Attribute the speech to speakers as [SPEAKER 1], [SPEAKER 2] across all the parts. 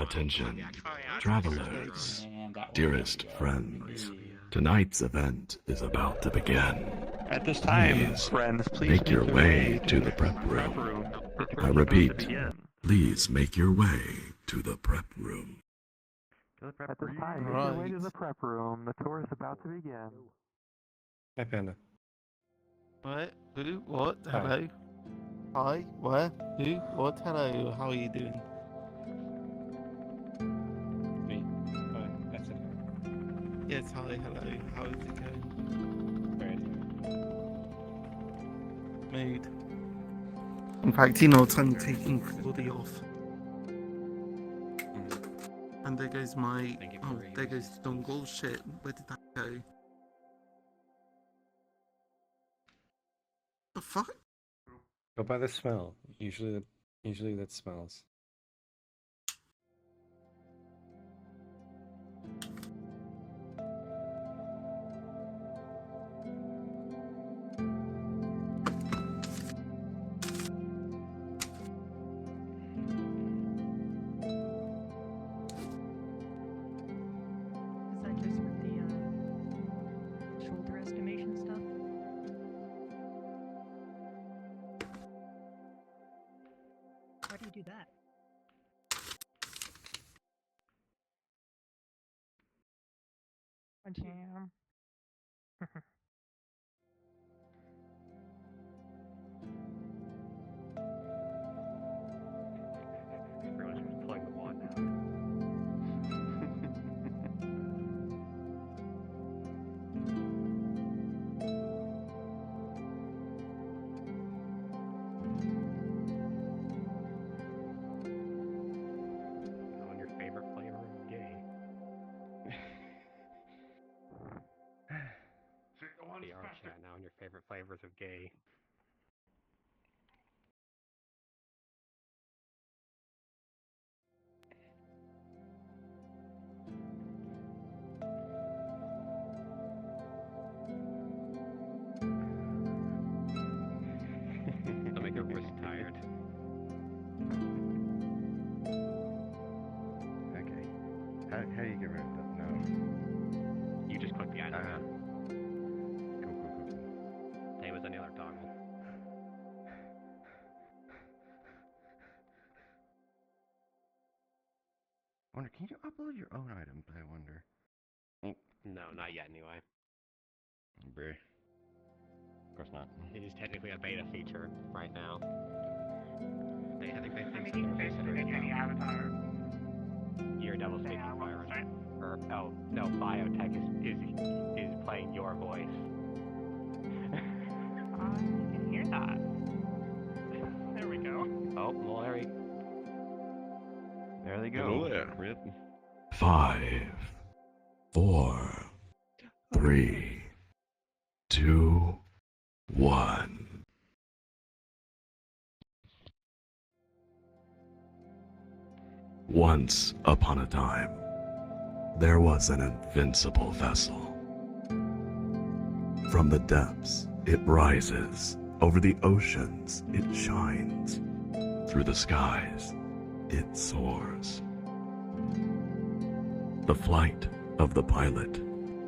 [SPEAKER 1] Attention, travelers,
[SPEAKER 2] And that
[SPEAKER 1] dearest friends. Tonight's event is about to begin.
[SPEAKER 3] At this time,
[SPEAKER 1] Please,
[SPEAKER 3] friends, please
[SPEAKER 1] make your way to the prep room. I repeat, please make your way to the prep room.
[SPEAKER 3] At this time, make your way to the prep room. The tour is about to begin.
[SPEAKER 4] Hi, Panda.
[SPEAKER 5] What? Who? What?
[SPEAKER 4] Hi.
[SPEAKER 5] Hello? Hi? What? Who? What? Hello? How are you doing?
[SPEAKER 4] Me. Oh, that's it.
[SPEAKER 5] Yes, hi, hello. How is it going?
[SPEAKER 4] Very
[SPEAKER 5] Mood. In fact, you know, I'm taking fully off. And there goes my...
[SPEAKER 4] Thank you
[SPEAKER 5] Oh,
[SPEAKER 4] for
[SPEAKER 5] there goes the dongle. Shit, where did that go? The fuck?
[SPEAKER 4] Go by the smell. Usually that smells.
[SPEAKER 6] Is that just with the shoulder estimation stuff? How do you do that? Jam.
[SPEAKER 7] Everyone's just pulling the wand out. On your favorite flavor of gay. VR chat now on your favorite flavors of gay. I'll make your wrist tired.
[SPEAKER 8] Okay. How do you get rid of that? No.
[SPEAKER 7] You just click the item.
[SPEAKER 8] Cool.
[SPEAKER 7] Same as any other toggle.
[SPEAKER 8] I wonder, can you upload your own items? I wonder.
[SPEAKER 7] No, not yet anyway.
[SPEAKER 8] Bruh. Of course not.
[SPEAKER 7] It is technically a beta feature right now. I think they think You're double speaking fire. Or oh no, biotech is playing your voice.
[SPEAKER 6] You can hear that. There we go.
[SPEAKER 7] Oh, well,
[SPEAKER 8] There they
[SPEAKER 1] Hello
[SPEAKER 8] go.
[SPEAKER 1] there.
[SPEAKER 8] Rip.
[SPEAKER 1] 5, 4, 3, 2, 1. Once upon a time, there was an invincible vessel. From the depths, it rises. Over the oceans, it shines. Through the skies, it soars. The flight of the pilot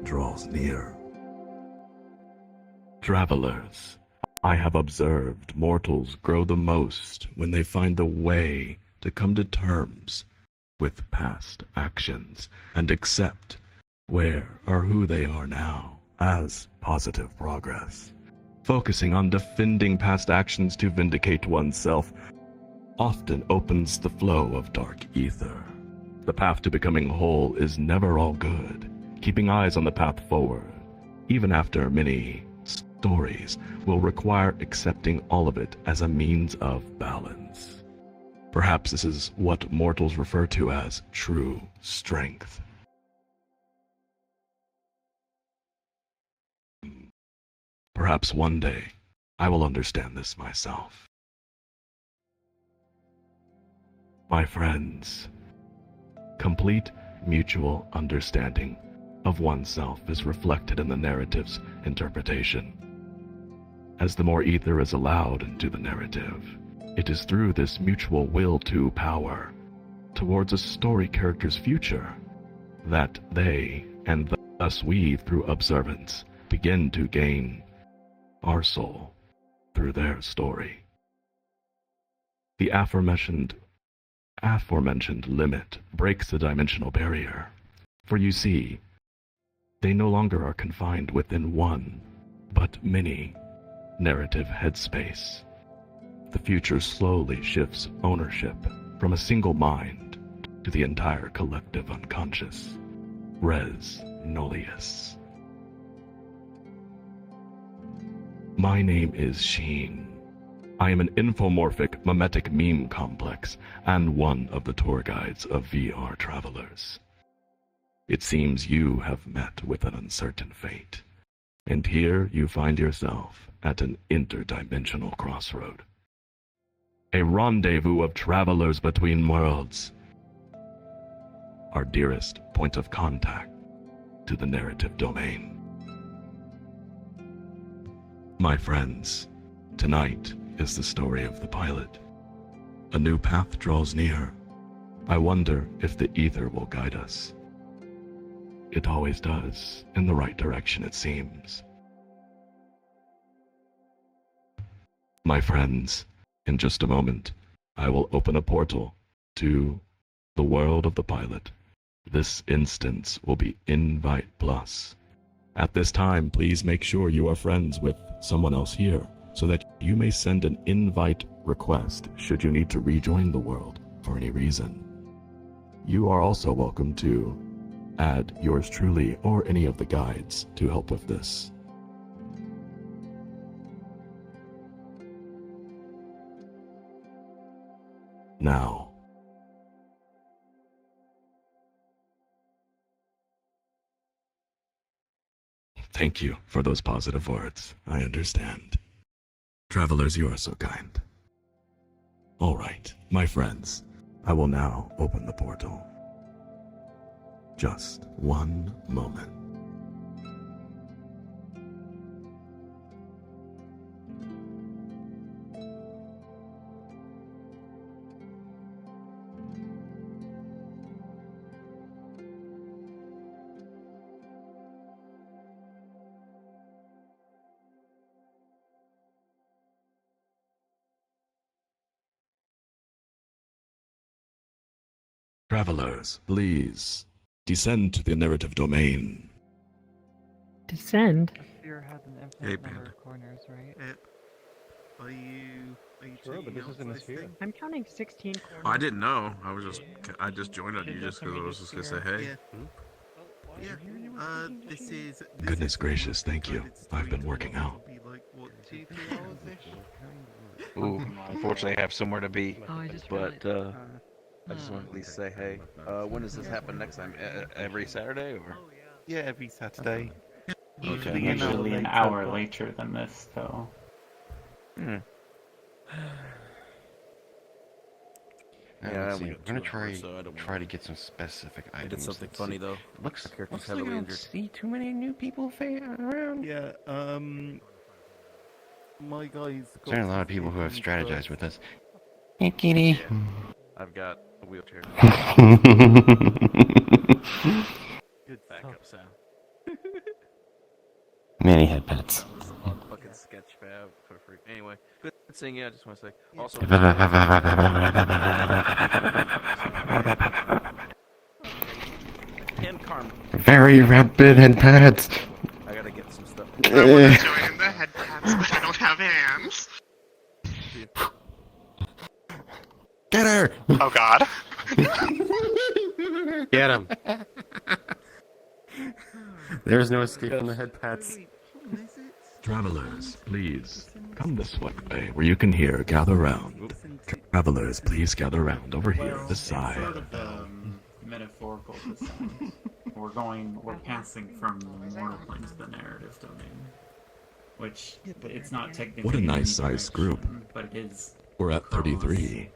[SPEAKER 1] draws near. Travelers, I have observed mortals grow the most when they find a way to come to terms with past actions and accept where or who they are now as positive progress. Focusing on defending past actions to vindicate oneself often opens the flow of dark ether. The path to becoming whole is never all good. Keeping eyes on the path forward, even after many stories, will require accepting all of it as a means of balance. Perhaps this is what mortals refer to as true strength. Perhaps one day I will understand this myself. My friends, complete mutual understanding of oneself is reflected in the narrative's interpretation. As the more ether is allowed into the narrative, it is through this mutual will to power towards a story character's future, that they, and thus we through observance, begin to gain our soul through their story. The aforementioned limit breaks the dimensional barrier, for you see, they no longer are confined within one, but many, narrative headspace. The future slowly shifts ownership from a single mind to the entire collective unconscious. Res nullius. My name is Sheen. I am an infomorphic memetic meme complex and one of the tour guides of VRTravellers. It seems you have met with an uncertain fate, and here you find yourself at an interdimensional crossroad. A rendezvous of travelers between worlds. Our dearest point of contact to the narrative domain. My friends, tonight is the story of the pilot. A new path draws near. I wonder if the ether will guide us. It always does, in the right direction it seems. My friends, in just a moment, I will open a portal to the world of the pilot. This instance will be Invite Plus. At this time, please make sure you are friends with someone else here, so that you may send an invite request should you need to rejoin the world for any reason. You are also welcome to add yours truly or any of the guides to help with this. Now, thank you for those positive words. I understand. Travelers, you are so kind. All right, my friends, I will now open the portal. Just one moment. Travelers, please descend to the narrative domain.
[SPEAKER 6] Descend?
[SPEAKER 3] A sphere has an
[SPEAKER 5] Hey,
[SPEAKER 3] infinite number
[SPEAKER 5] Panda.
[SPEAKER 3] of corners, right?
[SPEAKER 5] Are you
[SPEAKER 4] Sure, but
[SPEAKER 5] taking
[SPEAKER 4] this
[SPEAKER 5] out
[SPEAKER 4] isn't a
[SPEAKER 5] this
[SPEAKER 4] sphere.
[SPEAKER 5] thing?
[SPEAKER 6] I'm counting 16 corners.
[SPEAKER 2] I didn't know. I just joined on you just because I was just gonna say hey.
[SPEAKER 5] Yeah. Yeah. This is
[SPEAKER 1] Goodness gracious, thank you. I've been working out.
[SPEAKER 5] Be like, what, 2-3 hours-ish?
[SPEAKER 9] Ooh, unfortunately, I have somewhere to be.
[SPEAKER 6] Oh, I just
[SPEAKER 9] But
[SPEAKER 6] realized.
[SPEAKER 9] I just wanted to at least say hey. When does this happen next time? Every Saturday or?
[SPEAKER 5] Yeah, every Saturday.
[SPEAKER 9] Okay.
[SPEAKER 10] Usually an hour later than this, though.
[SPEAKER 9] Hmm.
[SPEAKER 8] Yeah,
[SPEAKER 9] let's see,
[SPEAKER 8] we're gonna
[SPEAKER 9] two hours, so I don't
[SPEAKER 8] try to get some specific
[SPEAKER 9] I
[SPEAKER 8] items.
[SPEAKER 9] did something
[SPEAKER 8] Let's
[SPEAKER 9] funny
[SPEAKER 8] see.
[SPEAKER 9] though.
[SPEAKER 8] Looks
[SPEAKER 9] character's
[SPEAKER 8] like I
[SPEAKER 9] heavily
[SPEAKER 8] don't
[SPEAKER 9] injured.
[SPEAKER 8] see too many new people around.
[SPEAKER 5] Yeah, my guys got
[SPEAKER 8] There's a lot of people who have
[SPEAKER 5] some
[SPEAKER 8] strategized
[SPEAKER 5] first.
[SPEAKER 8] with us. Hey, kitty.
[SPEAKER 9] I've got a wheelchair.
[SPEAKER 5] Good
[SPEAKER 9] Backup sound.
[SPEAKER 8] Many head pets.
[SPEAKER 9] Fucking sketch fab for free. Anyway, good seeing you. I just want to say. Also. And Carmen.
[SPEAKER 8] Very rapid head pets.
[SPEAKER 9] I gotta get some stuff.
[SPEAKER 2] I want to join the head pats, but I don't have hands.
[SPEAKER 8] Get her!
[SPEAKER 2] Oh god.
[SPEAKER 4] Get him.
[SPEAKER 8] There's no escape from the head pets.
[SPEAKER 1] Travelers, please, come this way where you can hear, gather round. Travelers, please gather round over here, this side.
[SPEAKER 10] Sort of metaphorical descent. We're passing from the mortal plane to the narrative domain. Which, it's not technically
[SPEAKER 1] What a
[SPEAKER 10] in any
[SPEAKER 1] nice-sized group.
[SPEAKER 10] direction, but it is.
[SPEAKER 1] We're at 33.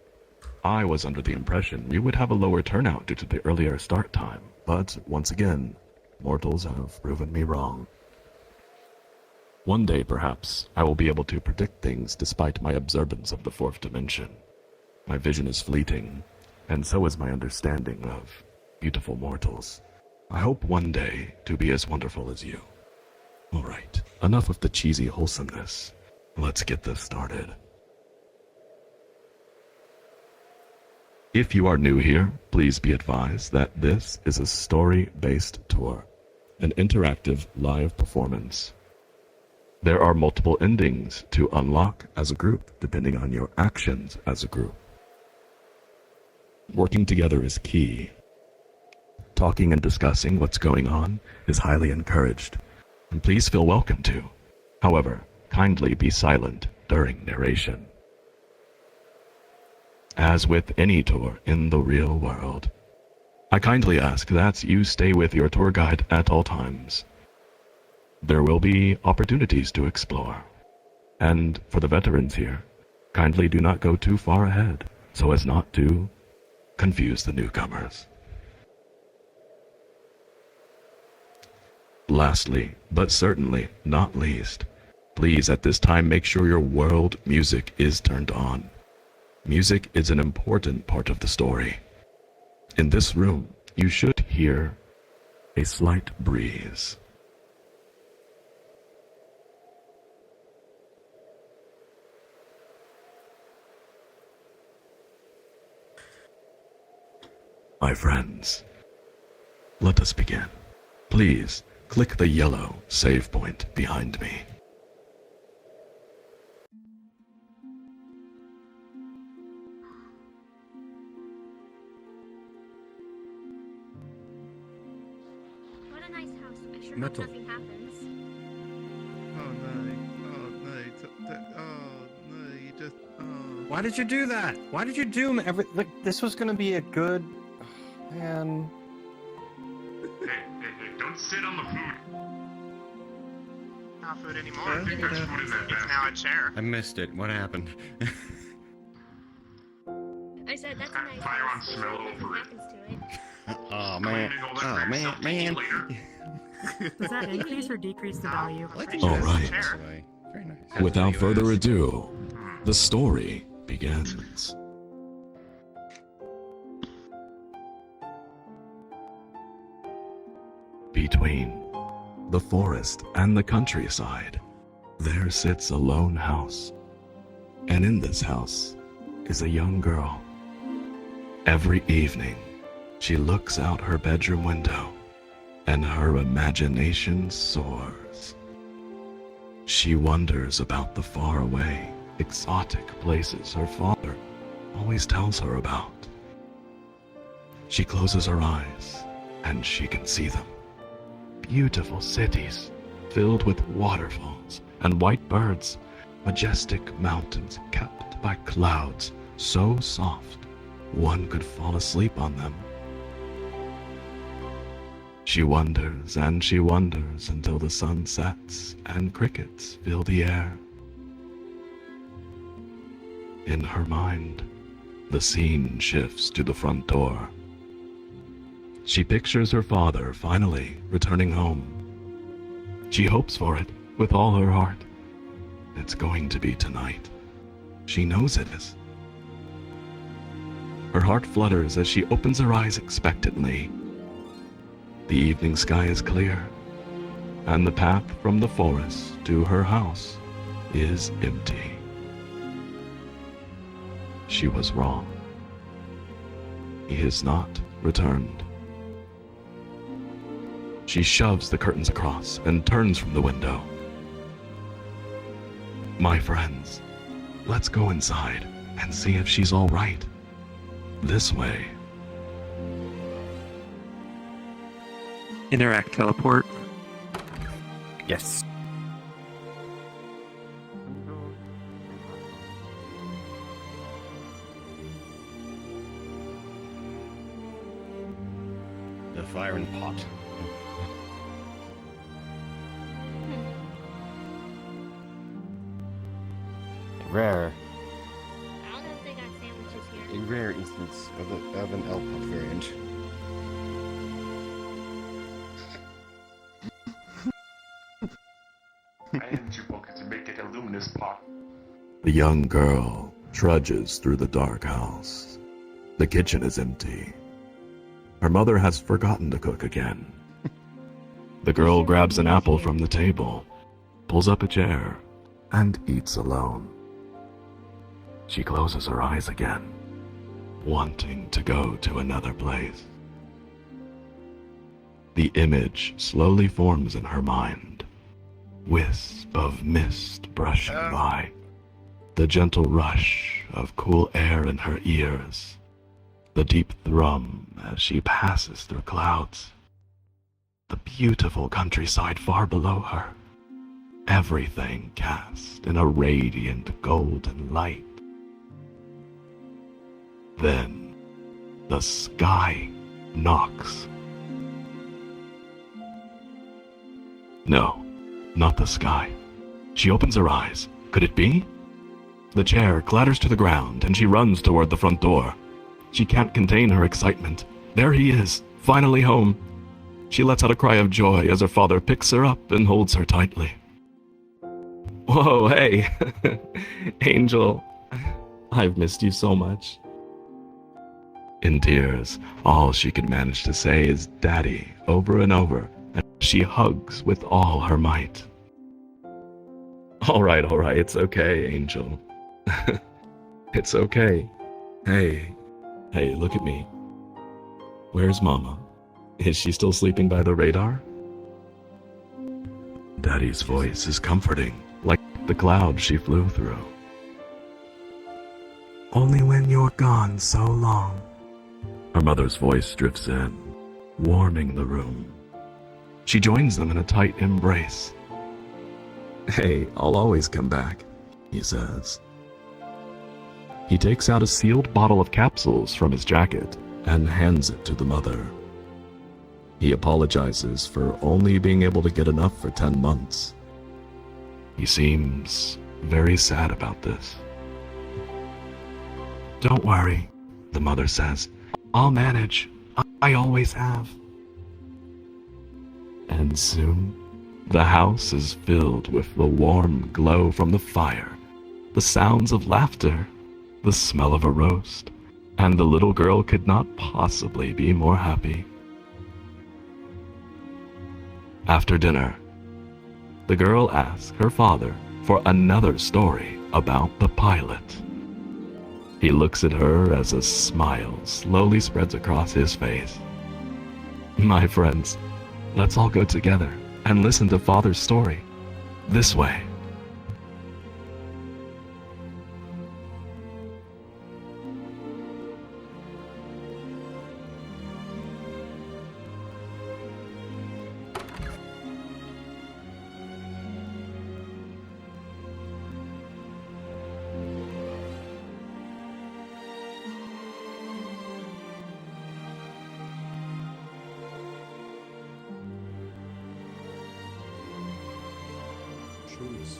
[SPEAKER 1] I was under the impression we would have a lower turnout due to the earlier start time, but once again, mortals have proven me wrong. One day, perhaps, I will be able to predict things despite my observance of the fourth dimension. My vision is fleeting, and so is my understanding of beautiful mortals. I hope one day to be as wonderful as you. All right, enough of the cheesy wholesomeness. Let's get this started. If you are new here, please be advised that this is a story-based tour, an interactive live performance. There are multiple endings to unlock as a group, depending on your actions as a group. Working together is key. Talking and discussing what's going on is highly encouraged, and please feel welcome to. However, kindly be silent during narration. As with any tour in the real world, I kindly ask that you stay with your tour guide at all times. There will be opportunities to explore, and for the veterans here, kindly do not go too far ahead so as not to confuse the newcomers. Lastly, but certainly not least, please at this time make sure your world music is turned on. Music is an important part of the story. In this room, you should hear a slight breeze. My friends, let us begin. Please click the yellow save point behind me.
[SPEAKER 6] What a nice house. I sure
[SPEAKER 8] Metal.
[SPEAKER 6] hope nothing happens.
[SPEAKER 5] You just.
[SPEAKER 4] Why did you do that? Why did you do like this was gonna be a good man?
[SPEAKER 2] Hey, don't sit on the food.
[SPEAKER 3] Not food anymore.
[SPEAKER 2] I think there's food in that
[SPEAKER 3] It's
[SPEAKER 2] basket.
[SPEAKER 3] now a chair.
[SPEAKER 8] I missed it. What happened?
[SPEAKER 6] I said that's a
[SPEAKER 2] That
[SPEAKER 6] nice
[SPEAKER 2] fire on
[SPEAKER 6] house. I
[SPEAKER 2] smell
[SPEAKER 6] sure hope
[SPEAKER 2] over
[SPEAKER 6] nothing
[SPEAKER 2] it.
[SPEAKER 6] happens to it.
[SPEAKER 8] Oh man.
[SPEAKER 2] Cleaning all that
[SPEAKER 8] Oh
[SPEAKER 2] red
[SPEAKER 8] man,
[SPEAKER 2] stuff
[SPEAKER 8] man.
[SPEAKER 2] later.
[SPEAKER 11] Does that increase or decrease the value?
[SPEAKER 8] I like the
[SPEAKER 1] All
[SPEAKER 8] chest
[SPEAKER 1] right.
[SPEAKER 8] this way. Very nice.
[SPEAKER 1] Without further ado, the story begins. Between the forest and the countryside, there sits a lone house. And in this house is a young girl. Every evening, she looks out her bedroom window, and her imagination soars. She wonders about the faraway, exotic places her father always tells her about. She closes her eyes, and she can see them. Beautiful cities filled with waterfalls and white birds, majestic mountains capped by clouds so soft one could fall asleep on them. She wonders and she wonders until the sun sets and crickets fill the air. In her mind, the scene shifts to the front door. She pictures her father finally returning home. She hopes for it with all her heart. It's going to be tonight. She knows it is. Her heart flutters as she opens her eyes expectantly. The evening sky is clear, and the path from the forest to her house is empty. She was wrong. He has not returned. She shoves the curtains across and turns from the window. My friends, let's go inside and see if she's all right. This way.
[SPEAKER 3] Interact teleport.
[SPEAKER 4] Yes.
[SPEAKER 8] The firing pot. Rare.
[SPEAKER 6] I don't know if they got sandwiches
[SPEAKER 8] A
[SPEAKER 6] here.
[SPEAKER 8] rare instance of an L-pop variant.
[SPEAKER 2] I need you bucket to make it a luminous pot.
[SPEAKER 1] The young girl trudges through the dark house. The kitchen is empty. Her mother has forgotten to cook again. The girl grabs an apple from the table, pulls up a chair, and eats alone. She closes her eyes again, wanting to go to another place. The image slowly forms in her mind. Wisp of mist brushing by. The gentle rush of cool air in her ears. The deep thrum as she passes through clouds. The beautiful countryside far below her. Everything cast in a radiant golden light. Then the sky knocks. No, not the sky. She opens her eyes. Could it be? The chair clatters to the ground and she runs toward the front door. She can't contain her excitement. There he is, finally home. She lets out a cry of joy as her father picks her up and holds her tightly. Whoa, hey, Angel, I've missed you so much. In tears, all she could manage to say is Daddy over and over, and she hugs with all her might. All right, it's okay, Angel. It's okay. Hey, look at me. Where's Mama? Is she still sleeping by the radar? Daddy's voice is comforting, like the cloud she flew through. Only when you're gone so long. Her mother's voice drifts in, warming the room. She joins them in a tight embrace. Hey, I'll always come back, he says. He takes out a sealed bottle of capsules from his jacket and hands it to the mother. He apologizes for only being able to get enough for 10 months. He seems very sad about this. Don't worry, the mother says. I'll manage. I always have. And soon, the house is filled with the warm glow from the fire, the sounds of laughter, the smell of a roast, and the little girl could not possibly be more happy. After dinner, the girl asks her father for another story about the pilot. He looks at her as a smile slowly spreads across his face. My friends, let's all go together and listen to Father's story. This way.
[SPEAKER 8] Choose.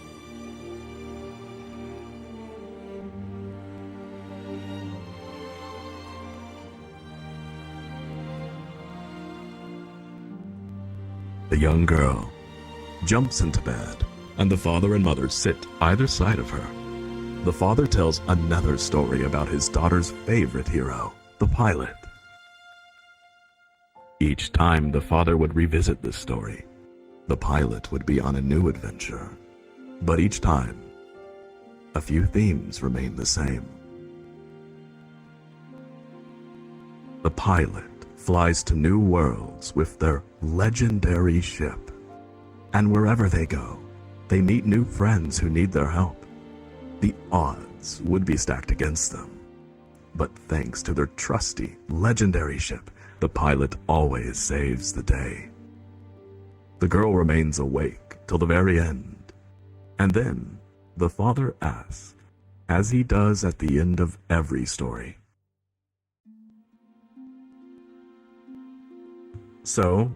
[SPEAKER 1] The young girl jumps into bed, and the father and mother sit either side of her. The father tells another story about his daughter's favorite hero, the pilot. Each time the father would revisit this story, the pilot would be on a new adventure. But each time, a few themes remain the same. The pilot flies to new worlds with their legendary ship. And wherever they go, they meet new friends who need their help. The odds would be stacked against them. But thanks to their trusty, legendary ship, the pilot always saves the day. The girl remains awake till the very end. And then the father asks, as he does at the end of every story, so,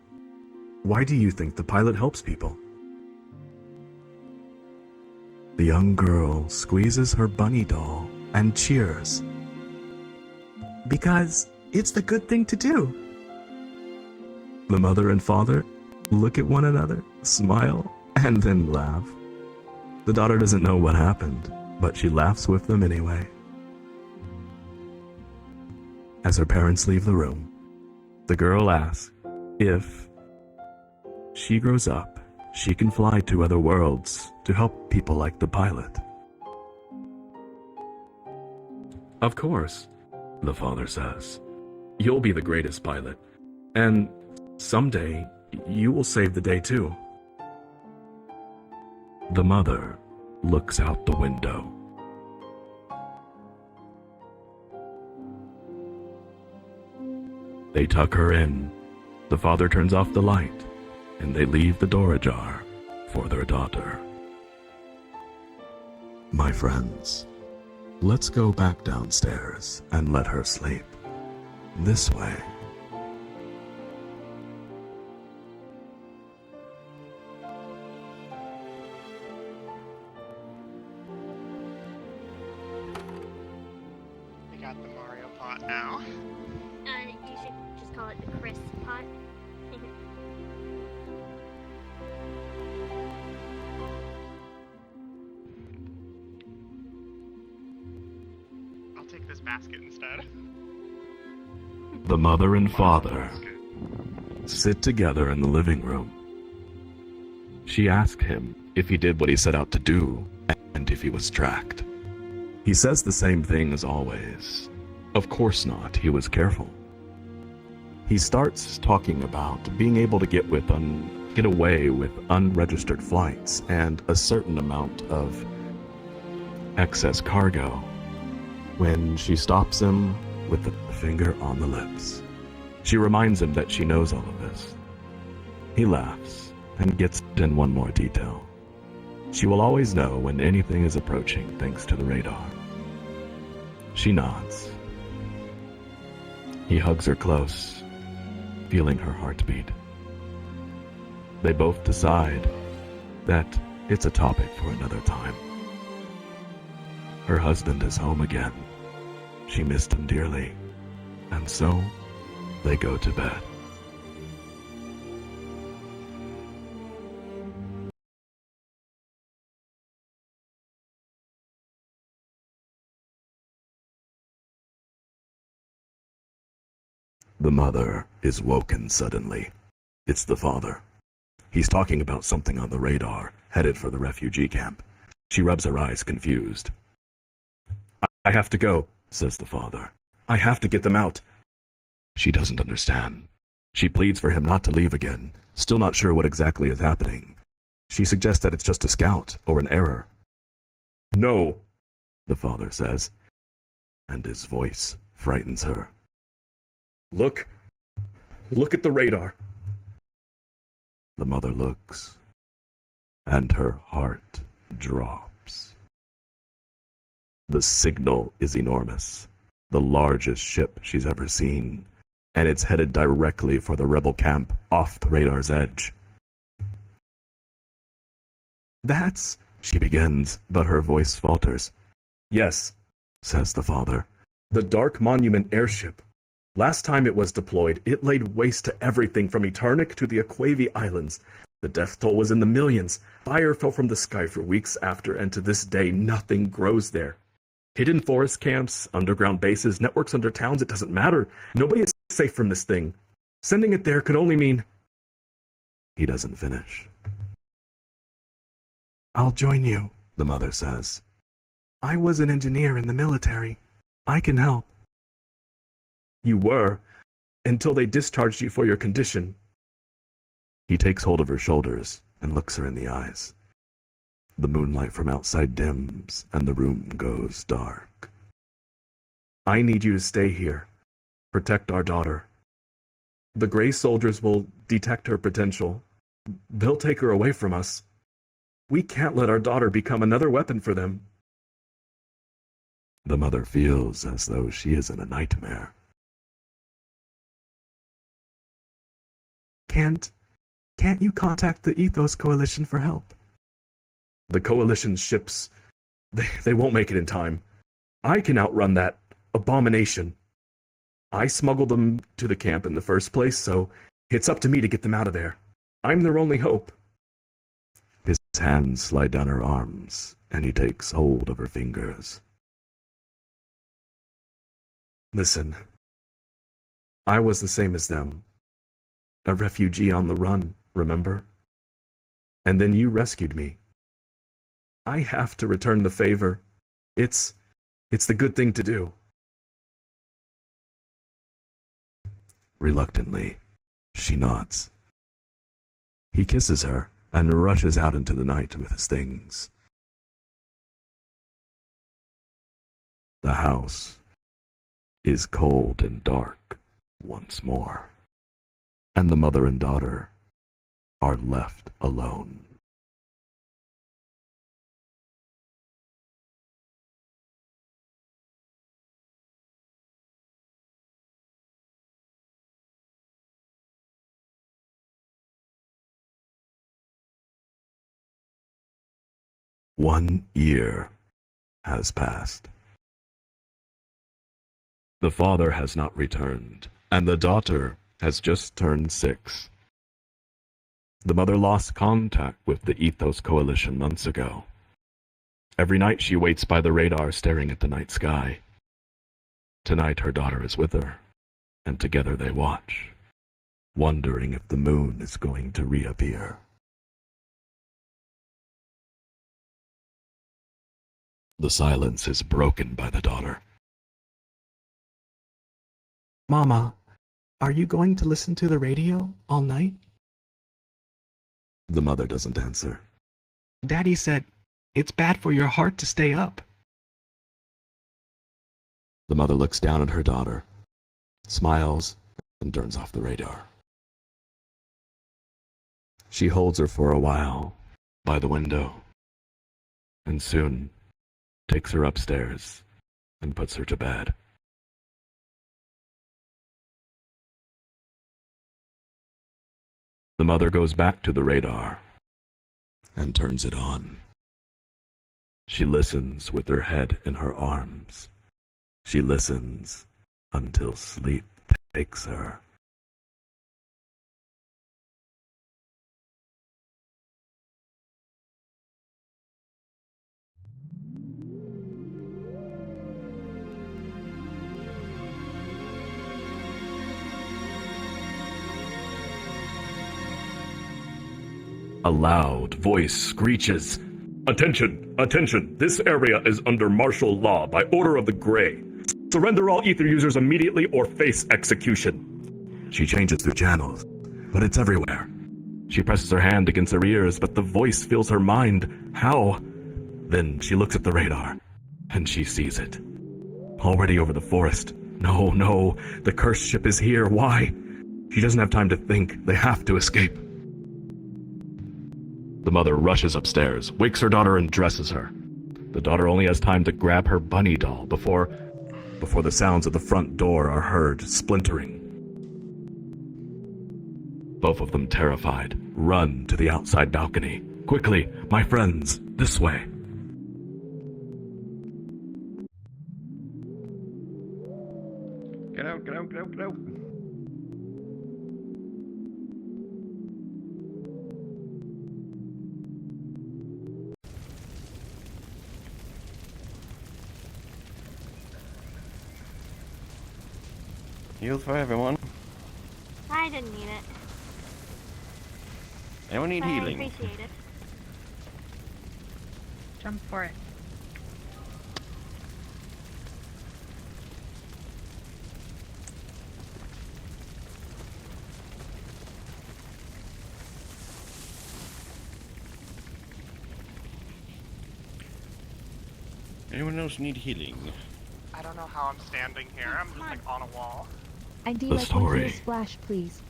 [SPEAKER 1] why do you think the pilot helps people? The young girl squeezes her bunny doll and cheers. Because it's the good thing to do. The mother and father look at one another, smile, and then laugh. The daughter doesn't know what happened, but she laughs with them anyway. As her parents leave the room, the girl asks if she grows up, she can fly to other worlds to help people like the pilot. Of course, the father says. You'll be the greatest pilot, and someday you will save the day too. The mother looks out the window. They tuck her in. The father turns off the light, and they leave the door ajar for their daughter. My friends, let's go back downstairs and let her sleep. This way.
[SPEAKER 6] We got the Mario pot now.
[SPEAKER 12] You should just call it the Chris pot.
[SPEAKER 6] I'll take this basket instead.
[SPEAKER 1] The mother and father sit together in the living room. She asked him if he did what he set out to do and if he was tracked. He says the same thing as always. Of course not, he was careful. He starts talking about being able to get away with unregistered flights and a certain amount of excess cargo when she stops him with the finger on the lips. She reminds him that she knows all of this. He laughs and gets in one more detail. She will always know when anything is approaching thanks to the radar. She nods. He hugs her close, feeling her heartbeat. They both decide that it's a topic for another time. Her husband is home again. She missed him dearly, and so they go to bed. The mother is woken suddenly. It's the father. He's talking about something on the radar, headed for the refugee camp. She rubs her eyes, confused. I have to go, says the father. I have to get them out. She doesn't understand. She pleads for him not to leave again, still not sure what exactly is happening. She suggests that it's just a scout or an error. No, the father says, and his voice frightens her. Look at the radar. The mother looks, and her heart drops. The signal is enormous, the largest ship she's ever seen, and it's headed directly for the rebel camp off the radar's edge. That's, she begins, but her voice falters. Yes, says the father, the Dark Monument airship. Last time it was deployed, it laid waste to everything from Eternic to the Aquavi Islands. The death toll was in the millions. Fire fell from the sky for weeks after, and to this day, nothing grows there. Hidden forest camps, underground bases, networks under towns, it doesn't matter. Nobody is safe from this thing. Sending it there could only mean... He doesn't finish. I'll join you, the mother says. I was an engineer in the military. I can help. You were, until they discharged you for your condition. He takes hold of her shoulders and looks her in the eyes. The moonlight from outside dims, and the room goes dark. I need you to stay here. Protect our daughter. The Gray soldiers will detect her potential. They'll take her away from us. We can't let our daughter become another weapon for them. The mother feels as though she is in a nightmare. Can't you contact the Ethos Coalition for help? The Coalition's ships, they won't make it in time. I can outrun that abomination. I smuggled them to the camp in the first place, so it's up to me to get them out of there. I'm their only hope. His hands slide down her arms, and he takes hold of her fingers. Listen, I was the same as them. A refugee on the run, remember? And then you rescued me. I have to return the favor. It's the good thing to do. Reluctantly, she nods. He kisses her and rushes out into the night with his things. The house is cold and dark once more, and the mother and daughter are left alone. One year has passed. The father has not returned, and the daughter has just turned 6. The mother lost contact with the Ethos Coalition months ago. Every night she waits by the radar staring at the night sky. Tonight her daughter is with her, and together they watch, wondering if the moon is going to reappear. The silence is broken by the daughter. Mama, are you going to listen to the radio all night? The mother doesn't answer. Daddy said, it's bad for your heart to stay up. The mother looks down at her daughter, smiles, and turns off the radar. She holds her for a while by the window, and soon takes her upstairs and puts her to bed. The mother goes back to the radar and turns it on. She listens with her head in her arms. She listens until sleep takes her. A loud voice screeches, "Attention! Attention! This area is under martial law by order of the Grey. Surrender all ether users immediately or face execution." She changes through channels, but it's everywhere. She presses her hand against her ears, but the voice fills her mind. How? Then she looks at the radar, and she sees it. Already over the forest. No, the cursed ship is here. Why? She doesn't have time to think. They have to escape. The mother rushes upstairs, wakes her daughter and dresses her. The daughter only has time to grab her bunny doll before the sounds of the front door are heard splintering. Both of them, terrified, run to the outside balcony. Quickly, my friends, this way.
[SPEAKER 8] Get out, get out, get out, get out. Heals for everyone.
[SPEAKER 12] I didn't need it.
[SPEAKER 8] Anyone need
[SPEAKER 12] But I
[SPEAKER 8] healing?
[SPEAKER 12] appreciate it.
[SPEAKER 6] Jump for it.
[SPEAKER 8] Anyone else need healing?
[SPEAKER 4] I don't know how I'm standing here. I'm just like on a wall.
[SPEAKER 12] ID
[SPEAKER 1] The
[SPEAKER 12] like one for your
[SPEAKER 1] story.
[SPEAKER 12] splash, please.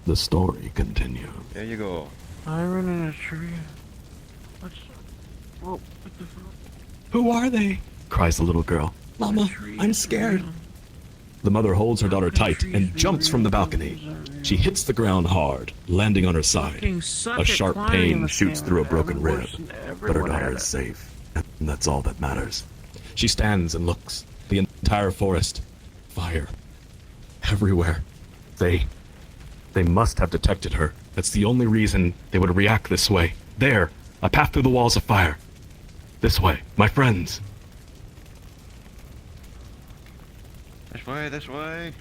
[SPEAKER 1] The story continues.
[SPEAKER 8] There you go.
[SPEAKER 5] I run in a tree. What's... Whoa, what the fuck?
[SPEAKER 1] Who are they? Cries the little girl. Mama, I'm scared. The mother holds her daughter tight and jumps from the balcony. She hits the ground hard, landing on her side. A sharp pain shoots through a broken rib, but her daughter is safe, and that's all that matters. She stands and looks. The entire forest. Fire. Everywhere. They must have detected her. That's the only reason they would react this way. There, a path through the walls of fire. This way, my friends.
[SPEAKER 8] This way, this way.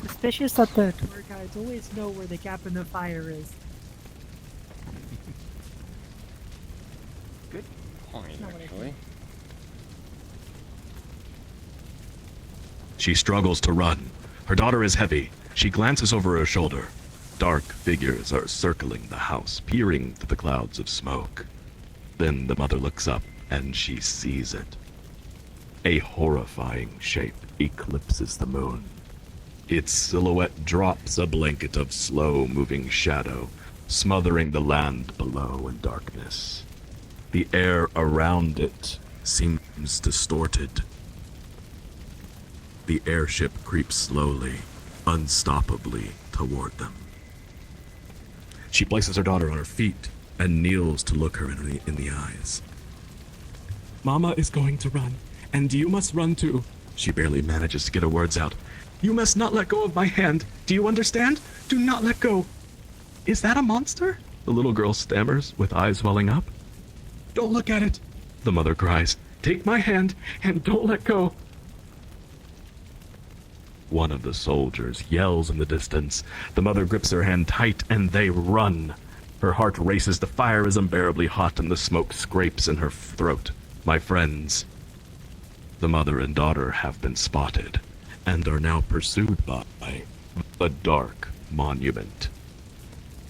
[SPEAKER 11] Suspicious that the tour guides always know where the gap in the fire is.
[SPEAKER 8] Good point, actually.
[SPEAKER 1] She struggles to run. Her daughter is heavy. She glances over her shoulder. Dark figures are circling the house, peering through the clouds of smoke. Then the mother looks up, and she sees it. A horrifying shape eclipses the moon. Its silhouette drops a blanket of slow-moving shadow, smothering the land below in darkness. The air around it seems distorted. The airship creeps slowly, unstoppably toward them. She places her daughter on her feet and kneels to look her in the eyes. Mama is going to run, and you must run too. She barely manages to get her words out. You must not let go of my hand. Do you understand? Do not let go. Is that a monster? The little girl stammers, with eyes welling up. Don't look at it, the mother cries. Take my hand and don't let go. One of the soldiers yells in the distance. The mother grips her hand tight and they run. Her heart races, the fire is unbearably hot and the smoke scrapes in her throat. My friends, the mother and daughter have been spotted and are now pursued by the Dark Monument.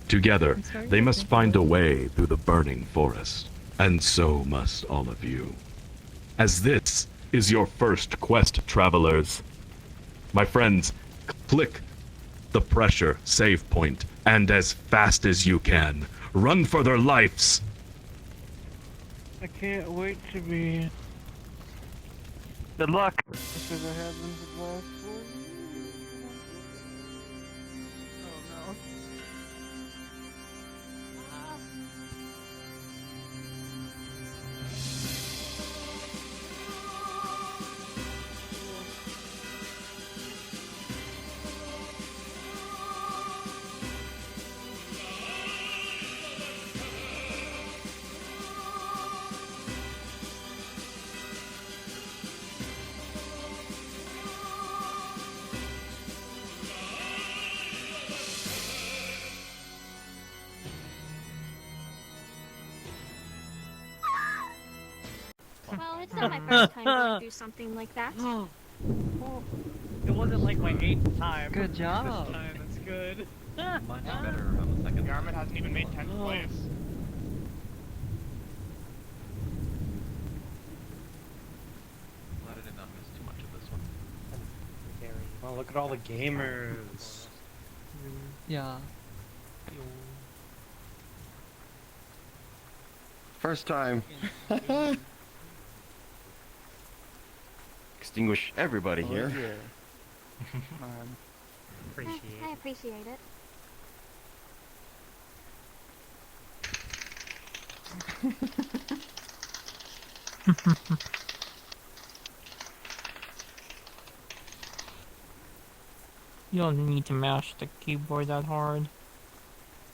[SPEAKER 1] Together, they must find a way through the burning forest, and so must all of you. As this is your first quest, travelers. My friends, click the pressure save point, and as fast as you can, run for their lives.
[SPEAKER 3] I can't wait to be. Good luck. Because I have been for the last 4 years. Oh no.
[SPEAKER 12] Well, it's not my first time going through something like that.
[SPEAKER 6] Well, it wasn't like my 8th time.
[SPEAKER 3] Good job.
[SPEAKER 6] This time, that's good.
[SPEAKER 7] Much better on the second.
[SPEAKER 6] Garmin hasn't even made 10th place.
[SPEAKER 7] Glad I did not miss too much of this one.
[SPEAKER 4] Oh, look at all the gamers.
[SPEAKER 3] Yeah.
[SPEAKER 8] First time. Extinguish everybody here.
[SPEAKER 12] I appreciate it.
[SPEAKER 6] You don't need to mash the keyboard that hard.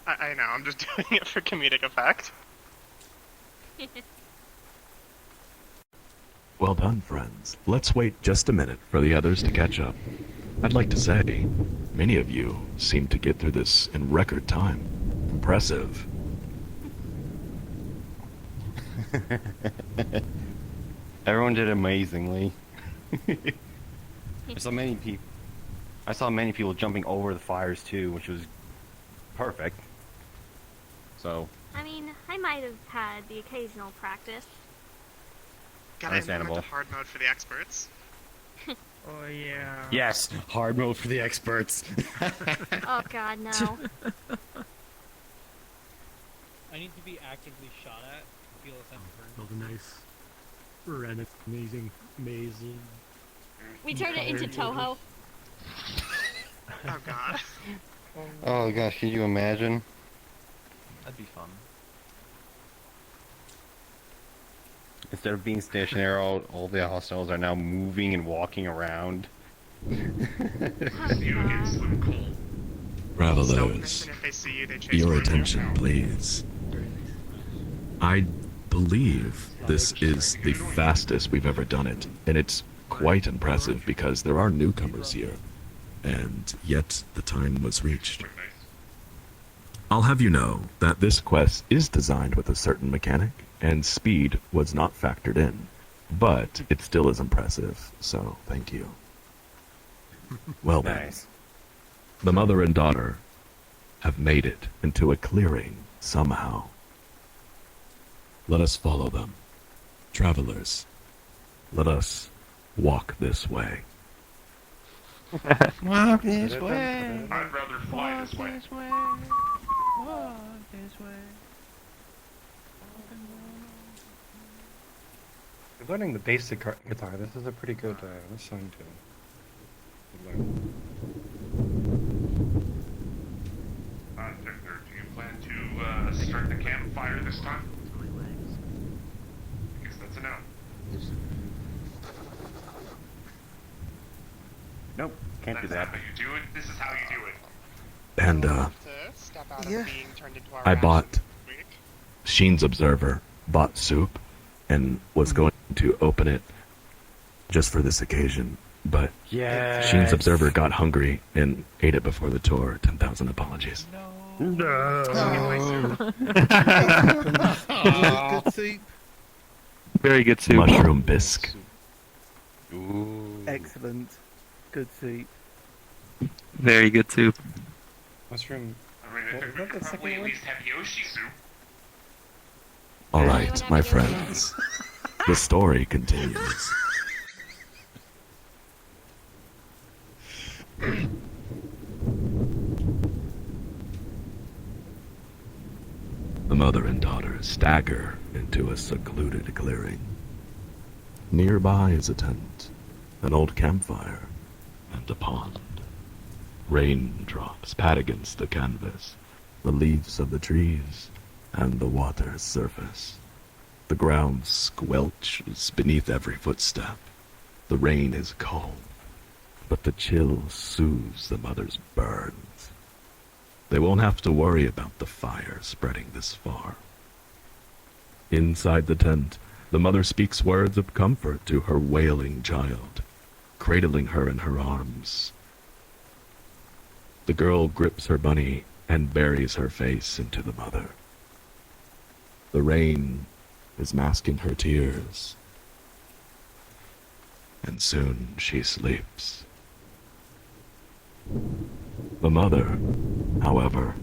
[SPEAKER 13] I know, I'm just doing it for comedic effect.
[SPEAKER 1] Well done, friends. Let's wait just a minute for the others to catch up. I'd like to say, many of you seem to get through this in record time. Impressive.
[SPEAKER 8] Everyone did amazingly. I saw many people jumping over the fires too, which was perfect. So.
[SPEAKER 12] I mean, I might have had the occasional practice.
[SPEAKER 13] Gotta implement the hard mode for the experts.
[SPEAKER 6] Oh yeah.
[SPEAKER 8] Yes, hard mode for the experts.
[SPEAKER 12] Oh god, no.
[SPEAKER 6] I need to be actively shot at to feel a sense of
[SPEAKER 4] Build a nice, red, amazing maze.
[SPEAKER 12] We turned it into Toho.
[SPEAKER 13] Oh god.
[SPEAKER 8] Oh gosh, can you imagine?
[SPEAKER 7] That'd be fun.
[SPEAKER 8] Instead of being stationary, all the hostiles are now moving and walking around.
[SPEAKER 1] Travelers, your attention, please. I believe this is the fastest we've ever done it, and it's quite impressive because there are newcomers here. and yet the time was reached. I'll have you know that this quest is designed with a certain mechanic, and speed was not factored in, but it still is impressive, so thank you. Well then,
[SPEAKER 4] Nice.
[SPEAKER 1] the mother and daughter have made it into a clearing somehow. Let us follow them. Travelers, let us walk this way.
[SPEAKER 5] Walk this way.
[SPEAKER 13] I'd rather fly this way.
[SPEAKER 7] Walk this way.
[SPEAKER 4] You're learning the basic guitar. This is a pretty good song to learn.
[SPEAKER 13] Victor, do you plan to start the campfire this time? I guess that's a no.
[SPEAKER 8] Nope, can't do
[SPEAKER 13] That's
[SPEAKER 8] that.
[SPEAKER 13] not how you do it. This is how you do it.
[SPEAKER 1] And,
[SPEAKER 13] To step out of being turned into our
[SPEAKER 1] I bought
[SPEAKER 13] rations this week.
[SPEAKER 1] Sheen's Observer, bought soup, and was going to open it just for this occasion, but
[SPEAKER 8] Yes.
[SPEAKER 1] Sheen's Observer got hungry and ate it before the tour. 10,000 apologies.
[SPEAKER 5] Good soup.
[SPEAKER 3] Very good soup.
[SPEAKER 1] Mushroom bisque.
[SPEAKER 8] Ooh.
[SPEAKER 5] Excellent. Good soup.
[SPEAKER 3] Very good soup.
[SPEAKER 4] Mushroom.
[SPEAKER 13] I mean, I
[SPEAKER 4] What-
[SPEAKER 13] think
[SPEAKER 4] what
[SPEAKER 13] we could
[SPEAKER 4] the second
[SPEAKER 13] probably at
[SPEAKER 4] one?
[SPEAKER 13] least have Yoshi soup.
[SPEAKER 1] All right, my friends. The story continues. The mother and daughter stagger into a secluded clearing. Nearby is a tent, an old campfire, and a pond. Raindrops pat against the canvas, the leaves of the trees, and the water's surface. The ground squelches beneath every footstep. The rain is cold, but the chill soothes the mother's burns. They won't have to worry about the fire spreading this far. Inside the tent, the mother speaks words of comfort to her wailing child, cradling her in her arms. The girl grips her bunny and buries her face into the mother. The rain is masking her tears, and soon she sleeps. The mother, however,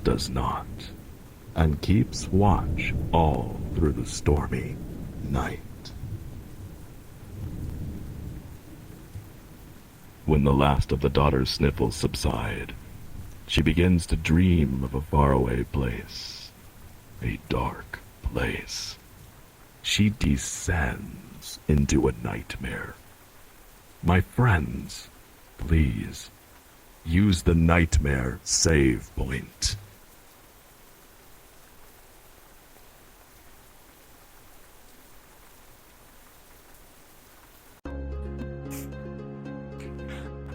[SPEAKER 1] does not, and keeps watch all through the stormy night. When the last of the daughter's sniffles subside, she begins to dream of a faraway place, a dark place. She descends into a nightmare. My friends, please, use the nightmare save point.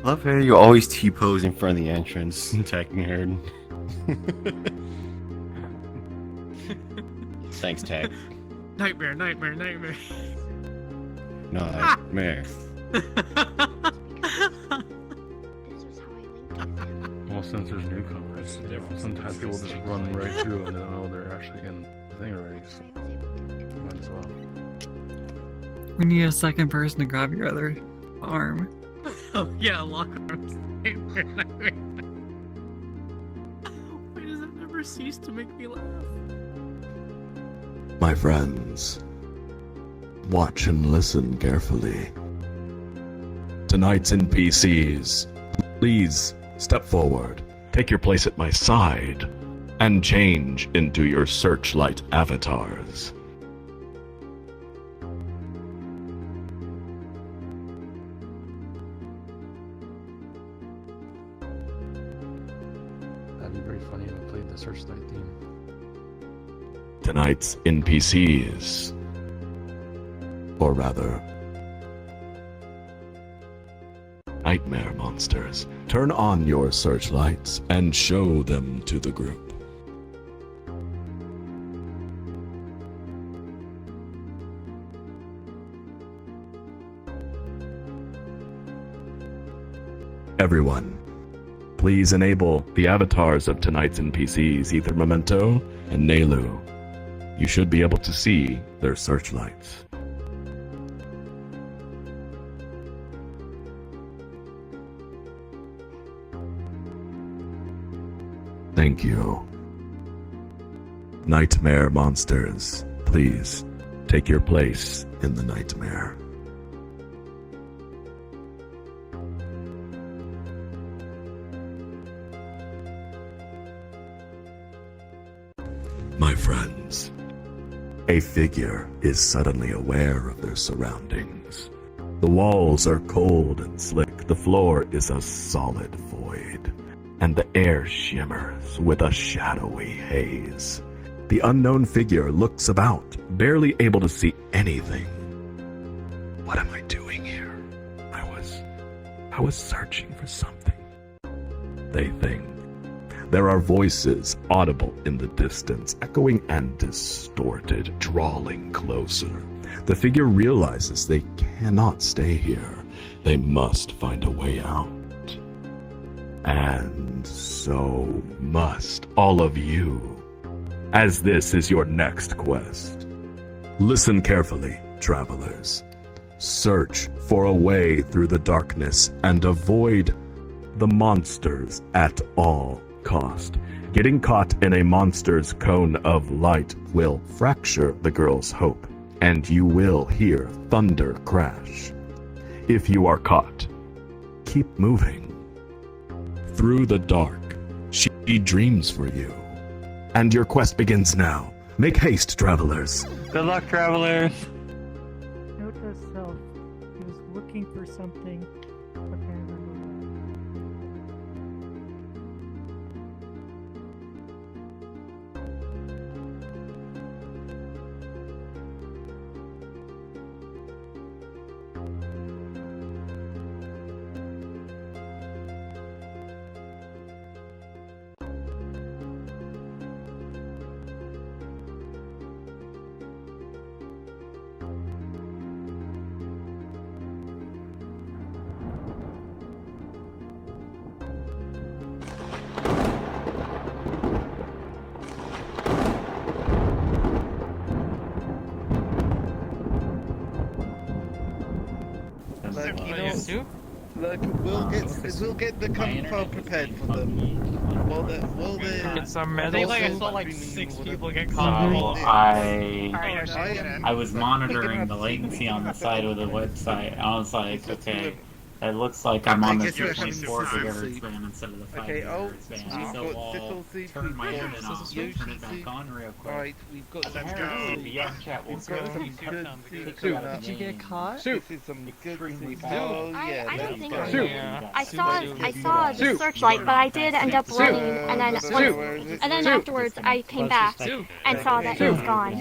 [SPEAKER 8] Love how you always T-pose in front of the entrance, tech nerd. Thanks, tech.
[SPEAKER 10] Nightmare, nightmare, nightmare.
[SPEAKER 8] Nightmare.
[SPEAKER 2] Well, since there's newcomers, sometimes people just run right through and they don't know they're actually in the thing already, so might as well.
[SPEAKER 11] We need a second person to grab your other arm.
[SPEAKER 10] Oh yeah, lock arms. Nightmare, nightmare. Why does it never cease to make me laugh?
[SPEAKER 1] My friends, watch and listen carefully. Tonight's NPCs, please step forward, take your place at my side, and change into your searchlight avatars.
[SPEAKER 2] That'd be very funny if we played the Searchlight theme.
[SPEAKER 1] Tonight's NPCs, or rather, nightmare monsters. Turn on your searchlights and show them to the group. Everyone, please enable the avatars of tonight's NPCs, Ether Memento and Nelu. You should be able to see their searchlights. Thank you. Nightmare monsters, please take your place in the nightmare. My friends, a figure is suddenly aware of their surroundings. The walls are cold and slick, the floor is a solid void, and the air shimmers with a shadowy haze. The unknown figure looks about, barely able to see anything. What am I doing here? I was searching for something, they think. There are voices audible in the distance, echoing and distorted, drawing closer. The figure realizes they cannot stay here. They must find a way out. And so must all of you, as this is your next quest. Listen carefully, travelers. Search for a way through the darkness and avoid the monsters at all cost. Getting caught in a monster's cone of light will fracture the girl's hope, and you will hear thunder crash. If you are caught, keep moving. Through the dark, she dreams for you. And your quest begins now. Make haste, travelers.
[SPEAKER 3] Good luck, travelers.
[SPEAKER 14] Note to self, he was looking for something, but can't remember what.
[SPEAKER 13] Look, you know,
[SPEAKER 6] Soup?
[SPEAKER 13] look, we'll get the campfire prepared for them. Will the
[SPEAKER 6] Get some
[SPEAKER 10] I
[SPEAKER 6] medals.
[SPEAKER 10] think
[SPEAKER 6] I
[SPEAKER 10] I
[SPEAKER 6] saw like 6 people get
[SPEAKER 10] So
[SPEAKER 6] caught.
[SPEAKER 10] I was monitoring the latency on the side of the website. I was like, okay, it looks like I'm on the 2.4 gigahertz band instead of the 5 gigahertz band. So I'll turn my internet off and turn it back on real quick.
[SPEAKER 13] Right, we've got some
[SPEAKER 10] Apparently, the chat will
[SPEAKER 14] Did you get caught?
[SPEAKER 13] This is some good news.
[SPEAKER 12] I don't think I
[SPEAKER 13] Soup.
[SPEAKER 12] did. I saw the searchlight, but I did end up running, and then afterwards I came back and saw that he was gone.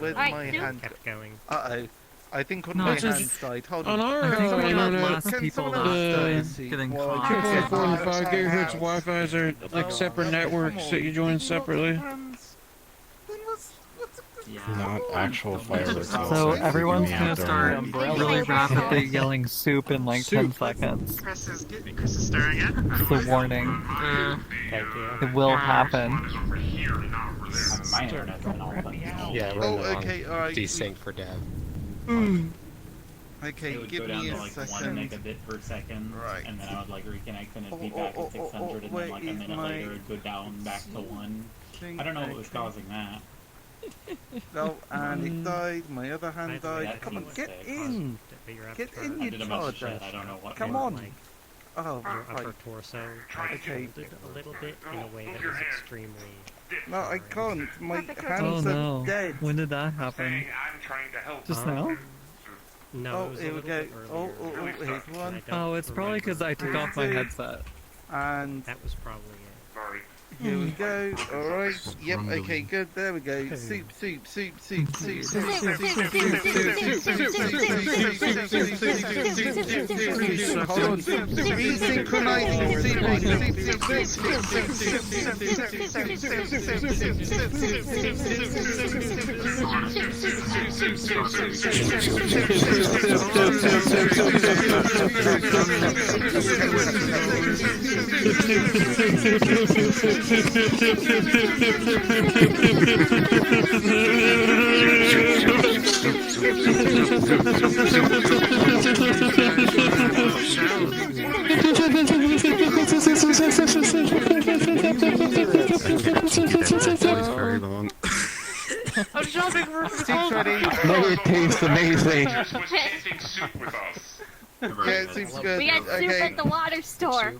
[SPEAKER 13] Where's my hand?
[SPEAKER 14] Kept going.
[SPEAKER 13] Uh-oh. I think on
[SPEAKER 11] No,
[SPEAKER 13] my
[SPEAKER 11] it's
[SPEAKER 13] hand
[SPEAKER 11] just
[SPEAKER 13] side. Hold
[SPEAKER 11] on
[SPEAKER 13] on.
[SPEAKER 11] our
[SPEAKER 14] I think we got
[SPEAKER 11] no.
[SPEAKER 14] less
[SPEAKER 13] Can
[SPEAKER 14] people
[SPEAKER 13] someone else
[SPEAKER 14] getting
[SPEAKER 13] Well,
[SPEAKER 14] caught.
[SPEAKER 3] 2.4 and 5 gigahertz Wi-Fi's are like separate networks that you join separately.
[SPEAKER 2] Not actual fireworks.
[SPEAKER 11] So everyone's gonna start really rapidly yelling soup in like 10 seconds.
[SPEAKER 13] Chris is staring at.
[SPEAKER 11] It's a warning. It will happen.
[SPEAKER 10] My internet's been all fucking
[SPEAKER 6] Yeah,
[SPEAKER 13] Oh, okay, alright.
[SPEAKER 6] Desync for Dev.
[SPEAKER 13] Okay,
[SPEAKER 10] It would
[SPEAKER 13] give
[SPEAKER 10] go down
[SPEAKER 13] me
[SPEAKER 10] to
[SPEAKER 13] a
[SPEAKER 10] like 1
[SPEAKER 13] second.
[SPEAKER 10] megabit per second,
[SPEAKER 13] Right.
[SPEAKER 10] and then I would like reconnect and it'd be back at 600, and then like a
[SPEAKER 13] wait,
[SPEAKER 10] minute
[SPEAKER 13] my
[SPEAKER 10] later it'd go down back to 1. I don't know what was causing that.
[SPEAKER 13] No, and it died. My other hand died.
[SPEAKER 10] That
[SPEAKER 13] Come on,
[SPEAKER 10] seems
[SPEAKER 13] get
[SPEAKER 10] sick.
[SPEAKER 13] in. Get in,
[SPEAKER 10] I
[SPEAKER 13] you
[SPEAKER 10] did a bunch of
[SPEAKER 13] charger.
[SPEAKER 10] shit, I don't know what.
[SPEAKER 13] Come
[SPEAKER 10] was.
[SPEAKER 13] on. Oh, right.
[SPEAKER 14] torso
[SPEAKER 13] Okay.
[SPEAKER 14] a little bit in a way that was extremely.
[SPEAKER 13] No, I can't. My
[SPEAKER 12] Perfect.
[SPEAKER 13] hands
[SPEAKER 11] Oh
[SPEAKER 13] are
[SPEAKER 11] no.
[SPEAKER 13] dead.
[SPEAKER 11] When did that happen? Just now?
[SPEAKER 14] No,
[SPEAKER 13] Oh, here we go. Oh, here's one.
[SPEAKER 11] Oh, it's probably because I took off my headset.
[SPEAKER 13] And
[SPEAKER 14] That was probably it.
[SPEAKER 13] Here we go. Alright. Yep, okay, good. There we go. Soup. Hold on. Resynchronizing
[SPEAKER 8] very long.
[SPEAKER 6] I'm shopping for
[SPEAKER 13] Soup's ready.
[SPEAKER 5] No, it tastes amazing.
[SPEAKER 13] Yeah, soup's good.
[SPEAKER 12] We got soup at the water store.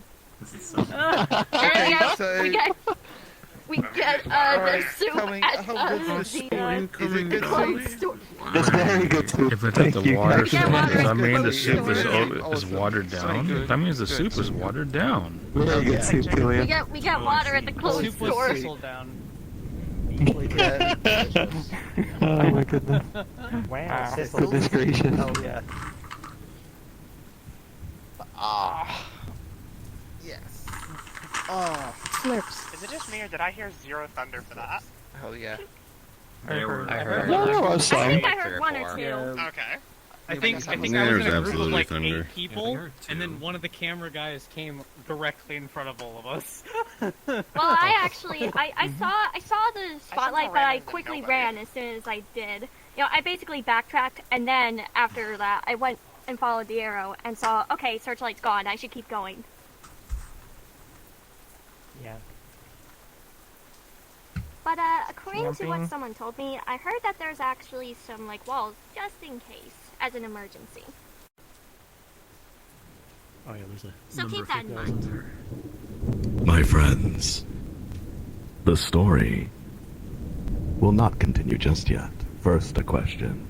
[SPEAKER 13] Okay, so
[SPEAKER 12] We get the soup at
[SPEAKER 13] how good's the soup? Is it good
[SPEAKER 12] clothes
[SPEAKER 13] soup?
[SPEAKER 12] store.
[SPEAKER 5] It's very good soup.
[SPEAKER 2] If it's at the
[SPEAKER 5] Thank you,
[SPEAKER 2] water
[SPEAKER 5] guys.
[SPEAKER 2] store,
[SPEAKER 12] Yeah, water
[SPEAKER 2] does that
[SPEAKER 12] is
[SPEAKER 2] mean the
[SPEAKER 12] good.
[SPEAKER 2] soup is
[SPEAKER 13] Awesome.
[SPEAKER 2] watered down? That means the soup is watered down.
[SPEAKER 5] Very good soup,
[SPEAKER 12] We
[SPEAKER 5] Julian.
[SPEAKER 12] got water at the clothes
[SPEAKER 11] Soup was
[SPEAKER 12] store.
[SPEAKER 11] thistled down.
[SPEAKER 13] Yeah.
[SPEAKER 5] Oh my goodness.
[SPEAKER 11] Wow.
[SPEAKER 5] Goodness gracious.
[SPEAKER 11] Oh yeah.
[SPEAKER 13] Yes. Oh,
[SPEAKER 12] Slurps.
[SPEAKER 6] Is it just me or did I hear zero thunder for that?
[SPEAKER 13] hell yeah.
[SPEAKER 11] I heard.
[SPEAKER 5] No, there was
[SPEAKER 12] I think
[SPEAKER 5] some.
[SPEAKER 12] I heard one or two.
[SPEAKER 6] Okay.
[SPEAKER 11] I think I was
[SPEAKER 8] There's
[SPEAKER 11] in a group of
[SPEAKER 8] absolutely
[SPEAKER 11] like
[SPEAKER 8] thunder.
[SPEAKER 11] 8 people, and then one of the camera guys came directly in front of all of us.
[SPEAKER 12] Well, I saw the spotlight, but I quickly ran as soon as I did. You know, I basically backtracked, and then after that, I went and followed the arrow and saw, okay, searchlight's gone. I should keep going.
[SPEAKER 11] Yeah.
[SPEAKER 12] But according to
[SPEAKER 11] Camping.
[SPEAKER 12] what someone told me, I heard that there's actually some like walls just in case, as an emergency.
[SPEAKER 2] Oh yeah, there's a
[SPEAKER 12] So keep that in mind.
[SPEAKER 1] My friends, the story will not continue just yet. First, a question.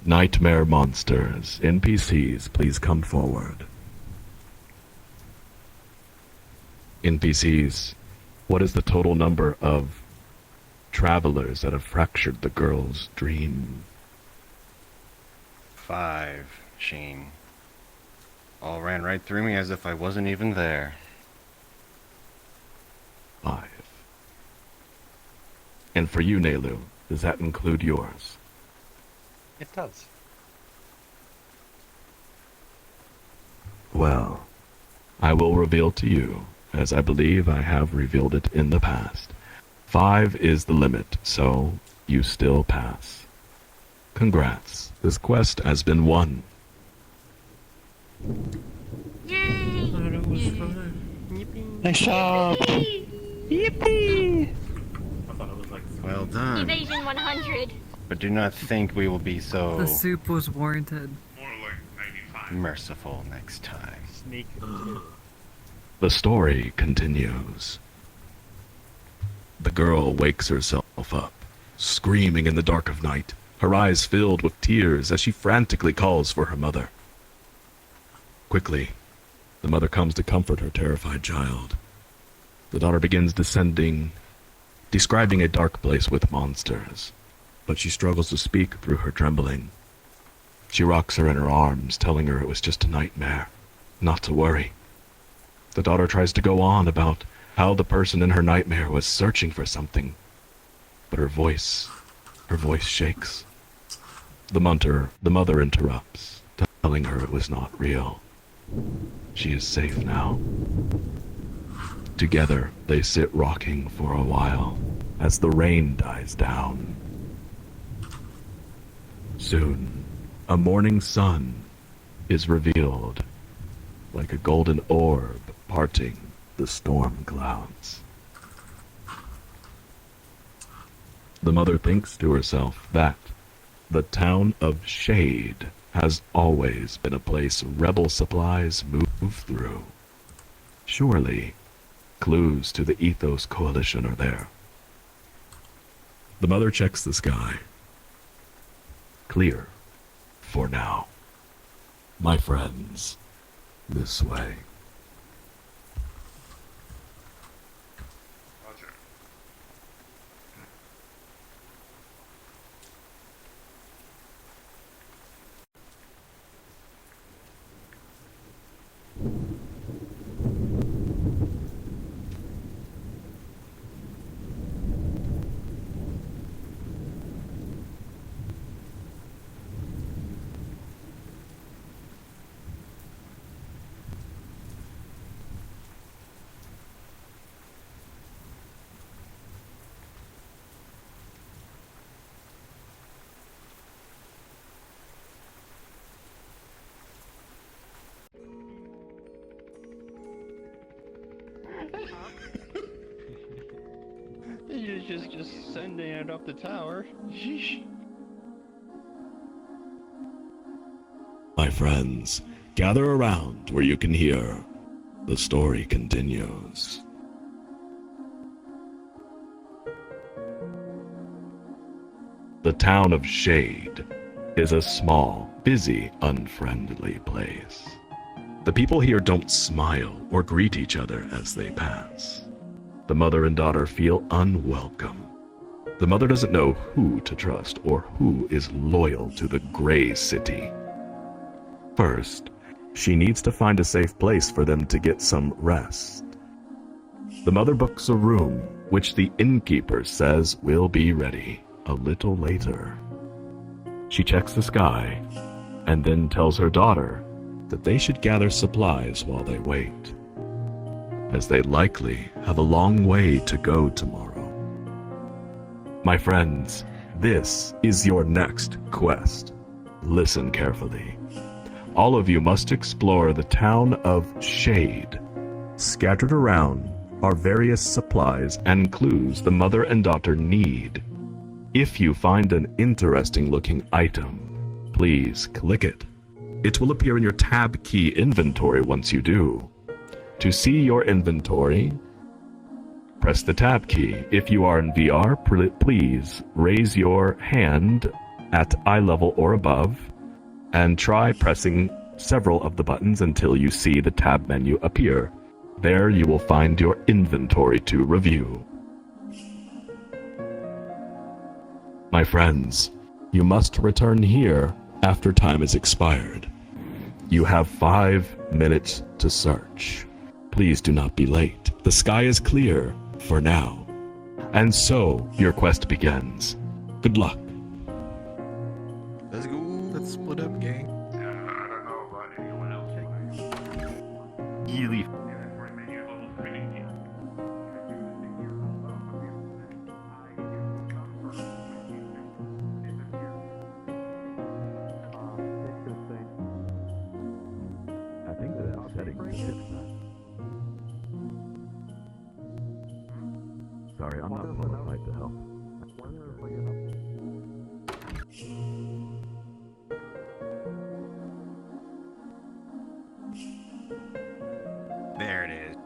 [SPEAKER 1] Nightmare monsters, NPCs, please come forward. NPCs, what is the total number of travelers that have fractured the girl's dream?
[SPEAKER 8] 5, Sheen. All ran right through me as if I wasn't even there.
[SPEAKER 1] 5. And for you, Nelu, does that include yours?
[SPEAKER 4] It does.
[SPEAKER 1] Well, I will reveal to you, as I believe I have revealed it in the past. 5 is the limit, so you still pass. Congrats, this quest has been won.
[SPEAKER 12] Yay!
[SPEAKER 5] Nice job. Yippee!
[SPEAKER 10] I thought it was like
[SPEAKER 8] Well done.
[SPEAKER 12] Evasion 100.
[SPEAKER 8] But do not think we will be so
[SPEAKER 14] The soup was warranted.
[SPEAKER 8] merciful next time.
[SPEAKER 11] Sneak.
[SPEAKER 1] The story continues. The girl wakes herself up, screaming in the dark of night, her eyes filled with tears as she frantically calls for her mother. Quickly, the mother comes to comfort her terrified child. The daughter begins describing a dark place with monsters, but she struggles to speak through her trembling. She rocks her in her arms, telling her it was just a nightmare, not to worry. The daughter tries to go on about how the person in her nightmare was searching for something, but her voice shakes. The mother interrupts, telling her it was not real. She is safe now. Together, they sit rocking for a while as the rain dies down. Soon, a morning sun is revealed, like a golden orb parting the storm clouds. The mother thinks to herself that the town of Shade has always been a place rebel supplies move through. Surely, clues to the Ethos Coalition are there. The mother checks the sky. Clear, for now. My friends, this way.
[SPEAKER 8] You're just sending it up the tower. Sheesh.
[SPEAKER 1] My friends, gather around where you can hear. The story continues. The town of Shade is a small, busy, unfriendly place. The people here don't smile or greet each other as they pass. The mother and daughter feel unwelcome. The mother doesn't know who to trust or who is loyal to the Gray City. First, she needs to find a safe place for them to get some rest. The mother books a room, which the innkeeper says will be ready a little later. She checks the sky and then tells her daughter that they should gather supplies while they wait, as they likely have a long way to go tomorrow. My friends, this is your next quest. Listen carefully. All of you must explore the town of Shade. Scattered around are various supplies and clues the mother and daughter need. If you find an interesting-looking item, please click it. It will appear in your tab key inventory once you do. To see your inventory, press the tab key. If you are in VR, please raise your hand at eye level or above and try pressing several of the buttons until you see the tab menu appear. There you will find your inventory to review. My friends, you must return here after time is expired. You have 5 minutes to search. Please do not be late. The sky is clear for now. And so your quest begins. Good luck.
[SPEAKER 5] Let's go. Let's split up, gang.
[SPEAKER 8] Easily.
[SPEAKER 1] I think the settings are fixed. Sorry, I'm not qualified to help.
[SPEAKER 4] There it is.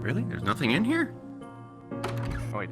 [SPEAKER 4] Really? There's nothing in here?
[SPEAKER 8] Oh, wait.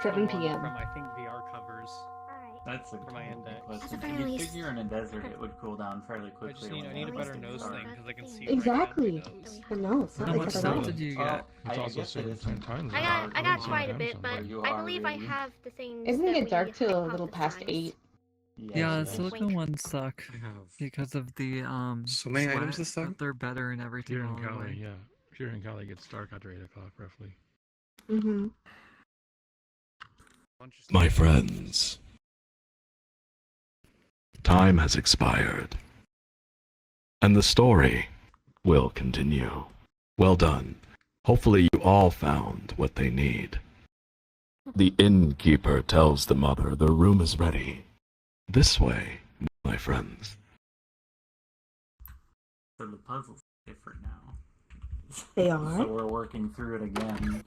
[SPEAKER 15] 7 p.m.
[SPEAKER 11] From I think VRTravellers.
[SPEAKER 10] That's a
[SPEAKER 11] for my index.
[SPEAKER 10] question. You'd figure in a desert it would cool down fairly quickly.
[SPEAKER 11] I need a better nose thing because I can see
[SPEAKER 15] Exactly. But no, it's not
[SPEAKER 11] How
[SPEAKER 15] like
[SPEAKER 11] much
[SPEAKER 15] that at
[SPEAKER 11] stuff
[SPEAKER 15] all.
[SPEAKER 11] did you
[SPEAKER 2] Oh,
[SPEAKER 11] get?
[SPEAKER 2] it's also certain times.
[SPEAKER 12] I got quite a bit, but I believe I have the things.
[SPEAKER 15] Isn't
[SPEAKER 12] that
[SPEAKER 15] it
[SPEAKER 12] we
[SPEAKER 15] dark till a little past
[SPEAKER 12] hypothesized.
[SPEAKER 15] 8?
[SPEAKER 11] Yeah, the silicone ones suck
[SPEAKER 4] I have
[SPEAKER 11] because of the
[SPEAKER 4] so many items
[SPEAKER 11] sweat,
[SPEAKER 4] this time.
[SPEAKER 11] but they're better and everything.
[SPEAKER 2] Here in
[SPEAKER 11] along the
[SPEAKER 2] Cali,
[SPEAKER 11] way.
[SPEAKER 2] yeah. Here in Cali, it gets dark after 8 o'clock, roughly.
[SPEAKER 15] Mm-hmm.
[SPEAKER 1] My friends, time has expired, and the story will continue. Well done. Hopefully you all found what they need. The innkeeper tells the mother the room is ready. This way, my friends.
[SPEAKER 10] So the puzzle's different now.
[SPEAKER 15] They are?
[SPEAKER 10] So we're working through it again.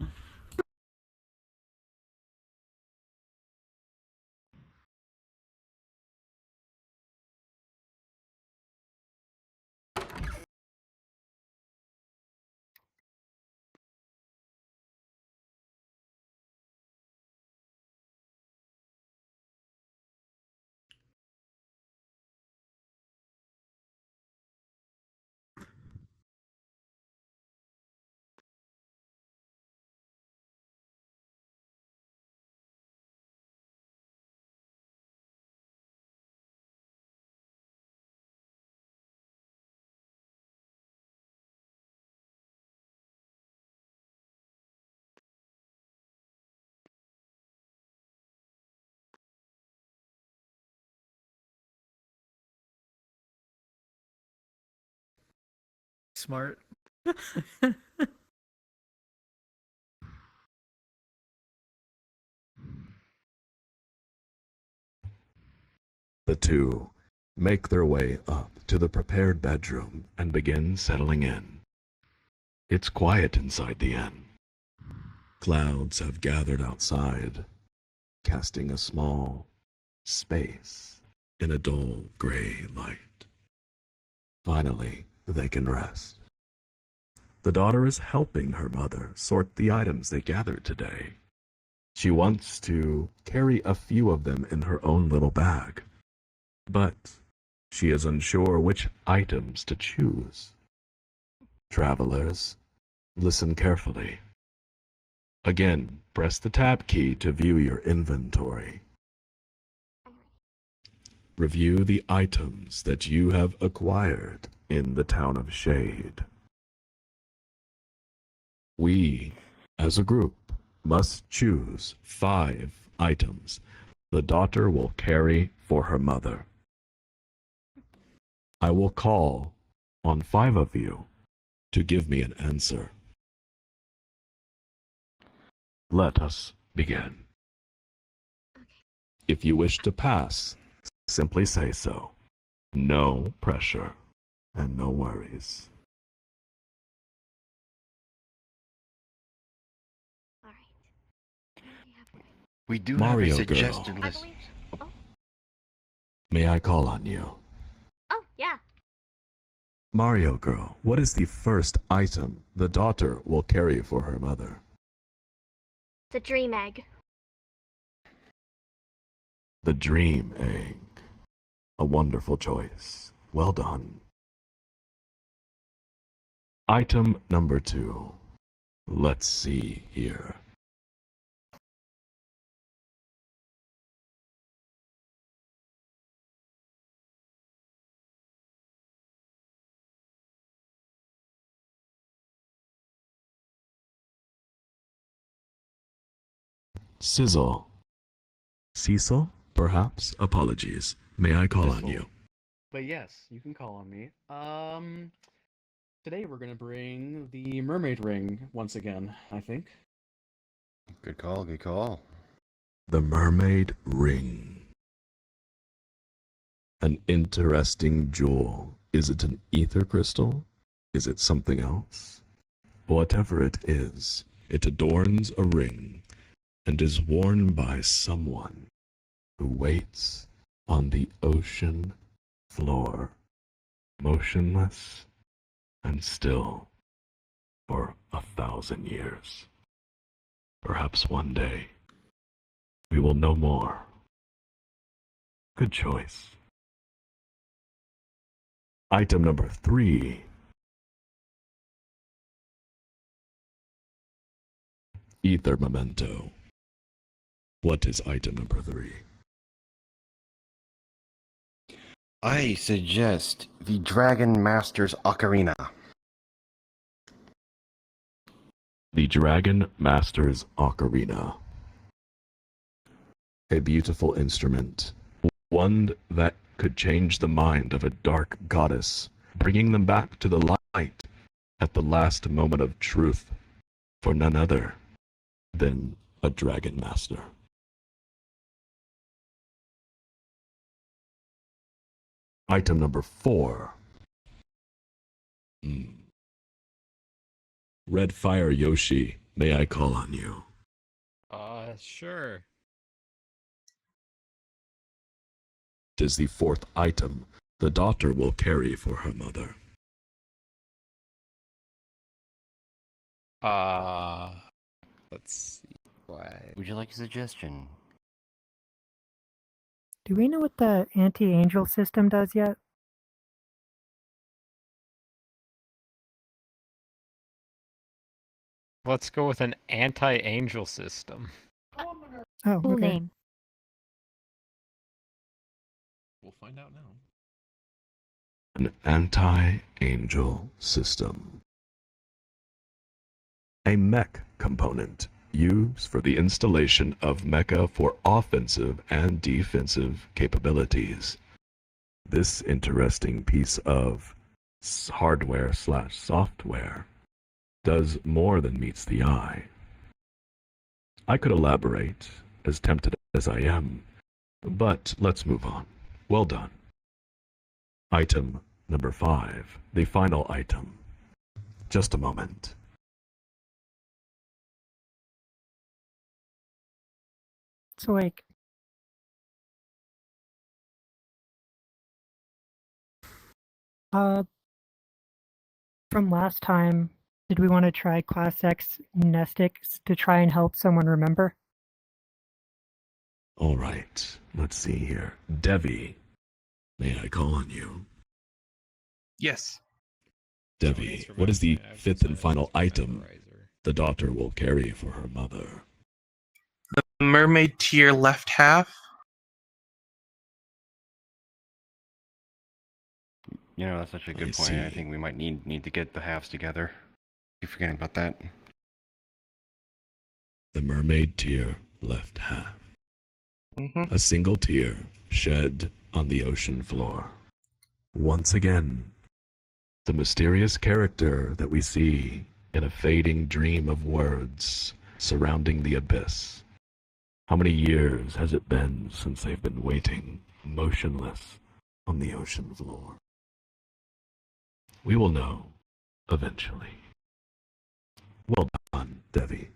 [SPEAKER 11] Smart.
[SPEAKER 1] The two make their way up to the prepared bedroom and begin settling in. It's quiet inside the inn. Clouds have gathered outside, casting a small space in a dull gray light. Finally, they can rest. The daughter is helping her mother sort the items they gathered today. She wants to carry a few of them in her own little bag, but she is unsure which items to choose. Travelers, listen carefully. Again, press the tab key to view your inventory. Review the items that you have acquired in the town of Shade. We, as a group, must choose 5 items the daughter will carry for her mother. I will call on 5 of you to give me an answer. Let us begin. If you wish to pass, simply say so. No pressure and no worries.
[SPEAKER 8] We do
[SPEAKER 1] Mario
[SPEAKER 8] have a
[SPEAKER 1] girl.
[SPEAKER 8] suggested
[SPEAKER 12] I
[SPEAKER 8] list.
[SPEAKER 12] believe. Oh,
[SPEAKER 1] May I call on you?
[SPEAKER 12] oh yeah.
[SPEAKER 1] Mario girl, what is the first item the daughter will carry for her mother?
[SPEAKER 12] The dream egg.
[SPEAKER 1] The dream egg. A wonderful choice. Well done. Item number 2. Let's see here. Sizzle. Cecil, perhaps? Apologies. May I call on you?
[SPEAKER 16] But yes, you can call on me. Today we're gonna bring the mermaid ring once again, I think.
[SPEAKER 8] Good call, good call.
[SPEAKER 1] The mermaid ring. An interesting jewel. Is it an ether crystal? Is it something else? Whatever it is, it adorns a ring and is worn by someone who waits on the ocean floor, motionless and still for 1,000 years. Perhaps one day we will know more. Good choice. Item number 3. Ether Memento. What is item number 3?
[SPEAKER 8] I suggest the Dragon Master's Ocarina.
[SPEAKER 1] The Dragon Master's Ocarina. A beautiful instrument, one that could change the mind of a dark goddess, bringing them back to the light at the last moment of truth, for none other than a Dragon Master. Item number 4. Red Fire Yoshi, may I call on you?
[SPEAKER 17] Sure.
[SPEAKER 1] It is the 4th item the daughter will carry for her mother.
[SPEAKER 17] Let's see. What?
[SPEAKER 8] Would you like a suggestion?
[SPEAKER 14] Do we know what the anti-angel system does yet?
[SPEAKER 17] Let's go with an anti-angel system.
[SPEAKER 14] Oh,
[SPEAKER 6] Cool
[SPEAKER 14] okay.
[SPEAKER 6] name.
[SPEAKER 2] We'll find out now.
[SPEAKER 1] An anti-angel system. A mech component used for the installation of mecha for offensive and defensive capabilities. This interesting piece of hardware/software does more than meets the eye. I could elaborate, as tempted as I am, but let's move on. Well done. Item number 5, the final item. Just a moment.
[SPEAKER 14] So like, from last time, did we want to try Class X mnestics to try and help someone remember?
[SPEAKER 1] All right, let's see here. Devi, may I call on you?
[SPEAKER 16] Yes.
[SPEAKER 1] Devi, what is the 5th and final item the daughter will carry for her mother?
[SPEAKER 5] The mermaid tier left half.
[SPEAKER 8] You know, that's such a good point. I think we might need to get the halves together. You're forgetting about that.
[SPEAKER 1] The mermaid tear left half.
[SPEAKER 5] Mm-hmm.
[SPEAKER 1] A single tear shed on the ocean floor. Once again, the mysterious character that we see in a fading dream of words surrounding the abyss. How many years has it been since they've been waiting, motionless, on the ocean floor? We will know, eventually. Well done, Devi.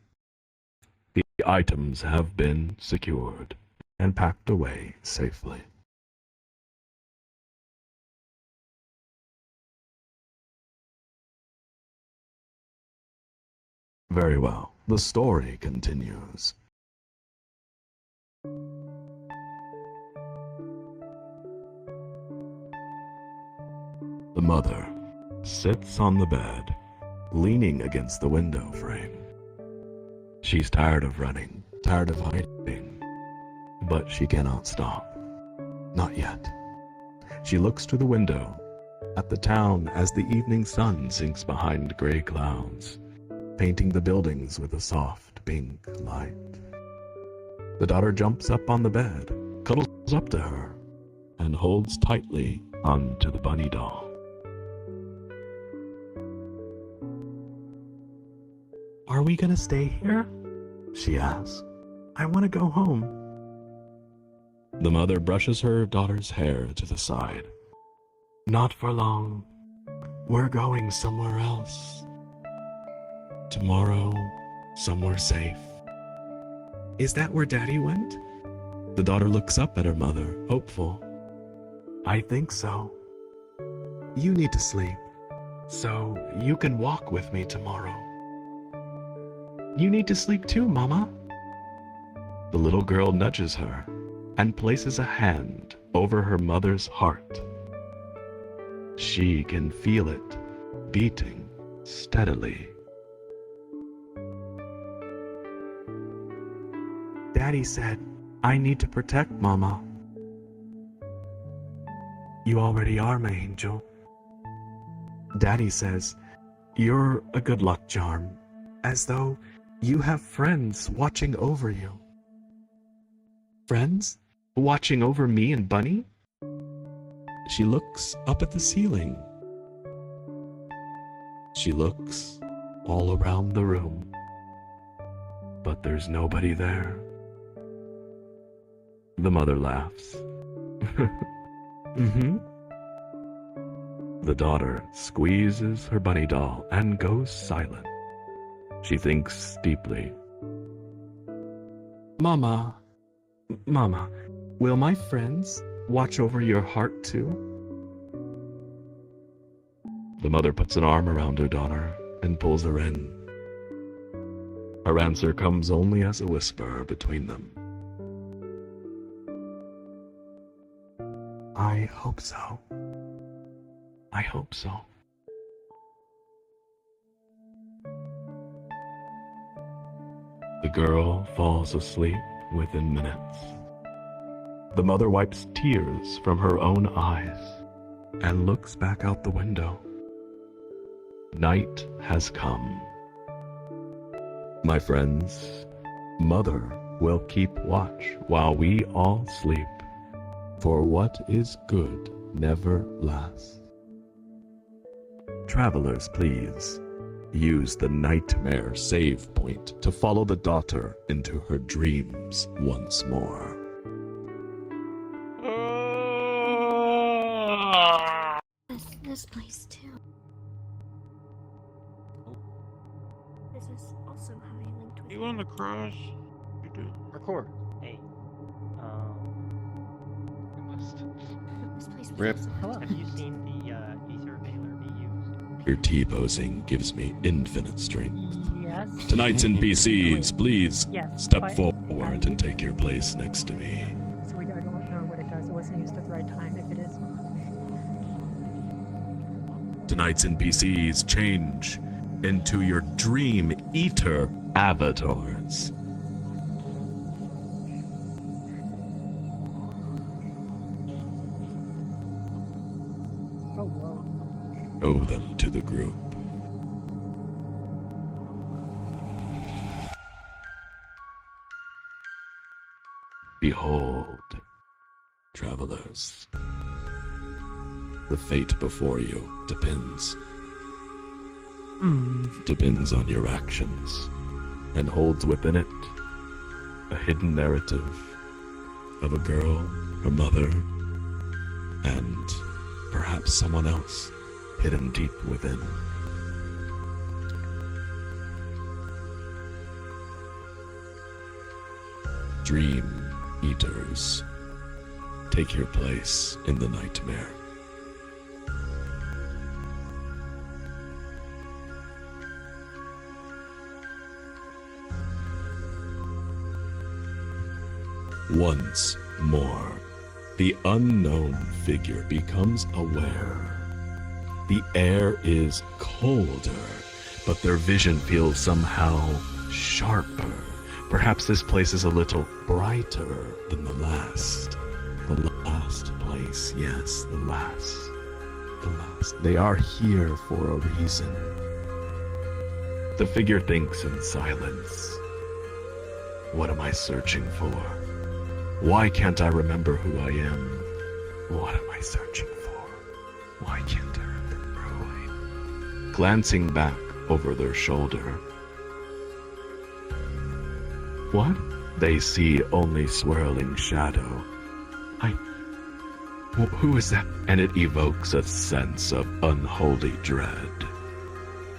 [SPEAKER 1] The items have been secured and packed away safely. Very well. The story continues. The mother sits on the bed, leaning against the window frame. She's tired of running, tired of hiding, but she cannot stop. Not yet. She looks to the window, at the town as the evening sun sinks behind gray clouds, painting the buildings with a soft pink light. The daughter jumps up on the bed, cuddles up to her, and holds tightly onto the bunny doll. Are we gonna stay here? She asks. I want to go home. The mother brushes her daughter's hair to the side. Not for long. We're going somewhere else. Tomorrow, somewhere safe. Is that where Daddy went? The daughter looks up at her mother, hopeful. I think so. You need to sleep, so you can walk with me tomorrow. You need to sleep too, Mama. The little girl nudges her and places a hand over her mother's heart. She can feel it beating steadily. Daddy said, I need to protect Mama. You already are, my angel. Daddy says, you're a good luck charm, as though you have friends watching over you. Friends? Watching over me and Bunny? She looks up at the ceiling. She looks all around the room, but there's nobody there. The mother laughs. Mm-hmm. The daughter squeezes her bunny doll and goes silent. She thinks deeply. Mama, will my friends watch over your heart too? The mother puts an arm around her daughter and pulls her in. Her answer comes only as a whisper between them. I hope so. I hope so. The girl falls asleep within minutes. The mother wipes tears from her own eyes and looks back out the window. Night has come. My friends, Mother will keep watch while we all sleep, for what is good never lasts. Travelers, please use the nightmare save point to follow the daughter into her dreams once more.
[SPEAKER 12] This place too. This is also how I linked with
[SPEAKER 3] You want to cross? You do.
[SPEAKER 16] Record.
[SPEAKER 7] Hey.
[SPEAKER 12] This place was
[SPEAKER 4] Rip.
[SPEAKER 12] also
[SPEAKER 7] Have you seen the VRTravellers be used?
[SPEAKER 1] Your T-posing gives me infinite strength.
[SPEAKER 14] Yes.
[SPEAKER 1] Tonight's NPCs, please
[SPEAKER 14] Yes,
[SPEAKER 1] step
[SPEAKER 14] but-
[SPEAKER 1] forward and take your place next to me.
[SPEAKER 14] So I don't know what it does. It wasn't used at the right time. If it is.
[SPEAKER 1] Tonight's NPCs change into your Dream Eater avatars.
[SPEAKER 14] Oh, whoa.
[SPEAKER 1] Show them to the group. Behold, travelers. The fate before you depends on your actions, and holds within it a hidden narrative of a girl, her mother, and perhaps someone else hidden deep within. Dream Eaters, take your place in the nightmare. Once more, the unknown figure becomes aware. The air is colder, but their vision feels somehow sharper. Perhaps this place is a little brighter than the last. The last place, yes, the last. The last. They are here for a reason. The figure thinks in silence. What am I searching for? Why can't I remember who I am? What am I searching for? Why can't I remember who I am? Glancing back over their shoulder. What? They see only swirling shadow. Who is that? And it evokes a sense of unholy dread.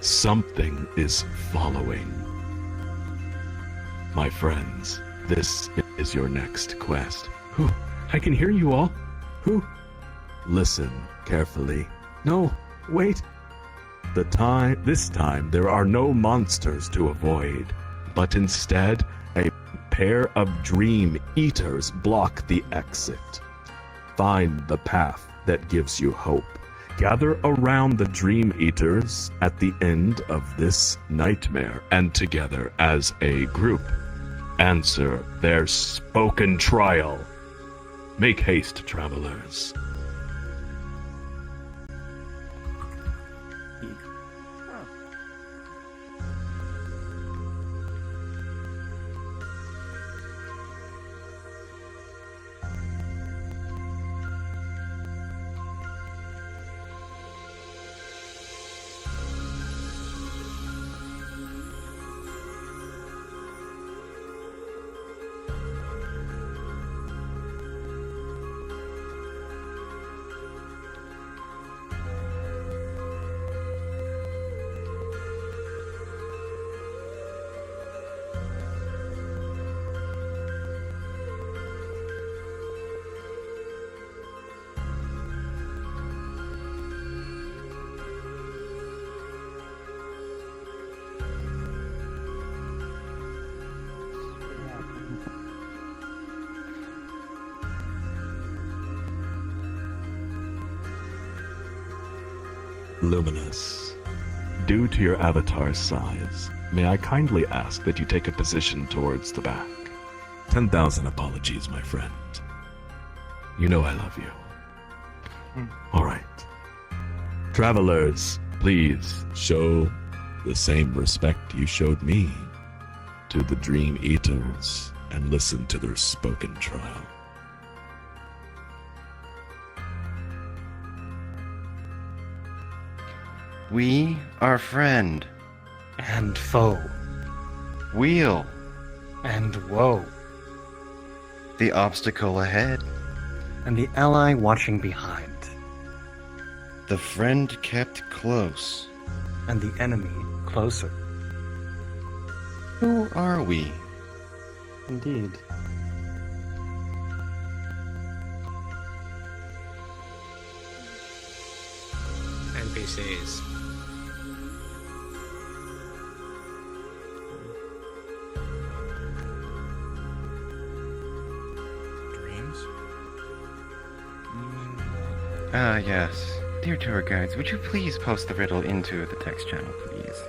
[SPEAKER 1] Something is following. My friends, this is your next quest. Who? I can hear you all. Who? Listen carefully. No, wait. This time there are no monsters to avoid, but instead a pair of dream eaters block the exit. Find the path that gives you hope. Gather around the dream eaters at the end of this nightmare, and together as a group, answer their spoken trial. Make haste, travelers. Luminous, due to your avatar's size, may I kindly ask that you take a position towards the back? 10,000 apologies, my friend. You know I love you. All right. Travelers, please show the same respect you showed me to the Dream Eaters and listen to their spoken trial.
[SPEAKER 8] We are friend.
[SPEAKER 4] And foe.
[SPEAKER 8] Wheel.
[SPEAKER 4] And woe.
[SPEAKER 8] The obstacle ahead.
[SPEAKER 4] And the ally watching behind.
[SPEAKER 8] The friend kept close.
[SPEAKER 4] And the enemy closer.
[SPEAKER 8] Who are we?
[SPEAKER 4] Indeed.
[SPEAKER 18] NPCs.
[SPEAKER 16] Dreams?
[SPEAKER 8] Ah, yes. Dear tour guides, would you please post the riddle into the text channel, please?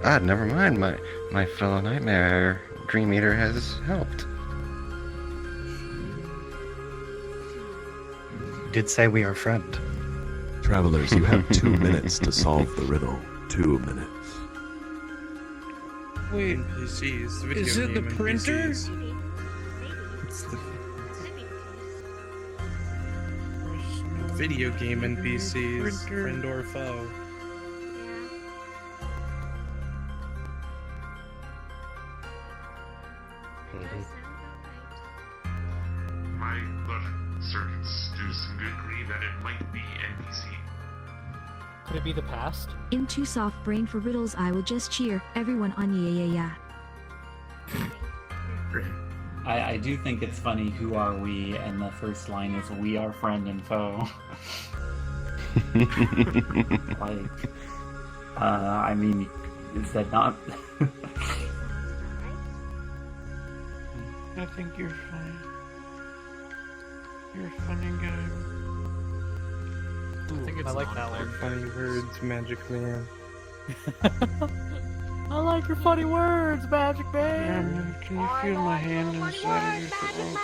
[SPEAKER 8] Ah, never mind. My fellow nightmare dream eater has helped.
[SPEAKER 4] Did say we are friend.
[SPEAKER 1] Travelers, you have 2 minutes to solve the riddle. 2 minutes.
[SPEAKER 3] Wait,
[SPEAKER 16] NPCs. The video
[SPEAKER 3] is it the
[SPEAKER 16] game
[SPEAKER 3] printer?
[SPEAKER 16] NPCs. It's the video game NPCs, friend or foe.
[SPEAKER 19] My circuits do some good agree that it might be NPC.
[SPEAKER 20] Could it be the past?
[SPEAKER 21] In too soft brain for riddles, I will just cheer everyone on yeah.
[SPEAKER 10] I do think it's funny, who are we? And the first line is, we are friend and foe. Like, I mean, is that not...
[SPEAKER 3] I think you're funny. You're a funny guy.
[SPEAKER 11] I think it's like that one.
[SPEAKER 16] Funny words, Magic Man.
[SPEAKER 11] I like your funny words, Magic
[SPEAKER 3] Yeah,
[SPEAKER 11] Man.
[SPEAKER 3] man, can you feel my hand inside of your throat?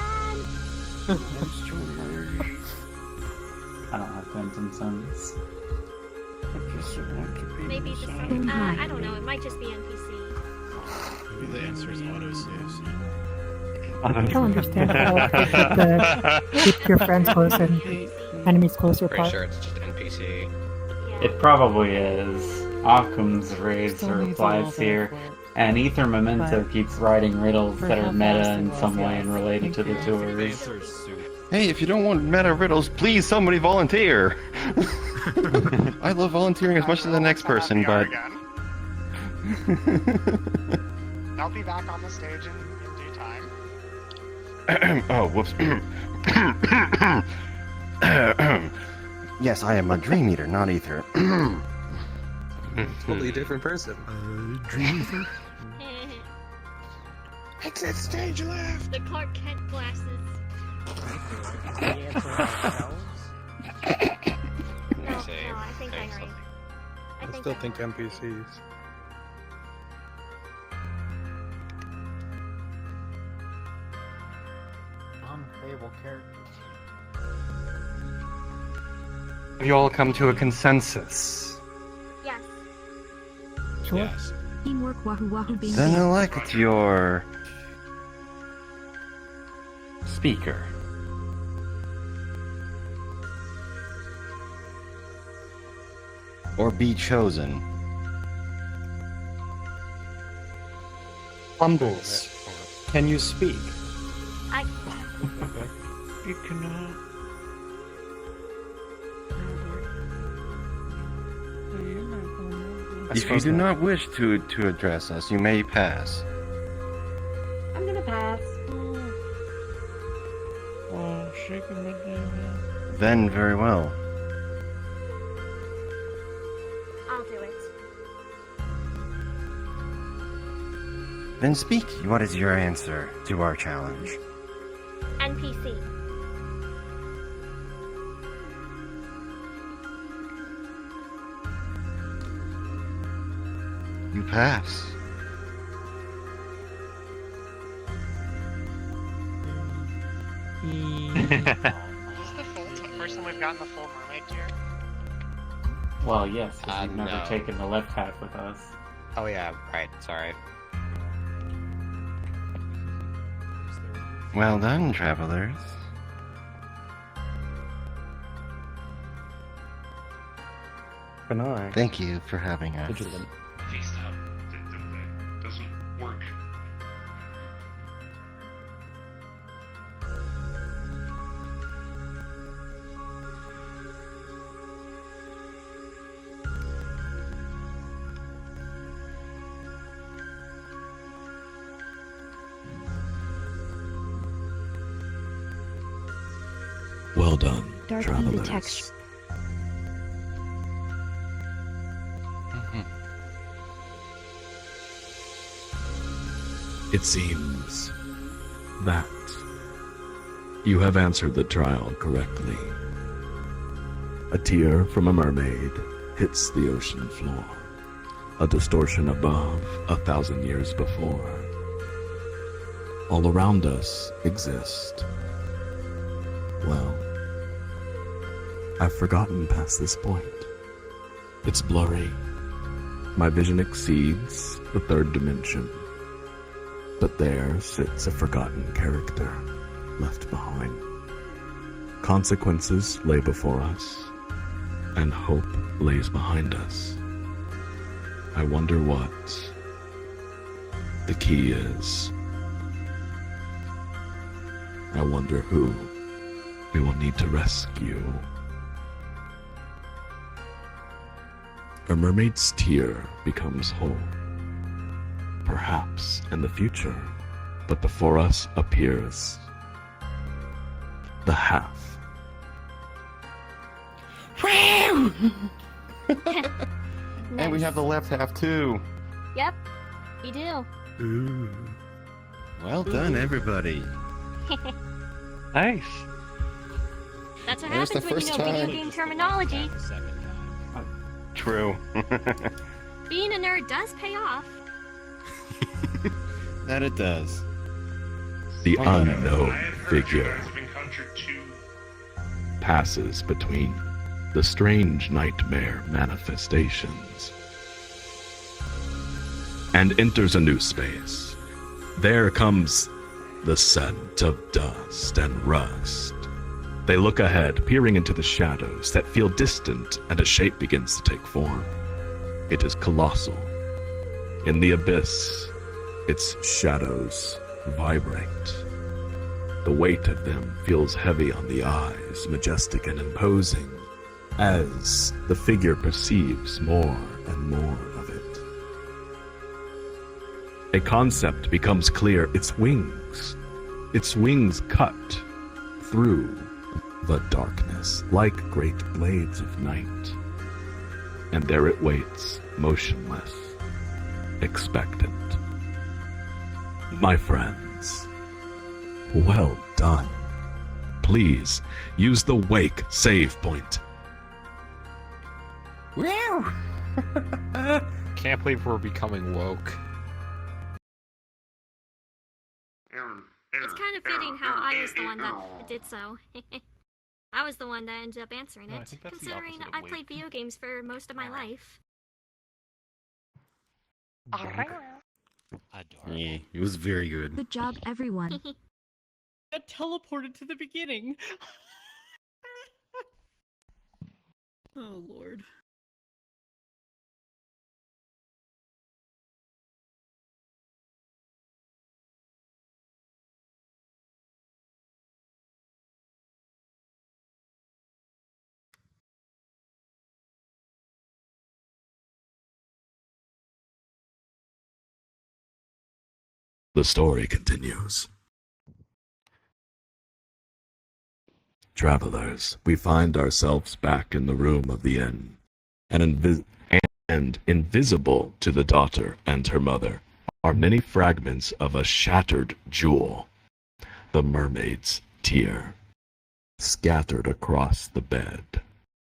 [SPEAKER 3] I'm so nervous.
[SPEAKER 10] I don't have quantum sense.
[SPEAKER 3] I just want to be
[SPEAKER 12] Maybe just
[SPEAKER 3] inside.
[SPEAKER 12] I don't know. It might just be NPC.
[SPEAKER 16] Maybe the answer is autosaves.
[SPEAKER 14] I don't understand the whole thing with the keep your friends close and enemies closer
[SPEAKER 18] Pretty
[SPEAKER 14] part.
[SPEAKER 18] sure it's just NPC.
[SPEAKER 10] It probably is. Occam's raised
[SPEAKER 11] Still needs a
[SPEAKER 10] replies
[SPEAKER 11] little
[SPEAKER 10] here,
[SPEAKER 11] bit of
[SPEAKER 10] and Ether Memento
[SPEAKER 11] but
[SPEAKER 10] keeps writing riddles
[SPEAKER 11] for
[SPEAKER 10] that
[SPEAKER 11] how
[SPEAKER 10] are meta
[SPEAKER 11] fast it
[SPEAKER 10] in
[SPEAKER 11] was,
[SPEAKER 10] some way
[SPEAKER 11] yes.
[SPEAKER 10] and related
[SPEAKER 11] Thank
[SPEAKER 10] to the
[SPEAKER 11] you.
[SPEAKER 10] tours.
[SPEAKER 8] Hey, if you don't want meta riddles, please somebody volunteer. I love volunteering as much as the next person, but...
[SPEAKER 22] I'll be back on the stage in due time.
[SPEAKER 8] Oh, whoops. Yes, I am a dream eater, not ether.
[SPEAKER 5] Totally different person.
[SPEAKER 2] Dreamer.
[SPEAKER 13] Exit stage left.
[SPEAKER 12] The Clark Kent glasses. No, I think Henry.
[SPEAKER 5] I still think NPCs.
[SPEAKER 11] Unplayable characters.
[SPEAKER 8] Have you all come to a consensus?
[SPEAKER 12] Yes.
[SPEAKER 14] Sure.
[SPEAKER 8] Yes.
[SPEAKER 21] Teamwork, wahoo wahoo, bing
[SPEAKER 8] Then
[SPEAKER 21] bing.
[SPEAKER 8] elect your speaker. Or be chosen.
[SPEAKER 4] Plumbles, can you speak?
[SPEAKER 12] I.
[SPEAKER 3] You cannot.
[SPEAKER 8] If you do not wish to address us, you may pass.
[SPEAKER 15] I'm gonna pass.
[SPEAKER 3] Oh, shaking my damn
[SPEAKER 8] Then very well.
[SPEAKER 12] I'll do it.
[SPEAKER 8] Then speak. What is your answer to our challenge?
[SPEAKER 12] NPC.
[SPEAKER 8] You pass.
[SPEAKER 22] Is this the first time we've gotten the full mermaid tier?
[SPEAKER 10] Well, yes, because you've never
[SPEAKER 7] no.
[SPEAKER 10] taken the left half with us.
[SPEAKER 7] Oh yeah, right. Sorry.
[SPEAKER 8] Well done, travelers.
[SPEAKER 4] Can I?
[SPEAKER 8] Thank you for having us.
[SPEAKER 4] Vigilant.
[SPEAKER 19] FaceTime. That doesn't work.
[SPEAKER 1] Well done,
[SPEAKER 15] Dark
[SPEAKER 1] travelers.
[SPEAKER 15] texture.
[SPEAKER 1] It seems that you have answered the trial correctly. A tear from a mermaid hits the ocean floor, a distortion above 1,000 years before. All around us exist. Well, I've forgotten past this point. It's blurry. My vision exceeds the third dimension. But there sits a forgotten character, left behind. Consequences lay before us, and hope lays behind us. I wonder what the key is. I wonder who we will need to rescue. A mermaid's tear becomes whole. Perhaps in the future, but before us appears the half.
[SPEAKER 8] And we have the left half too.
[SPEAKER 12] Yep, you do.
[SPEAKER 8] Ooh. Well done, everybody.
[SPEAKER 2] Nice.
[SPEAKER 12] That's what
[SPEAKER 8] There's
[SPEAKER 12] happens
[SPEAKER 8] the
[SPEAKER 12] when you
[SPEAKER 8] first
[SPEAKER 12] know video
[SPEAKER 8] time.
[SPEAKER 12] game terminology.
[SPEAKER 8] True.
[SPEAKER 12] Being a nerd does pay off.
[SPEAKER 8] That it does.
[SPEAKER 1] The
[SPEAKER 19] I
[SPEAKER 1] unknown
[SPEAKER 19] have heard you
[SPEAKER 1] figure
[SPEAKER 19] guys have encountered two.
[SPEAKER 1] passes between the strange nightmare manifestations and enters a new space. There comes the scent of dust and rust. They look ahead, peering into the shadows that feel distant, and a shape begins to take form. It is colossal. In the abyss, its shadows vibrate. The weight of them feels heavy on the eyes, majestic and imposing, as the figure perceives more and more of it. A concept becomes clear: its wings. Its wings cut through the darkness like great blades of night. and there it waits, motionless, expectant. My friends, well done. Please use the wake save point.
[SPEAKER 17] Can't believe we're becoming woke.
[SPEAKER 12] It's kind of fitting how I was the one that did so. I was the one that ended up answering
[SPEAKER 2] No, I
[SPEAKER 12] it,
[SPEAKER 2] think that's the
[SPEAKER 12] considering
[SPEAKER 2] opposite of
[SPEAKER 12] I
[SPEAKER 2] wait.
[SPEAKER 12] played video games for most of my life.
[SPEAKER 4] Yeah, it was very good.
[SPEAKER 21] Good job, everyone.
[SPEAKER 11] Got teleported to the beginning. Oh, Lord.
[SPEAKER 1] The story continues. Travelers, we find ourselves back in the room of the inn, and invisible to the daughter and her mother are many fragments of a shattered jewel, the mermaid's tear, scattered across the bed.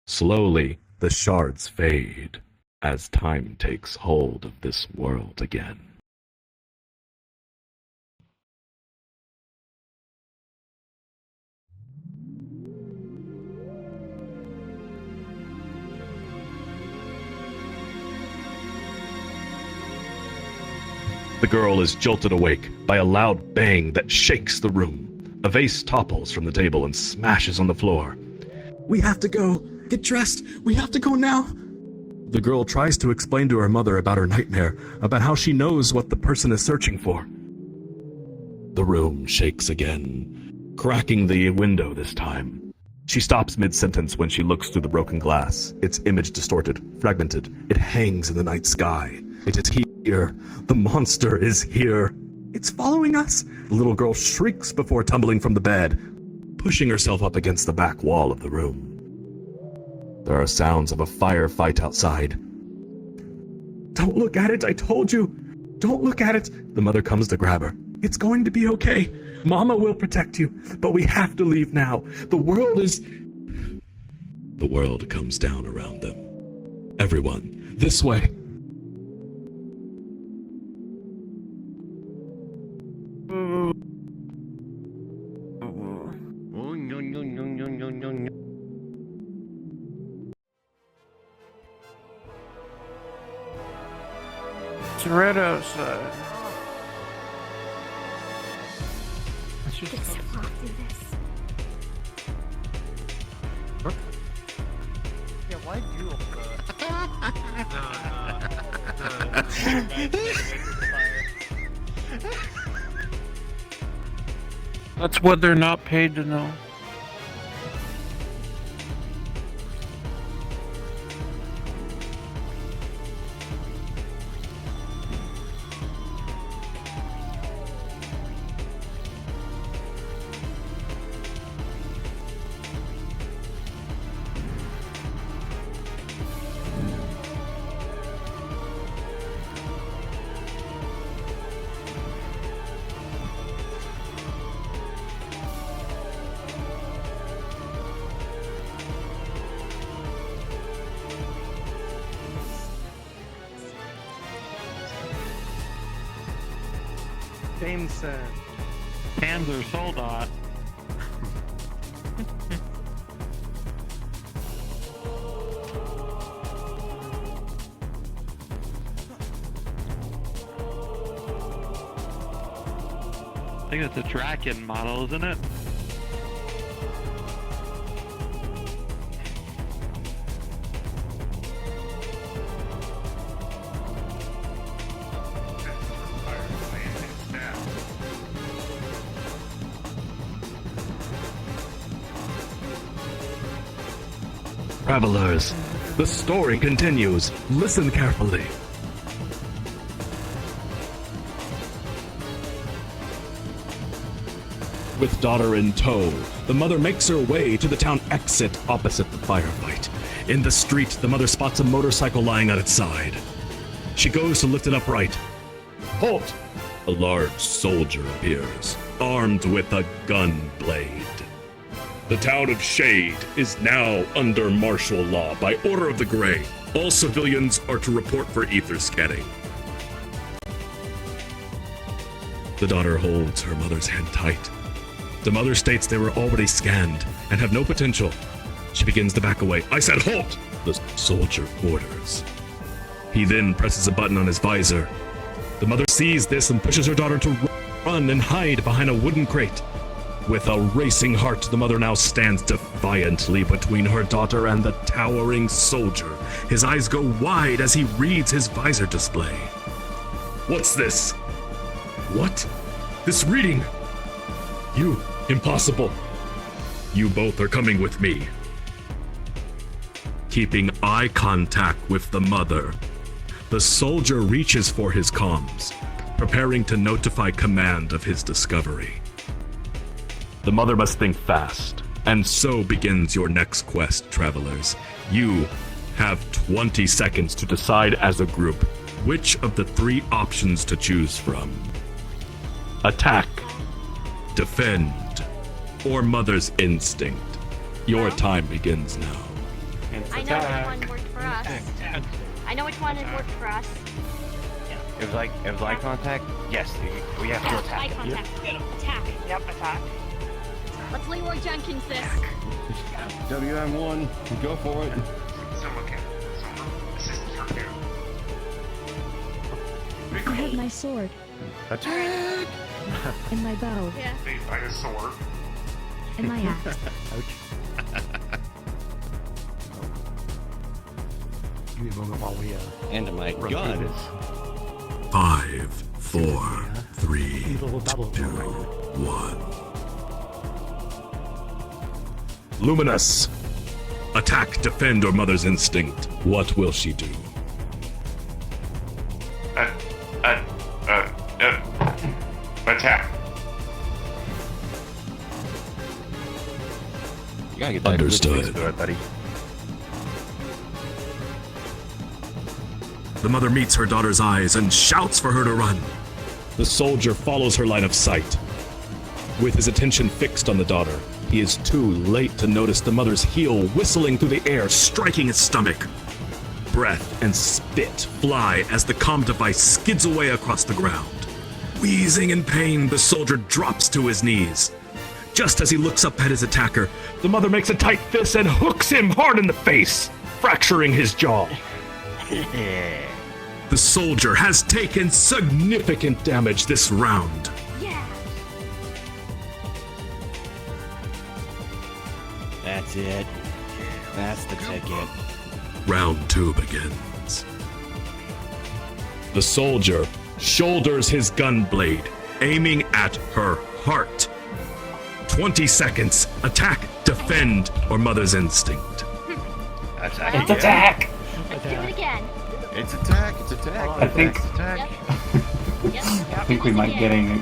[SPEAKER 1] Slowly, the shards fade as time takes hold of this world again. The girl is jolted awake by a loud bang that shakes the room. A vase topples from the table and smashes on the floor. We have to go. Get dressed. We have to go now. The girl tries to explain to her mother about her nightmare, about how she knows what the person is searching for. The room shakes again, cracking the window this time. She stops mid-sentence when she looks through the broken glass, its image distorted, fragmented. It hangs in the night sky. It is here. The monster is here. It's following us. The little girl shrieks before tumbling from the bed, pushing herself up against the back wall of the room. There are sounds of a firefight outside. Don't look at it, I told you. Don't look at it. The mother comes to grab her. It's going to be okay. Mama will protect you, but we have to leave now. The world comes down around them. Everyone, this way.
[SPEAKER 4] Oh, no, no, no, no, no, no, no.
[SPEAKER 3] It's red outside.
[SPEAKER 12] Let's walk through this.
[SPEAKER 11] Yeah, why do
[SPEAKER 3] That's what they're not paid to know.
[SPEAKER 13] James said.
[SPEAKER 3] Hands are sold hot. I think it's a Draken model, isn't it?
[SPEAKER 1] Travelers, the story continues. Listen carefully. With daughter in tow, the mother makes her way to the town exit opposite the firefight. In the street, the mother spots a motorcycle lying at its side. She goes to lift it upright. Halt! A large soldier appears, armed with a gun blade. The town of Shade is now under martial law by order of the Grey. All civilians are to report for ether scanning. The daughter holds her mother's hand tight. The mother states they were already scanned and have no potential. She begins to back away. I said halt! The soldier orders. He then presses a button on his visor. The mother sees this and pushes her daughter to run and hide behind a wooden crate. With a racing heart, the mother now stands defiantly between her daughter and the towering soldier. His eyes go wide as he reads his visor display. What's this? What? This reading? You, impossible. You both are coming with me. Keeping eye contact with the mother, the soldier reaches for his comms, preparing to notify command of his discovery. The mother must think fast, and so begins your next quest, travelers. You have 20 seconds to decide as a group which of the 3 options to choose from. Attack, defend, or mother's instinct. Your time begins now.
[SPEAKER 12] I know which one worked for us. I know which one worked for us.
[SPEAKER 8] It was eye contact? Yes, we have to attack.
[SPEAKER 12] Eye contact. Attack.
[SPEAKER 6] Yep, attack.
[SPEAKER 12] Let's Leroy Jenkins this.
[SPEAKER 8] WM1, go for it.
[SPEAKER 19] So, okay. So, assistant for you.
[SPEAKER 21] I have my sword.
[SPEAKER 8] Attack!
[SPEAKER 21] And my bow.
[SPEAKER 12] Yeah.
[SPEAKER 19] They find a sword.
[SPEAKER 21] And my axe.
[SPEAKER 2] Give me a moment while we
[SPEAKER 8] And my
[SPEAKER 2] run
[SPEAKER 8] gun.
[SPEAKER 2] through this.
[SPEAKER 1] 5, 4, 3, 2,
[SPEAKER 2] Little double
[SPEAKER 1] 1. Luminous! Attack, defend, or mother's instinct. What will she do?
[SPEAKER 19] Attack.
[SPEAKER 8] You gotta get that
[SPEAKER 1] Understood.
[SPEAKER 8] buddy.
[SPEAKER 1] The mother meets her daughter's eyes and shouts for her to run. The soldier follows her line of sight. With his attention fixed on the daughter, he is too late to notice the mother's heel whistling through the air, striking his stomach. Breath and spit fly as the comm device skids away across the ground. Wheezing in pain, the soldier drops to his knees. Just as he looks up at his attacker, the mother makes a tight fist and hooks him hard in the face, fracturing his jaw. The soldier has taken significant damage this round.
[SPEAKER 12] Yeah.
[SPEAKER 8] That's it. That's the ticket.
[SPEAKER 1] Round 2 begins. The soldier shoulders his gun blade, aiming at her heart. 20 seconds. Attack, defend, or mother's instinct.
[SPEAKER 8] Attack.
[SPEAKER 10] It's attack!
[SPEAKER 12] Let's do it again.
[SPEAKER 8] It's attack. It's attack.
[SPEAKER 10] I think-
[SPEAKER 8] It's attack.
[SPEAKER 12] Yep.
[SPEAKER 10] I think we might be getting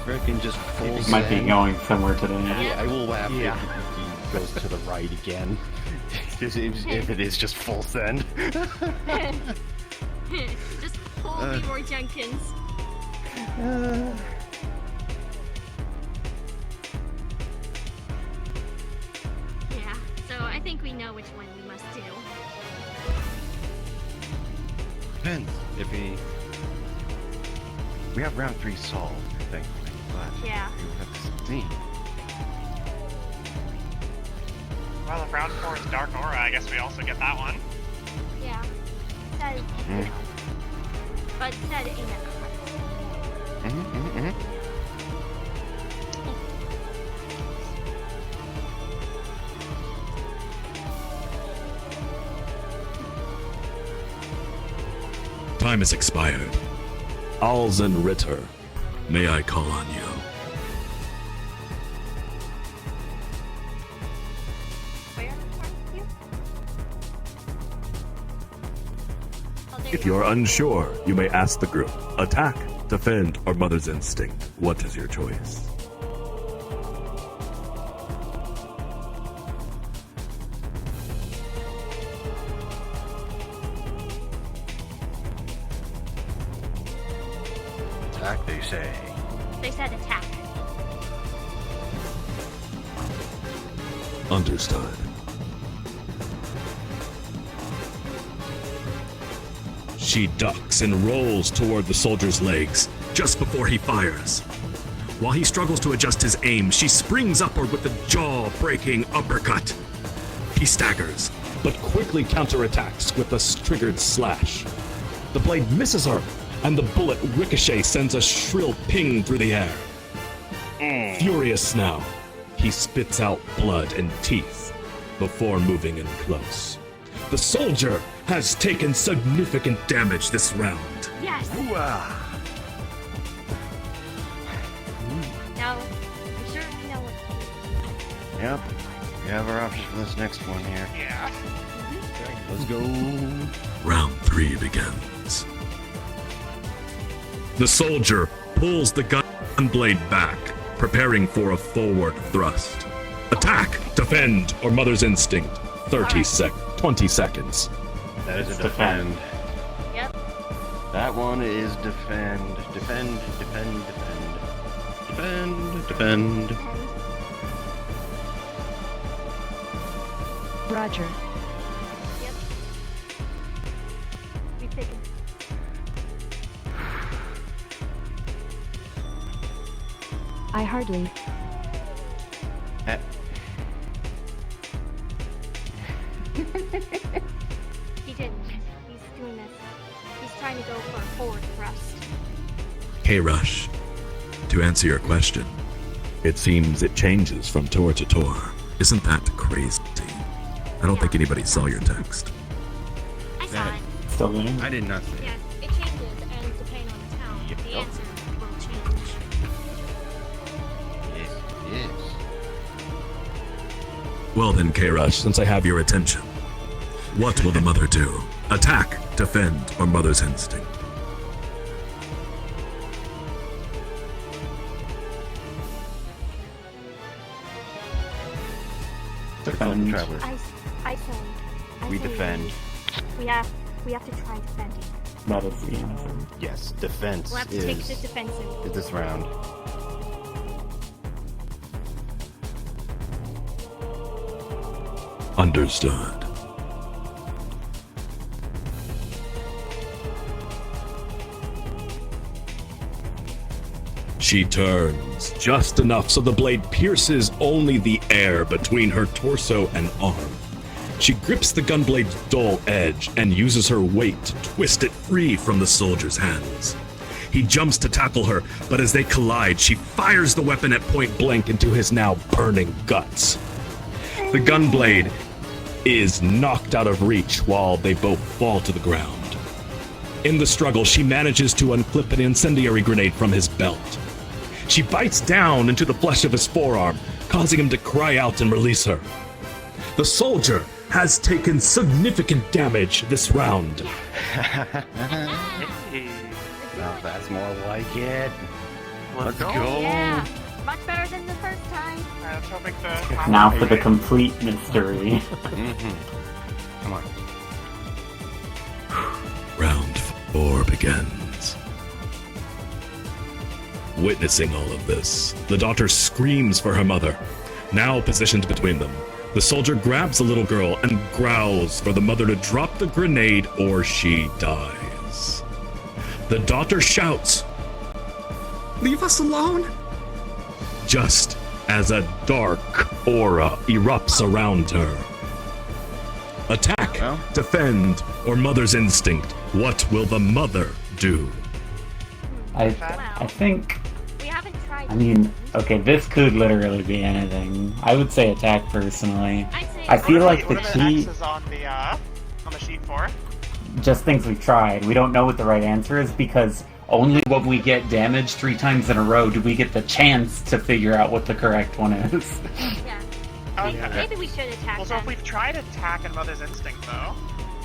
[SPEAKER 8] Frickin' just full
[SPEAKER 10] might be
[SPEAKER 8] send.
[SPEAKER 10] going somewhere today.
[SPEAKER 8] I will laugh if he goes to the right again. if it is just full send.
[SPEAKER 12] Just pull Leroy Jenkins. Yeah, so I think we know which one we must do.
[SPEAKER 8] Depends. If we have round 3 solved, thankfully, but
[SPEAKER 12] Yeah.
[SPEAKER 8] we have to see.
[SPEAKER 6] Well, if round 4 is Dark Aura, I guess we also get that one.
[SPEAKER 12] Yeah. Said, you know. But said in a
[SPEAKER 1] Time has expired. Alzen Ritter, may I call on you? If you're unsure, you may ask the group. Attack, defend, or mother's instinct. What is your choice?
[SPEAKER 8] Attack, they say.
[SPEAKER 12] They said attack.
[SPEAKER 1] Understood. She ducks and rolls toward the soldier's legs just before he fires. While he struggles to adjust his aim, she springs upward with a jaw-breaking uppercut. He staggers, but quickly counterattacks with a triggered slash. The blade misses her, and the bullet ricochet sends a shrill ping through the air. Furious now, he spits out blood and teeth before moving in close. The soldier has taken significant damage this round.
[SPEAKER 12] Yes. Now, I'm sure you know what.
[SPEAKER 8] Yep. We have our options for this next one here.
[SPEAKER 22] Yeah.
[SPEAKER 8] Let's go.
[SPEAKER 1] Round 3 begins. The soldier pulls the gun blade back, preparing for a forward thrust. Attack, defend, or mother's instinct. 20 seconds.
[SPEAKER 8] That is a defend.
[SPEAKER 12] Yep.
[SPEAKER 8] That one is defend. Defend, defend, defend. Defend, defend.
[SPEAKER 21] Roger.
[SPEAKER 12] Yep. We taken.
[SPEAKER 21] I hardly.
[SPEAKER 12] He didn't. He's doing this. He's trying to go for a forward thrust.
[SPEAKER 1] Hey Rush, to answer your question, it seems it changes from tour to tour. Isn't that crazy? I don't think anybody saw your text.
[SPEAKER 12] I saw it.
[SPEAKER 10] Still there?
[SPEAKER 8] I did not see it.
[SPEAKER 12] Yeah, it changes, and depending on the town, the answer will change.
[SPEAKER 8] Yes.
[SPEAKER 1] Well then, K-Rush, since I have your attention, what will the mother do? Attack, defend, or mother's instinct?
[SPEAKER 10] Defend.
[SPEAKER 8] Traveler.
[SPEAKER 12] I say.
[SPEAKER 8] We defend.
[SPEAKER 12] We have to try defending.
[SPEAKER 10] That is the answer.
[SPEAKER 8] Yes, defense
[SPEAKER 12] We'll have to take the defensive.
[SPEAKER 8] is this round.
[SPEAKER 1] Understood. She turns just enough so the blade pierces only the air between her torso and arm. She grips the gunblade's dull edge and uses her weight to twist it free from the soldier's hands. He jumps to tackle her, but as they collide, she fires the weapon at point blank into his now burning guts. The gunblade is knocked out of reach while they both fall to the ground. In the struggle, she manages to unclip an incendiary grenade from his belt. She bites down into the flesh of his forearm, causing him to cry out and release her. The soldier has taken significant damage this round.
[SPEAKER 8] Now that's more like it. Let's go.
[SPEAKER 12] Yeah, much better than the first time.
[SPEAKER 22] I was hoping to.
[SPEAKER 10] Now for the complete mystery.
[SPEAKER 8] Come on.
[SPEAKER 1] Round 4 begins. Witnessing all of this, the daughter screams for her mother. Now positioned between them, the soldier grabs the little girl and growls for the mother to drop the grenade or she dies. The daughter shouts, "Leave us alone!" just as a dark aura erupts around her. Attack, defend, or mother's instinct. What will the mother do?
[SPEAKER 10] I think.
[SPEAKER 12] We haven't tried.
[SPEAKER 10] I mean, okay, this could literally be anything. I would say attack personally. I feel like the key.
[SPEAKER 22] X's on the sheet 4.
[SPEAKER 10] Just things we've tried. We don't know what the right answer is because only when we get damaged 3 times in a row do we get the chance to figure out what the correct one is.
[SPEAKER 12] Yeah. Maybe we should attack
[SPEAKER 22] Well, so
[SPEAKER 12] them.
[SPEAKER 22] if we've tried attack and mother's instinct, though.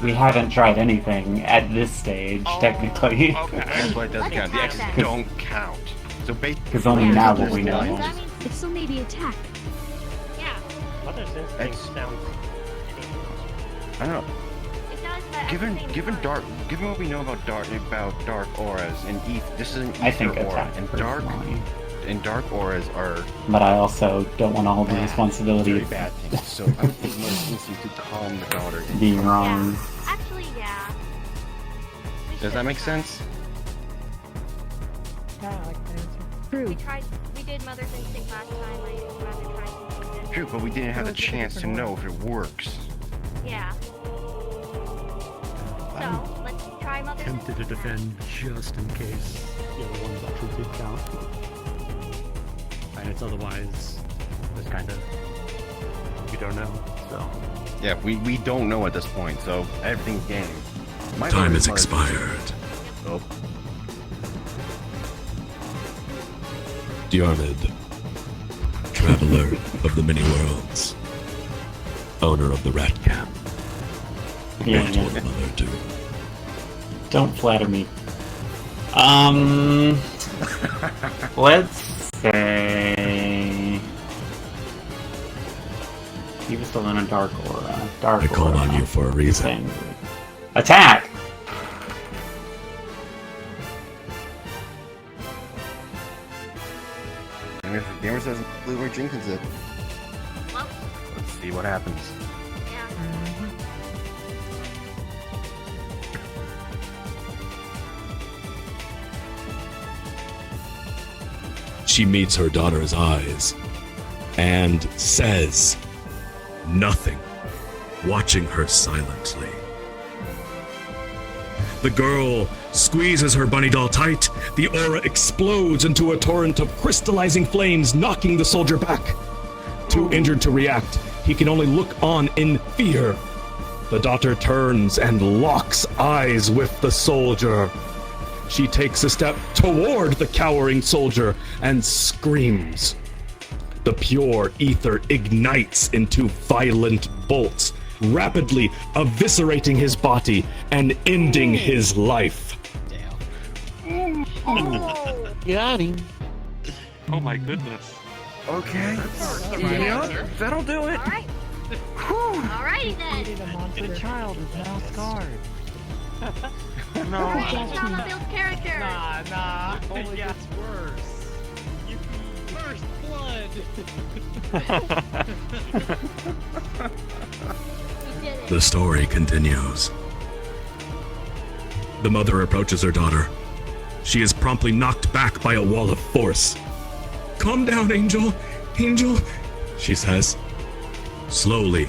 [SPEAKER 10] We haven't tried anything at this stage, technically.
[SPEAKER 8] That's why it doesn't count. The X's don't count. So basically,
[SPEAKER 10] Because only now what we know.
[SPEAKER 21] It still may be attack.
[SPEAKER 12] Yeah.
[SPEAKER 9] Mother's instinct sounds.
[SPEAKER 8] I don't know.
[SPEAKER 12] It does, but
[SPEAKER 8] Given what we know about dark auras and this is an ether
[SPEAKER 10] I think
[SPEAKER 8] aura,
[SPEAKER 10] attack,
[SPEAKER 8] and
[SPEAKER 10] personally.
[SPEAKER 8] dark auras are
[SPEAKER 10] But I also don't want all the
[SPEAKER 8] very
[SPEAKER 10] responsibility
[SPEAKER 8] bad things. So I would think Mother's instinct could calm the daughter.
[SPEAKER 10] being wrong.
[SPEAKER 12] Actually, yeah.
[SPEAKER 8] Does that make sense?
[SPEAKER 14] Yeah, I like that answer.
[SPEAKER 12] We did Mother's Instinct last time. I'd rather try something different.
[SPEAKER 8] True, but we didn't have the chance to know if it works.
[SPEAKER 12] Yeah. So, let's try Mother's
[SPEAKER 16] Tempted to
[SPEAKER 12] Instinct.
[SPEAKER 16] defend just in case the other ones actually did count. And it's otherwise just kind of you don't know. So
[SPEAKER 8] Yeah, we don't know at this point, so everything's game.
[SPEAKER 1] Time has expired.
[SPEAKER 8] Oh.
[SPEAKER 1] Diarmid, traveler of the many worlds, owner of the rat camp.
[SPEAKER 10] Yeah,
[SPEAKER 1] What
[SPEAKER 10] yeah.
[SPEAKER 1] will Mother do?
[SPEAKER 10] Don't flatter me. Let's say he was still in a dark aura.
[SPEAKER 1] I called on you for a reason.
[SPEAKER 10] Attack!
[SPEAKER 8] Gamer says Leroy Jenkins it.
[SPEAKER 12] Well,
[SPEAKER 8] Let's see what happens.
[SPEAKER 12] yeah.
[SPEAKER 1] She meets her daughter's eyes and says nothing, watching her silently. The girl squeezes her bunny doll tight. The aura explodes into a torrent of crystallizing flames, knocking the soldier back. Too injured to react, he can only look on in fear. The daughter turns and locks eyes with the soldier. She takes a step toward the cowering soldier and screams. The pure ether ignites into violent bolts, rapidly eviscerating his body and ending his life.
[SPEAKER 11] Got him.
[SPEAKER 2] Oh my goodness.
[SPEAKER 8] Okay.
[SPEAKER 12] Yep,
[SPEAKER 8] that'll do it.
[SPEAKER 12] Alright. Alrighty then.
[SPEAKER 11] The child is now scarred.
[SPEAKER 12] Great trauma build character.
[SPEAKER 9] Nah.
[SPEAKER 11] Only gets worse.
[SPEAKER 9] First blood.
[SPEAKER 12] We did it.
[SPEAKER 1] The story continues. The mother approaches her daughter. She is promptly knocked back by a wall of force. "Calm down, Angel. Angel," she says. Slowly,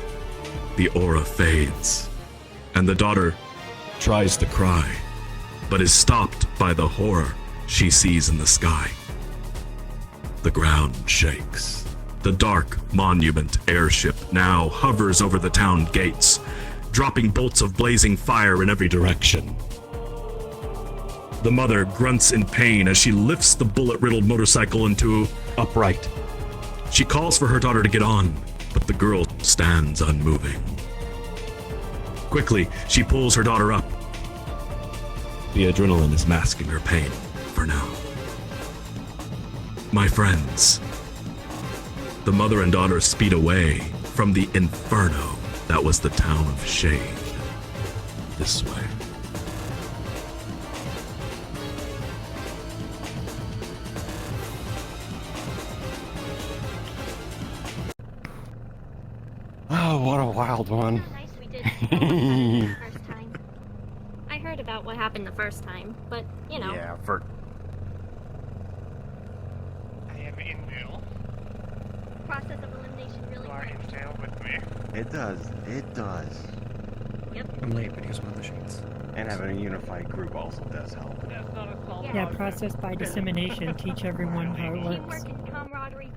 [SPEAKER 1] the aura fades, and the daughter tries to cry, but is stopped by the horror she sees in the sky. The ground shakes. The dark monument airship now hovers over the town gates, dropping bolts of blazing fire in every direction. The mother grunts in pain as she lifts the bullet-riddled motorcycle into upright. She calls for her daughter to get on, but the girl stands unmoving. Quickly, she pulls her daughter up. The adrenaline is masking her pain for now. My friends, the mother and daughter speed away from the inferno that was the town of Shade. This way.
[SPEAKER 8] Oh, what a wild one.
[SPEAKER 12] Nice we did the first time. I heard about what happened the first time, but, you know.
[SPEAKER 8] Yeah, for
[SPEAKER 22] I am in jail.
[SPEAKER 12] Process of elimination really
[SPEAKER 22] You are
[SPEAKER 12] works.
[SPEAKER 22] in jail with me.
[SPEAKER 8] it does.
[SPEAKER 12] Yep.
[SPEAKER 4] I'm late because of other sheets.
[SPEAKER 8] And having a unified group also does help.
[SPEAKER 9] That's not a call.
[SPEAKER 14] Yeah, process by dissemination. Teach everyone how it works.
[SPEAKER 12] Teamwork and camaraderie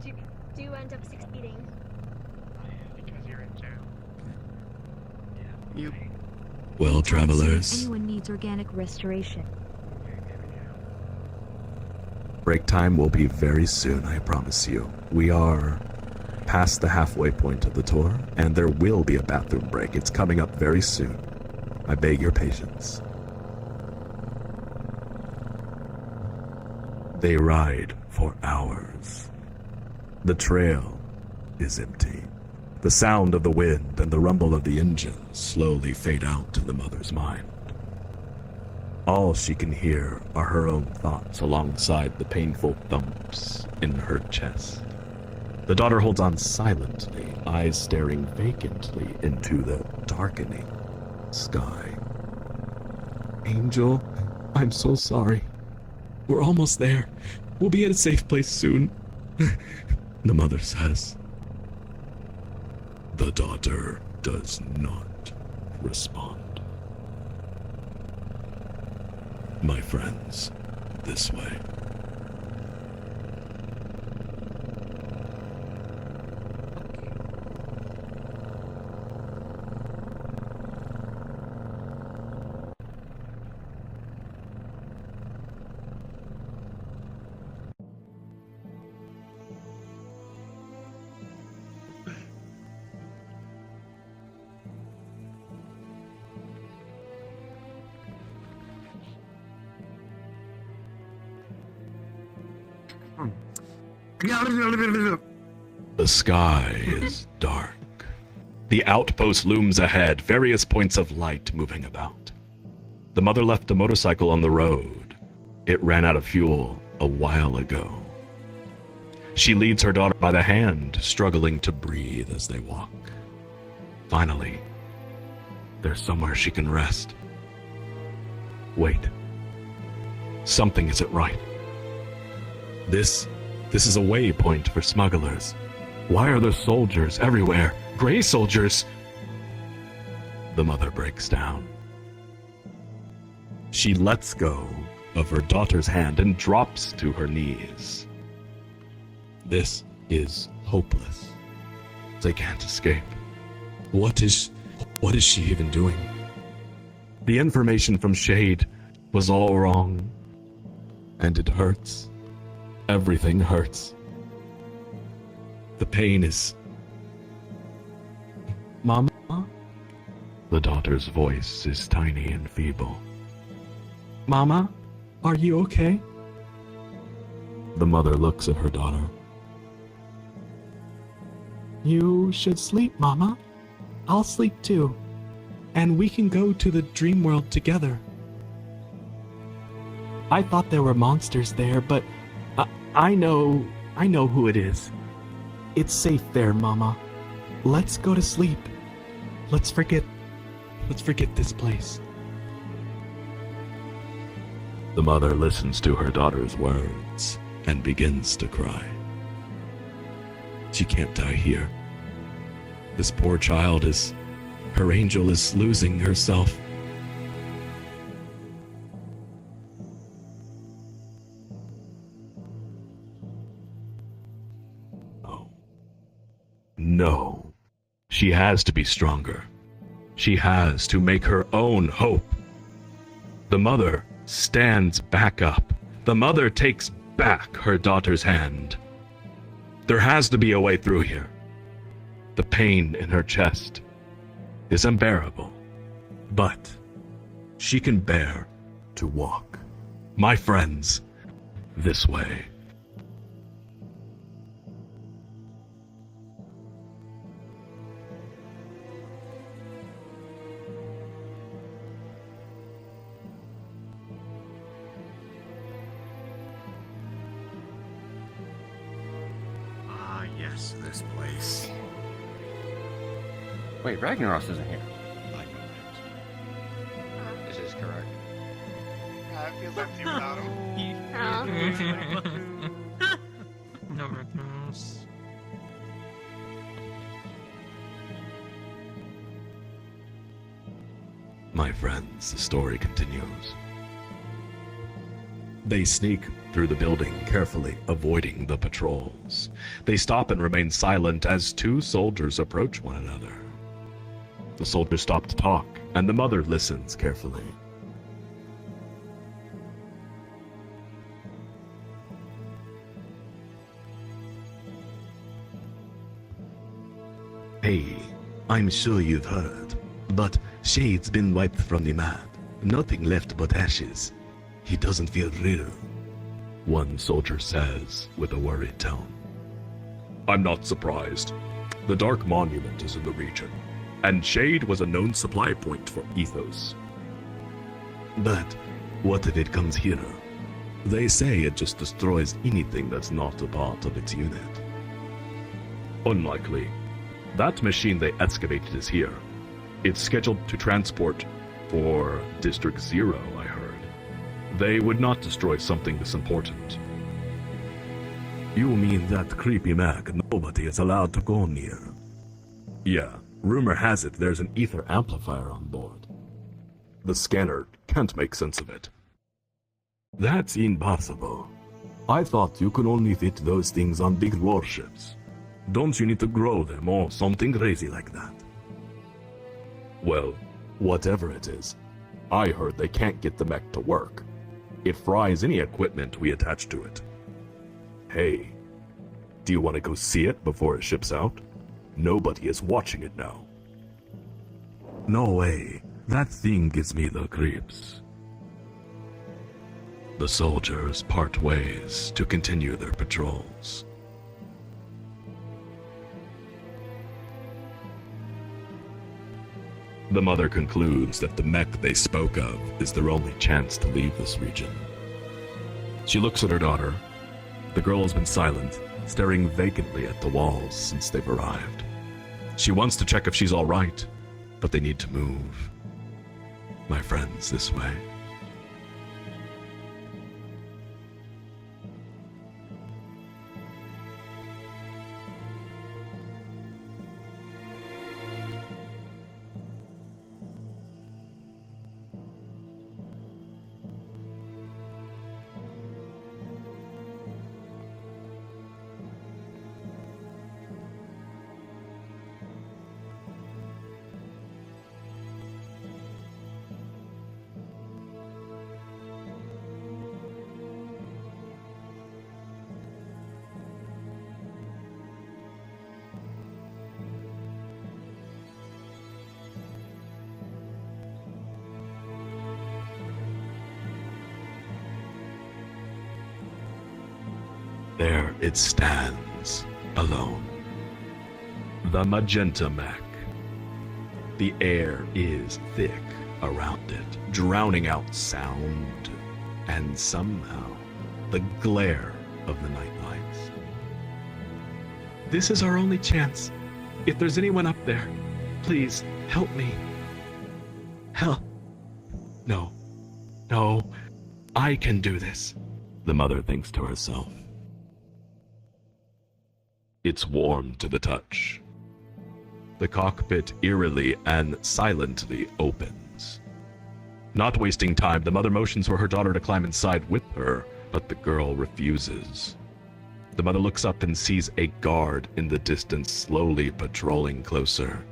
[SPEAKER 12] do end up succeeding.
[SPEAKER 22] Because you're in jail.
[SPEAKER 1] Well, travelers,
[SPEAKER 21] Anyone needs organic restoration.
[SPEAKER 1] break time will be very soon, I promise you. We are past the halfway point of the tour, and there will be a bathroom break. It's coming up very soon. I beg your patience. They ride for hours. The trail is empty. The sound of the wind and the rumble of the engine slowly fade out in the mother's mind. All she can hear are her own thoughts alongside the painful thumps in her chest. The daughter holds on silently, eyes staring vacantly into the darkening sky. Angel, I'm so sorry. We're almost there. We'll be at a safe place soon, the mother says. The daughter does not respond. My friends, this way. The sky is dark. The outpost looms ahead, various points of light moving about. The mother left a motorcycle on the road. It ran out of fuel a while ago. She leads her daughter by the hand, struggling to breathe as they walk. Finally, there's somewhere she can rest. Wait. Something isn't right. This is a waypoint for smugglers. Why are there soldiers everywhere? Gray soldiers! The mother breaks down. She lets go of her daughter's hand and drops to her knees. This is hopeless. They can't escape. What is she even doing? The information from Shade was all wrong. And it hurts. Everything hurts. The pain is... Mama? The daughter's voice is tiny and feeble. Mama, are you okay? The mother looks at her daughter. You should sleep, Mama. I'll sleep too. And we can go to the dream world together. I thought there were monsters there, but I know who it is. It's safe there, Mama. Let's go to sleep. Let's forget this place. The mother listens to her daughter's words and begins to cry. She can't die here. This poor child her angel is losing herself. No. She has to be stronger. She has to make her own hope. The mother stands back up. The mother takes back her daughter's hand. There has to be a way through here. The pain in her chest is unbearable, but she can bear to walk. My friends, this way.
[SPEAKER 4] Yes, this place.
[SPEAKER 8] Wait, Ragnaros isn't here.
[SPEAKER 22] This is correct. It feels empty without him.
[SPEAKER 11] No knows.
[SPEAKER 1] My friends, the story continues. They sneak through the building carefully, avoiding the patrols. They stop and remain silent as two soldiers approach one another. The soldiers stop to talk, and the mother listens carefully. Hey, I'm sure you've heard, but Shade's been wiped from the map. Nothing left but ashes. He doesn't feel real, one soldier says with a worried tone. I'm not surprised. The Dark Monument is in the region, and Shade was a known supply point for Ethos. But what if it comes here? They say it just destroys anything that's not a part of its unit. Unlikely. That machine they excavated is here. It's scheduled to transport for District 0, I heard. They would not destroy something this important. You mean that creepy Mac nobody is allowed to go near? Yeah, rumor has it there's an ether amplifier on board. The scanner can't make sense of it. That's impossible. I thought you could only fit those things on big warships. Don't you need to grow them or something crazy like that? Well, whatever it is, I heard they can't get the mech to work. It fries any equipment we attach to it. Hey, do you want to go see it before it ships out? Nobody is watching it now. No way. That thing gives me the creeps. The soldiers part ways to continue their patrols. The mother concludes that the mech they spoke of is their only chance to leave this region. She looks at her daughter. The girl has been silent, staring vacantly at the walls since they've arrived. She wants to check if she's all right, but they need to move. My friends, this way. There it stands, alone. The magenta mech. The air is thick around it, drowning out sound, and somehow the glare of the night lights. This is our only chance. If there's anyone up there, please help me. Help. No. No. I can do this, the mother thinks to herself. It's warm to the touch. The cockpit eerily and silently opens. Not wasting time, the mother motions for her daughter to climb inside with her, but the girl refuses. The mother looks up and sees a guard in the distance slowly patrolling closer.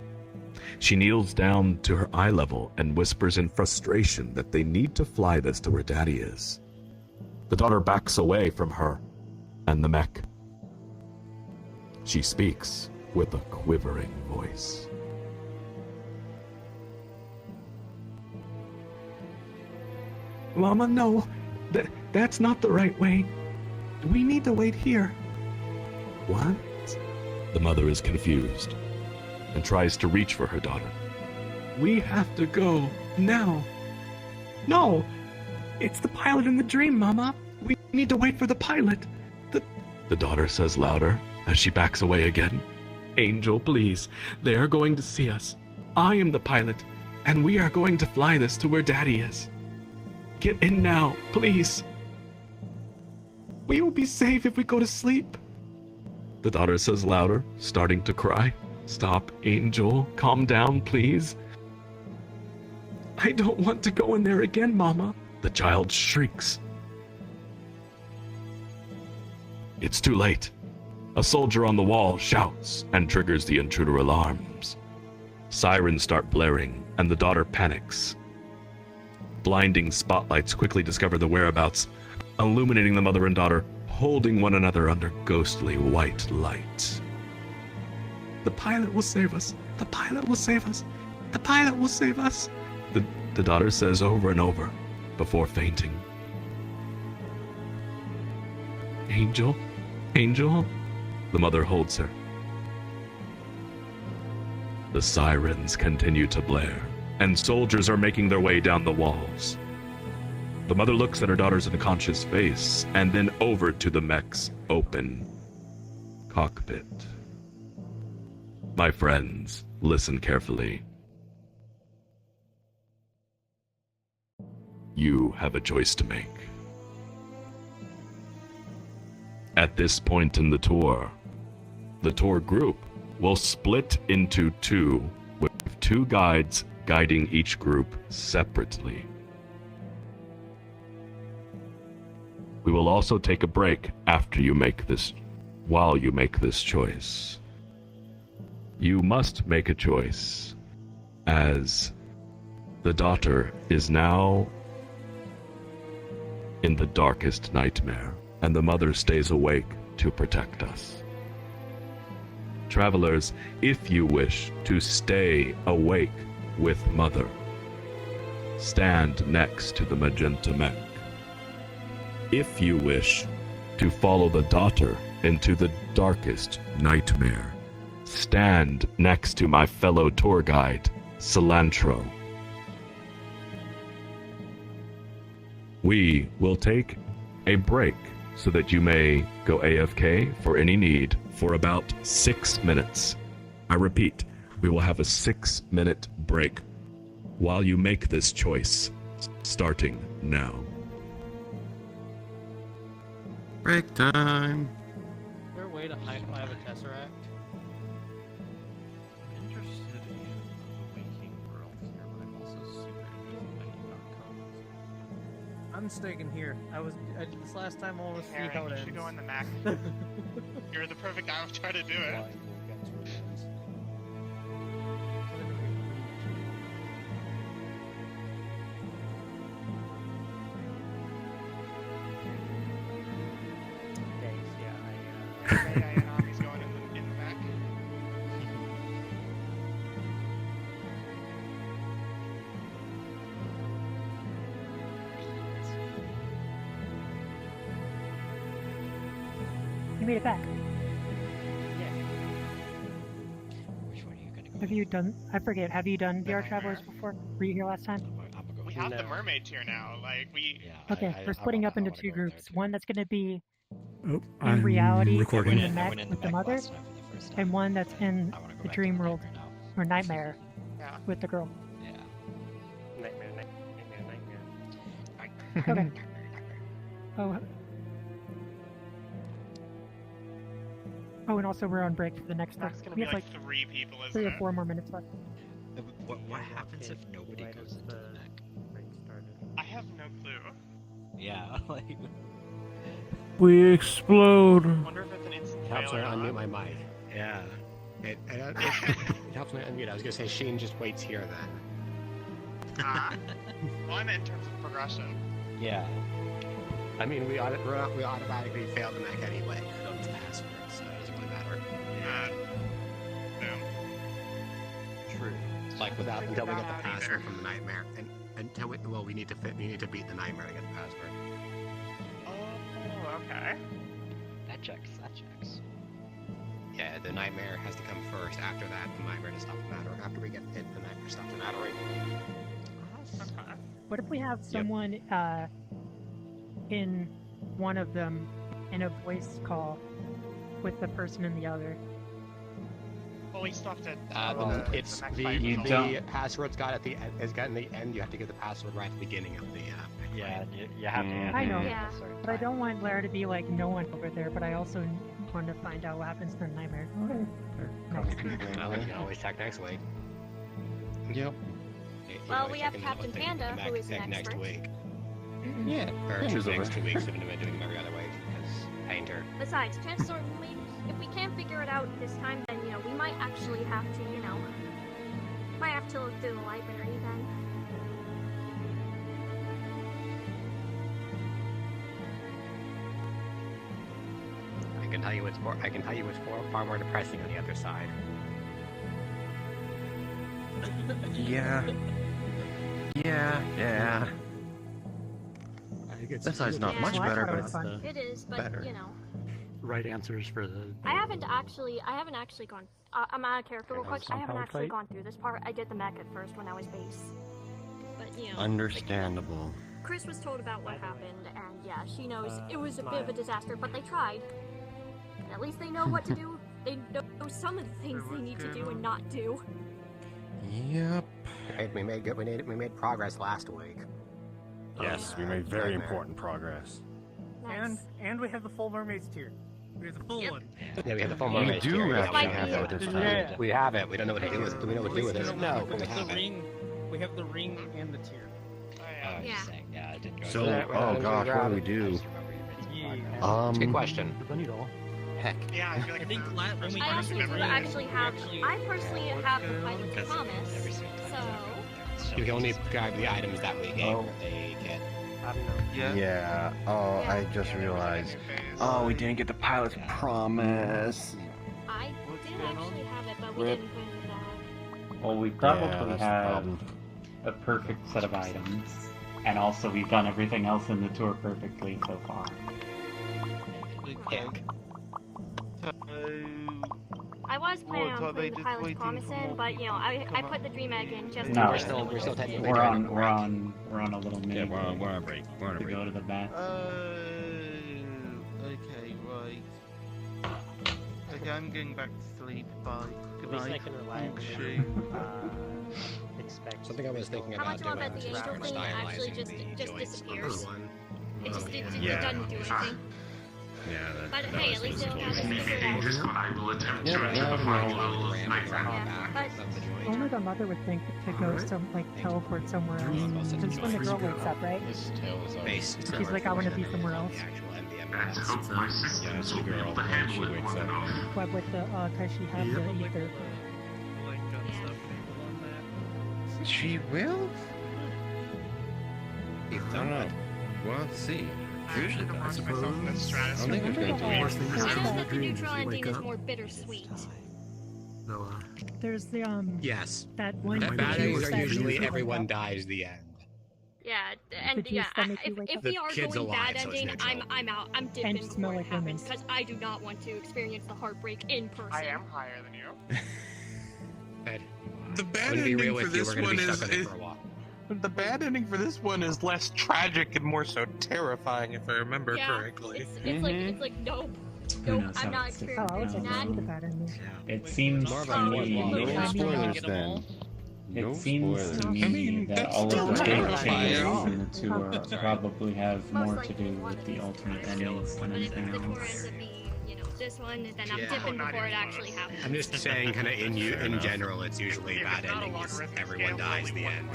[SPEAKER 1] She kneels down to her eye level and whispers in frustration that they need to fly this to where Daddy is. The daughter backs away from her and the mech. She speaks with a quivering voice. Mama, no. That's not the right way. We need to wait here. What? The mother is confused and tries to reach for her daughter. We have to go now. No! It's the pilot in the dream, Mama. We need to wait for the pilot. The daughter says louder as she backs away again. Angel, please. They are going to see us. I am the pilot, and we are going to fly this to where Daddy is. Get in now, please. We will be safe if we go to sleep. The daughter says louder, starting to cry. Stop, Angel. Calm down, please. I don't want to go in there again, Mama. The child shrieks. It's too late. A soldier on the wall shouts and triggers the intruder alarms. Sirens start blaring, and the daughter panics. Blinding spotlights quickly discover the whereabouts, illuminating the mother and daughter, holding one another under ghostly white light. The pilot will save us. The pilot will save us. The pilot will save us. The daughter says over and over before fainting. Angel? Angel? The mother holds her. The sirens continue to blare, and soldiers are making their way down the walls. The mother looks at her daughter's unconscious face, and then over to the mech's open cockpit. My friends, listen carefully. You have a choice to make. At this point in the tour group will split into two, with two guides guiding each group separately. We will also take a break while you make this choice. You must make a choice, as the daughter is now in the darkest nightmare, and the mother stays awake to protect us. Travelers, if you wish to stay awake with Mother, stand next to the magenta mech. If you wish to follow the daughter into the darkest nightmare, stand next to my fellow tour guide, Cilantro. We will take a break so that you may go AFK for any need for about 6 minutes. I repeat, we will have a 6-minute break while you make this choice, starting now.
[SPEAKER 4] Break time.
[SPEAKER 9] Is there a way to high-five a Tesseract?
[SPEAKER 2] I'm interested in the waking world here, but I'm also super interested in .com.
[SPEAKER 9] I'm sticking here. This last time I want to see
[SPEAKER 22] Aaron,
[SPEAKER 9] how it
[SPEAKER 22] you
[SPEAKER 9] ends.
[SPEAKER 22] should go in the Mac. You're the perfect guy to try to do it.
[SPEAKER 9] Thanks, yeah,
[SPEAKER 22] He's going in the Mac.
[SPEAKER 14] You made it back.
[SPEAKER 18] Which one are you gonna go?
[SPEAKER 14] Have you done? I forget. Have you done VRTravellers before? Were you here last time?
[SPEAKER 22] We have the mermaid tier now. Like we.
[SPEAKER 14] Okay, we're splitting up into two groups. One that's going to be
[SPEAKER 16] Oh,
[SPEAKER 14] in
[SPEAKER 16] I'm
[SPEAKER 14] reality
[SPEAKER 16] recording.
[SPEAKER 14] in the mech with the mother, and one that's in the dream world or nightmare with the girl.
[SPEAKER 9] Nightmare.
[SPEAKER 14] Okay. Oh. Oh, and also we're on break for the next one.
[SPEAKER 22] That's gonna
[SPEAKER 14] We
[SPEAKER 22] be
[SPEAKER 14] have
[SPEAKER 22] like
[SPEAKER 14] like
[SPEAKER 22] 3 people, isn't
[SPEAKER 14] 3 or
[SPEAKER 22] it?
[SPEAKER 14] 4 more minutes left.
[SPEAKER 18] What happens if nobody goes into the neck?
[SPEAKER 22] I have no clue.
[SPEAKER 18] Yeah, like.
[SPEAKER 3] We explode.
[SPEAKER 22] I wonder if it's an instant
[SPEAKER 20] Helps
[SPEAKER 22] fail
[SPEAKER 20] when
[SPEAKER 22] or
[SPEAKER 20] I unmute
[SPEAKER 22] not.
[SPEAKER 20] my mic. Yeah. It helps when I unmute. I was gonna say Shane just waits here then.
[SPEAKER 22] Well, I meant in terms of progression.
[SPEAKER 18] Yeah.
[SPEAKER 20] I mean, we automatically fail the mech anyway. We don't have the password, so it doesn't really matter.
[SPEAKER 18] True.
[SPEAKER 20] Like without until we get the
[SPEAKER 22] out
[SPEAKER 20] password
[SPEAKER 22] either.
[SPEAKER 20] from the nightmare, and until we need to beat the nightmare to get the password.
[SPEAKER 22] Oh, okay.
[SPEAKER 18] That checks.
[SPEAKER 20] Yeah, the nightmare has to come first. After that, the nightmare to stop the matter. After we get it, the nightmare stops the mattering.
[SPEAKER 22] Okay.
[SPEAKER 14] What if we have someone in one of them in a voice call with the person in the other?
[SPEAKER 22] Well, we still have to.
[SPEAKER 20] It's
[SPEAKER 22] next
[SPEAKER 20] the
[SPEAKER 22] fight.
[SPEAKER 20] password's got at the end. Is got in the end. You have to give the password right at the beginning of the.
[SPEAKER 18] Yeah, you have to.
[SPEAKER 14] I know,
[SPEAKER 12] Yeah.
[SPEAKER 14] but I don't want Lara to be like no one over there. But I also want to find out what happens to the nightmare.
[SPEAKER 20] Well, you can always check next week.
[SPEAKER 18] Yep.
[SPEAKER 12] Well, we have Captain Panda, who is an
[SPEAKER 20] next
[SPEAKER 12] expert.
[SPEAKER 20] week.
[SPEAKER 18] Yeah.
[SPEAKER 20] Or
[SPEAKER 18] Panda's
[SPEAKER 20] two
[SPEAKER 18] over.
[SPEAKER 20] next 2 weeks. We've been doing them every other week because painter.
[SPEAKER 12] Besides, chances are, maybe if we can't figure it out this time, then we might actually have to, might have to look through the library then.
[SPEAKER 20] I can tell you what's far more depressing on the other side.
[SPEAKER 4] Yeah. Yeah.
[SPEAKER 16] This
[SPEAKER 8] side's not much better, but it's
[SPEAKER 12] It is, but
[SPEAKER 8] better.
[SPEAKER 12] you know.
[SPEAKER 16] Right answers for the.
[SPEAKER 12] I haven't actually gone. I'm out of character real quick. I haven't actually gone through this part. I did the mech at first when I was base. But you know.
[SPEAKER 8] Understandable.
[SPEAKER 12] Chris was told about what happened, and yeah, she knows it was a bit of a disaster, but they tried. And at least they know what to do. They know some of the things they need to do and not do.
[SPEAKER 8] Yep.
[SPEAKER 20] We made progress last week.
[SPEAKER 8] Yes, we made very important progress.
[SPEAKER 9] And we have the full mermaids tier. We have the full one.
[SPEAKER 20] Yeah, we have the full
[SPEAKER 8] We
[SPEAKER 20] mermaids
[SPEAKER 8] do
[SPEAKER 20] tier.
[SPEAKER 8] actually have that this time.
[SPEAKER 9] Yeah.
[SPEAKER 20] We have it. We don't know what to do with it. Do we know what to do with it? No, but we
[SPEAKER 9] The
[SPEAKER 20] have it.
[SPEAKER 9] ring. We have the ring and the tier.
[SPEAKER 6] Yeah, I did go.
[SPEAKER 8] So, oh gosh, what do we do?
[SPEAKER 20] Good question.
[SPEAKER 16] The bunny doll.
[SPEAKER 20] Heck.
[SPEAKER 9] Yeah, I feel like when we
[SPEAKER 12] I
[SPEAKER 9] first
[SPEAKER 12] actually do
[SPEAKER 9] remember
[SPEAKER 12] actually have. I personally have the pilot's promise, so.
[SPEAKER 20] You can only grab the items that we gave
[SPEAKER 8] Oh.
[SPEAKER 20] her. They get.
[SPEAKER 8] Yeah. Oh, I just realized. Oh, we didn't get the pilot's promise.
[SPEAKER 12] I did actually have it, but we
[SPEAKER 10] Rip.
[SPEAKER 12] didn't put it back.
[SPEAKER 10] Well, we
[SPEAKER 8] Yeah,
[SPEAKER 10] probably
[SPEAKER 8] that's the
[SPEAKER 10] have
[SPEAKER 8] problem.
[SPEAKER 10] a perfect set of items, and also we've done everything else in the tour perfectly so far.
[SPEAKER 20] Heck.
[SPEAKER 12] I was planning
[SPEAKER 13] What,
[SPEAKER 12] on
[SPEAKER 13] are they
[SPEAKER 12] putting the
[SPEAKER 13] just
[SPEAKER 12] pilot's
[SPEAKER 13] waiting
[SPEAKER 12] promise
[SPEAKER 13] for
[SPEAKER 12] in,
[SPEAKER 13] more
[SPEAKER 12] but you know, I put the dream egg in just
[SPEAKER 10] No,
[SPEAKER 12] to
[SPEAKER 20] We're still technically
[SPEAKER 10] we're
[SPEAKER 20] doing
[SPEAKER 10] on a little mini.
[SPEAKER 8] Yeah, we're on a break. We're on a
[SPEAKER 10] to
[SPEAKER 8] break.
[SPEAKER 10] go to the back.
[SPEAKER 13] Okay, right. Okay, I'm going back to sleep. Bye. Good
[SPEAKER 9] At least I
[SPEAKER 13] night.
[SPEAKER 9] can reliably expect.
[SPEAKER 20] Something I was thinking
[SPEAKER 12] How
[SPEAKER 20] about
[SPEAKER 12] much you want
[SPEAKER 20] doing
[SPEAKER 12] to bet the
[SPEAKER 20] was
[SPEAKER 12] angel thing actually
[SPEAKER 20] stylizing
[SPEAKER 12] just
[SPEAKER 20] the joints
[SPEAKER 12] disappears?
[SPEAKER 20] on one.
[SPEAKER 12] It just it
[SPEAKER 8] Yeah.
[SPEAKER 12] doesn't do anything.
[SPEAKER 8] Yeah,
[SPEAKER 12] But
[SPEAKER 8] that
[SPEAKER 12] hey,
[SPEAKER 8] was
[SPEAKER 12] at least
[SPEAKER 8] what
[SPEAKER 12] they
[SPEAKER 8] was
[SPEAKER 12] have it figured out.
[SPEAKER 19] I will attempt
[SPEAKER 8] Yeah,
[SPEAKER 19] to reach
[SPEAKER 8] yeah,
[SPEAKER 19] the final
[SPEAKER 8] yeah.
[SPEAKER 19] level of
[SPEAKER 20] Ram
[SPEAKER 19] Nightmare.
[SPEAKER 20] around the back of the joint.
[SPEAKER 14] Only the mother would think to go teleport somewhere else. Because when the girl wakes up, right?
[SPEAKER 20] Base.
[SPEAKER 14] She's like, I want to be somewhere else.
[SPEAKER 20] The actual
[SPEAKER 19] Let's
[SPEAKER 20] MDMS.
[SPEAKER 19] hope my systems will be able to handle it long enough.
[SPEAKER 14] But with the, cause she has the ether.
[SPEAKER 8] She will?
[SPEAKER 20] If
[SPEAKER 8] I don't know. We'll have to see. Usually, I suppose. I don't think there's going to be.
[SPEAKER 12] I know that the neutral ending is more bittersweet.
[SPEAKER 14] There's the,
[SPEAKER 20] Yes.
[SPEAKER 14] that one.
[SPEAKER 20] The
[SPEAKER 14] that
[SPEAKER 20] bad
[SPEAKER 14] you
[SPEAKER 20] endings are
[SPEAKER 14] said
[SPEAKER 20] usually
[SPEAKER 14] you wake
[SPEAKER 20] everyone
[SPEAKER 14] up.
[SPEAKER 20] dies the end.
[SPEAKER 12] Yeah, and
[SPEAKER 14] Did you
[SPEAKER 12] yeah,
[SPEAKER 14] stomach you wake
[SPEAKER 12] if
[SPEAKER 14] up?
[SPEAKER 12] we
[SPEAKER 20] The
[SPEAKER 12] are
[SPEAKER 20] kid's
[SPEAKER 12] going
[SPEAKER 20] alive,
[SPEAKER 12] bad
[SPEAKER 20] so it's
[SPEAKER 12] ending,
[SPEAKER 20] neutral.
[SPEAKER 12] I'm out. I'm dipping
[SPEAKER 14] And smell
[SPEAKER 12] before it
[SPEAKER 14] like lemons.
[SPEAKER 12] happens because I do not want to experience the heartbreak in person.
[SPEAKER 22] I am higher than you.
[SPEAKER 20] Ed,
[SPEAKER 5] The
[SPEAKER 20] I'm
[SPEAKER 5] bad
[SPEAKER 20] gonna be real
[SPEAKER 5] ending for
[SPEAKER 20] with you.
[SPEAKER 5] this
[SPEAKER 20] We're gonna
[SPEAKER 5] one
[SPEAKER 20] be
[SPEAKER 5] is
[SPEAKER 20] stuck on it for a while.
[SPEAKER 5] the bad ending for this one is less tragic and more so terrifying, if I remember
[SPEAKER 12] Yeah,
[SPEAKER 5] correctly.
[SPEAKER 12] it's like nope,
[SPEAKER 10] Who
[SPEAKER 12] nope,
[SPEAKER 10] knows
[SPEAKER 12] I'm
[SPEAKER 10] how
[SPEAKER 12] not
[SPEAKER 10] it's
[SPEAKER 14] Oh, I would
[SPEAKER 12] experiencing
[SPEAKER 14] like to
[SPEAKER 12] that.
[SPEAKER 14] see the bad ending.
[SPEAKER 10] It seems
[SPEAKER 20] More of
[SPEAKER 10] to
[SPEAKER 20] a
[SPEAKER 10] me.
[SPEAKER 8] No spoilers then.
[SPEAKER 10] It
[SPEAKER 8] No
[SPEAKER 10] seems
[SPEAKER 8] spoilers.
[SPEAKER 10] to me
[SPEAKER 5] I mean,
[SPEAKER 10] that
[SPEAKER 5] that's
[SPEAKER 10] all
[SPEAKER 5] still
[SPEAKER 10] of the big
[SPEAKER 5] terrifying.
[SPEAKER 10] changes in the tour probably have more to do with the ultimate endings than
[SPEAKER 12] But if
[SPEAKER 10] anything
[SPEAKER 12] the tour
[SPEAKER 10] else.
[SPEAKER 12] ends up being, you know, this one, then I'm
[SPEAKER 20] Yeah.
[SPEAKER 12] dipping before it actually happens.
[SPEAKER 20] I'm just saying, kind of in general, it's usually bad endings. Everyone dies the end.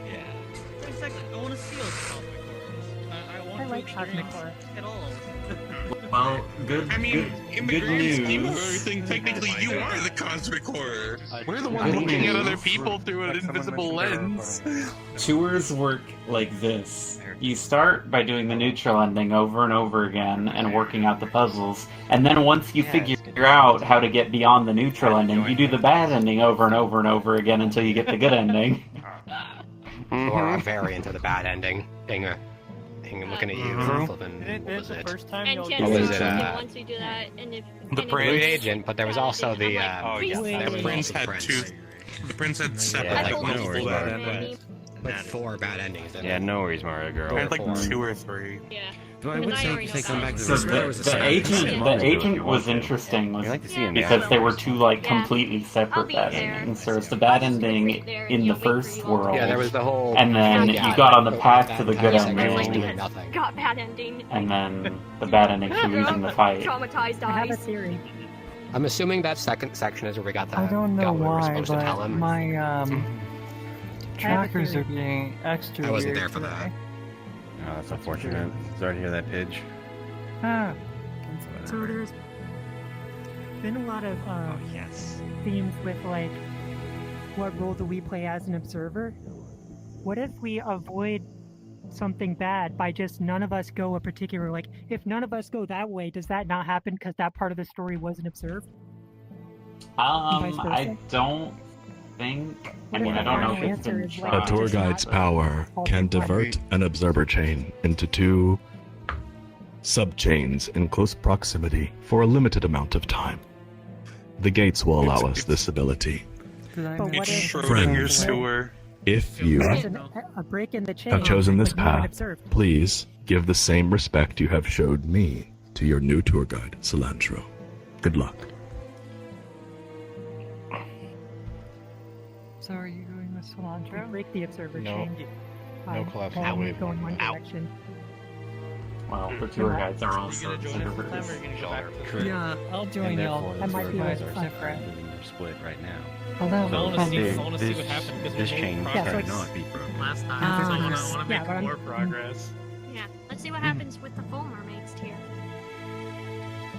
[SPEAKER 20] Yeah.
[SPEAKER 9] Exactly. I want to see those cosmic horrors. I want
[SPEAKER 14] I
[SPEAKER 9] to
[SPEAKER 14] like cosmic
[SPEAKER 9] experience
[SPEAKER 14] horror.
[SPEAKER 9] it all.
[SPEAKER 10] Well, good.
[SPEAKER 5] I mean, in the
[SPEAKER 10] good
[SPEAKER 5] grand scheme of
[SPEAKER 10] news.
[SPEAKER 5] everything, technically you are the cosmic horror. We're the ones
[SPEAKER 10] Good
[SPEAKER 5] looking at
[SPEAKER 10] news.
[SPEAKER 5] other people through an invisible lens.
[SPEAKER 10] Tours work like this. You start by doing the neutral ending over and over again and working out the puzzles, and then once you figure out how to get beyond the neutral ending, you do the bad ending over and over and over again until you get the good ending.
[SPEAKER 20] Or a variant of the bad ending. Looking at you, flipping. What was it?
[SPEAKER 12] And
[SPEAKER 20] What
[SPEAKER 12] chances
[SPEAKER 20] was
[SPEAKER 12] are
[SPEAKER 20] it?
[SPEAKER 12] that once we do that, and if
[SPEAKER 5] The
[SPEAKER 12] and
[SPEAKER 20] Blue
[SPEAKER 5] prince.
[SPEAKER 20] Agent, but there was also the. There was
[SPEAKER 5] Prince
[SPEAKER 20] also
[SPEAKER 5] had
[SPEAKER 20] Prince.
[SPEAKER 5] two. The prince had separate,
[SPEAKER 20] Yeah,
[SPEAKER 5] like,
[SPEAKER 20] like,
[SPEAKER 5] multiple
[SPEAKER 8] worries
[SPEAKER 5] bad
[SPEAKER 8] about it.
[SPEAKER 5] endings.
[SPEAKER 20] Like 4 bad endings. didn't
[SPEAKER 8] Yeah,
[SPEAKER 20] it?
[SPEAKER 8] no worries, Mario girl.
[SPEAKER 5] I had like 2 or 3.
[SPEAKER 12] yeah.
[SPEAKER 8] Though I
[SPEAKER 12] And
[SPEAKER 8] would
[SPEAKER 12] I
[SPEAKER 8] say
[SPEAKER 12] already
[SPEAKER 8] if
[SPEAKER 12] know
[SPEAKER 8] they come
[SPEAKER 12] that.
[SPEAKER 8] back to
[SPEAKER 10] So the agent was interesting
[SPEAKER 8] I like to see him
[SPEAKER 10] because they were two like
[SPEAKER 12] Yeah.
[SPEAKER 10] completely
[SPEAKER 12] I'll
[SPEAKER 10] separate
[SPEAKER 12] be
[SPEAKER 10] bad
[SPEAKER 12] there.
[SPEAKER 10] endings. There was the bad ending in the first world,
[SPEAKER 20] Yeah, there was the whole.
[SPEAKER 10] and then you got on the path to the good
[SPEAKER 12] Yeah, everyone
[SPEAKER 10] ending,
[SPEAKER 12] got bad ending.
[SPEAKER 10] and then the bad ending for losing the fight.
[SPEAKER 12] Traumatized
[SPEAKER 14] I have a
[SPEAKER 12] eyes.
[SPEAKER 14] theory.
[SPEAKER 20] I'm assuming that second section is where we got the.
[SPEAKER 11] I don't know
[SPEAKER 20] got what we were
[SPEAKER 11] why,
[SPEAKER 20] supposed to tell
[SPEAKER 11] but
[SPEAKER 20] him.
[SPEAKER 11] my trackers
[SPEAKER 14] theory.
[SPEAKER 11] are being extra
[SPEAKER 20] I wasn't
[SPEAKER 11] weird
[SPEAKER 20] there for that.
[SPEAKER 11] today.
[SPEAKER 8] Oh, that's unfortunate. Sorry to hear that, Pidge.
[SPEAKER 11] Ah,
[SPEAKER 14] So there's been a lot of themes with like, what role do we play as an observer? What if we avoid something bad by just none of us go a particular, like, if none of us go that way, does that not happen because that part of the story wasn't observed? Vice versa?
[SPEAKER 10] I don't think. I
[SPEAKER 14] What if
[SPEAKER 10] mean,
[SPEAKER 14] the
[SPEAKER 10] I don't know
[SPEAKER 14] final
[SPEAKER 10] if it's
[SPEAKER 14] answer
[SPEAKER 10] been
[SPEAKER 14] is, like,
[SPEAKER 1] A
[SPEAKER 10] tried.
[SPEAKER 1] tour
[SPEAKER 14] just
[SPEAKER 1] guide's
[SPEAKER 14] not
[SPEAKER 1] power
[SPEAKER 14] alter
[SPEAKER 1] can
[SPEAKER 14] time?
[SPEAKER 1] divert an observer chain into two subchains in close proximity for a limited amount of time. The gates will allow us this ability.
[SPEAKER 14] But what
[SPEAKER 5] It's
[SPEAKER 14] if
[SPEAKER 5] Schrodinger's tour.
[SPEAKER 1] If you
[SPEAKER 14] there's a break in the chain?
[SPEAKER 1] have chosen this
[SPEAKER 14] but no one
[SPEAKER 1] path,
[SPEAKER 14] observed?
[SPEAKER 1] please give the same respect you have showed me to your new tour guide, Cilantro. Good luck.
[SPEAKER 11] So are you going with cilantro?
[SPEAKER 14] Break the observer
[SPEAKER 20] No.
[SPEAKER 14] chain.
[SPEAKER 20] No collapse
[SPEAKER 14] I'll
[SPEAKER 20] on the
[SPEAKER 14] only
[SPEAKER 20] way.
[SPEAKER 14] go in one direction.
[SPEAKER 10] Well, the tour guides are also
[SPEAKER 11] Yeah, I'll join y'all.
[SPEAKER 14] That might be like
[SPEAKER 11] different.
[SPEAKER 8] They're split right now.
[SPEAKER 11] Hello,
[SPEAKER 8] So
[SPEAKER 11] I wanna see-
[SPEAKER 8] this,
[SPEAKER 11] I wanna see
[SPEAKER 8] this,
[SPEAKER 11] what happened, because we
[SPEAKER 8] this
[SPEAKER 11] made
[SPEAKER 8] chain
[SPEAKER 11] progress.
[SPEAKER 8] cannot be broken.
[SPEAKER 6] Last time,
[SPEAKER 14] Ah,
[SPEAKER 6] so I
[SPEAKER 14] yes.
[SPEAKER 6] want to
[SPEAKER 14] Yeah,
[SPEAKER 6] make
[SPEAKER 14] but I'm-
[SPEAKER 6] more progress.
[SPEAKER 12] Yeah, let's see what happens with the full mermaids tier.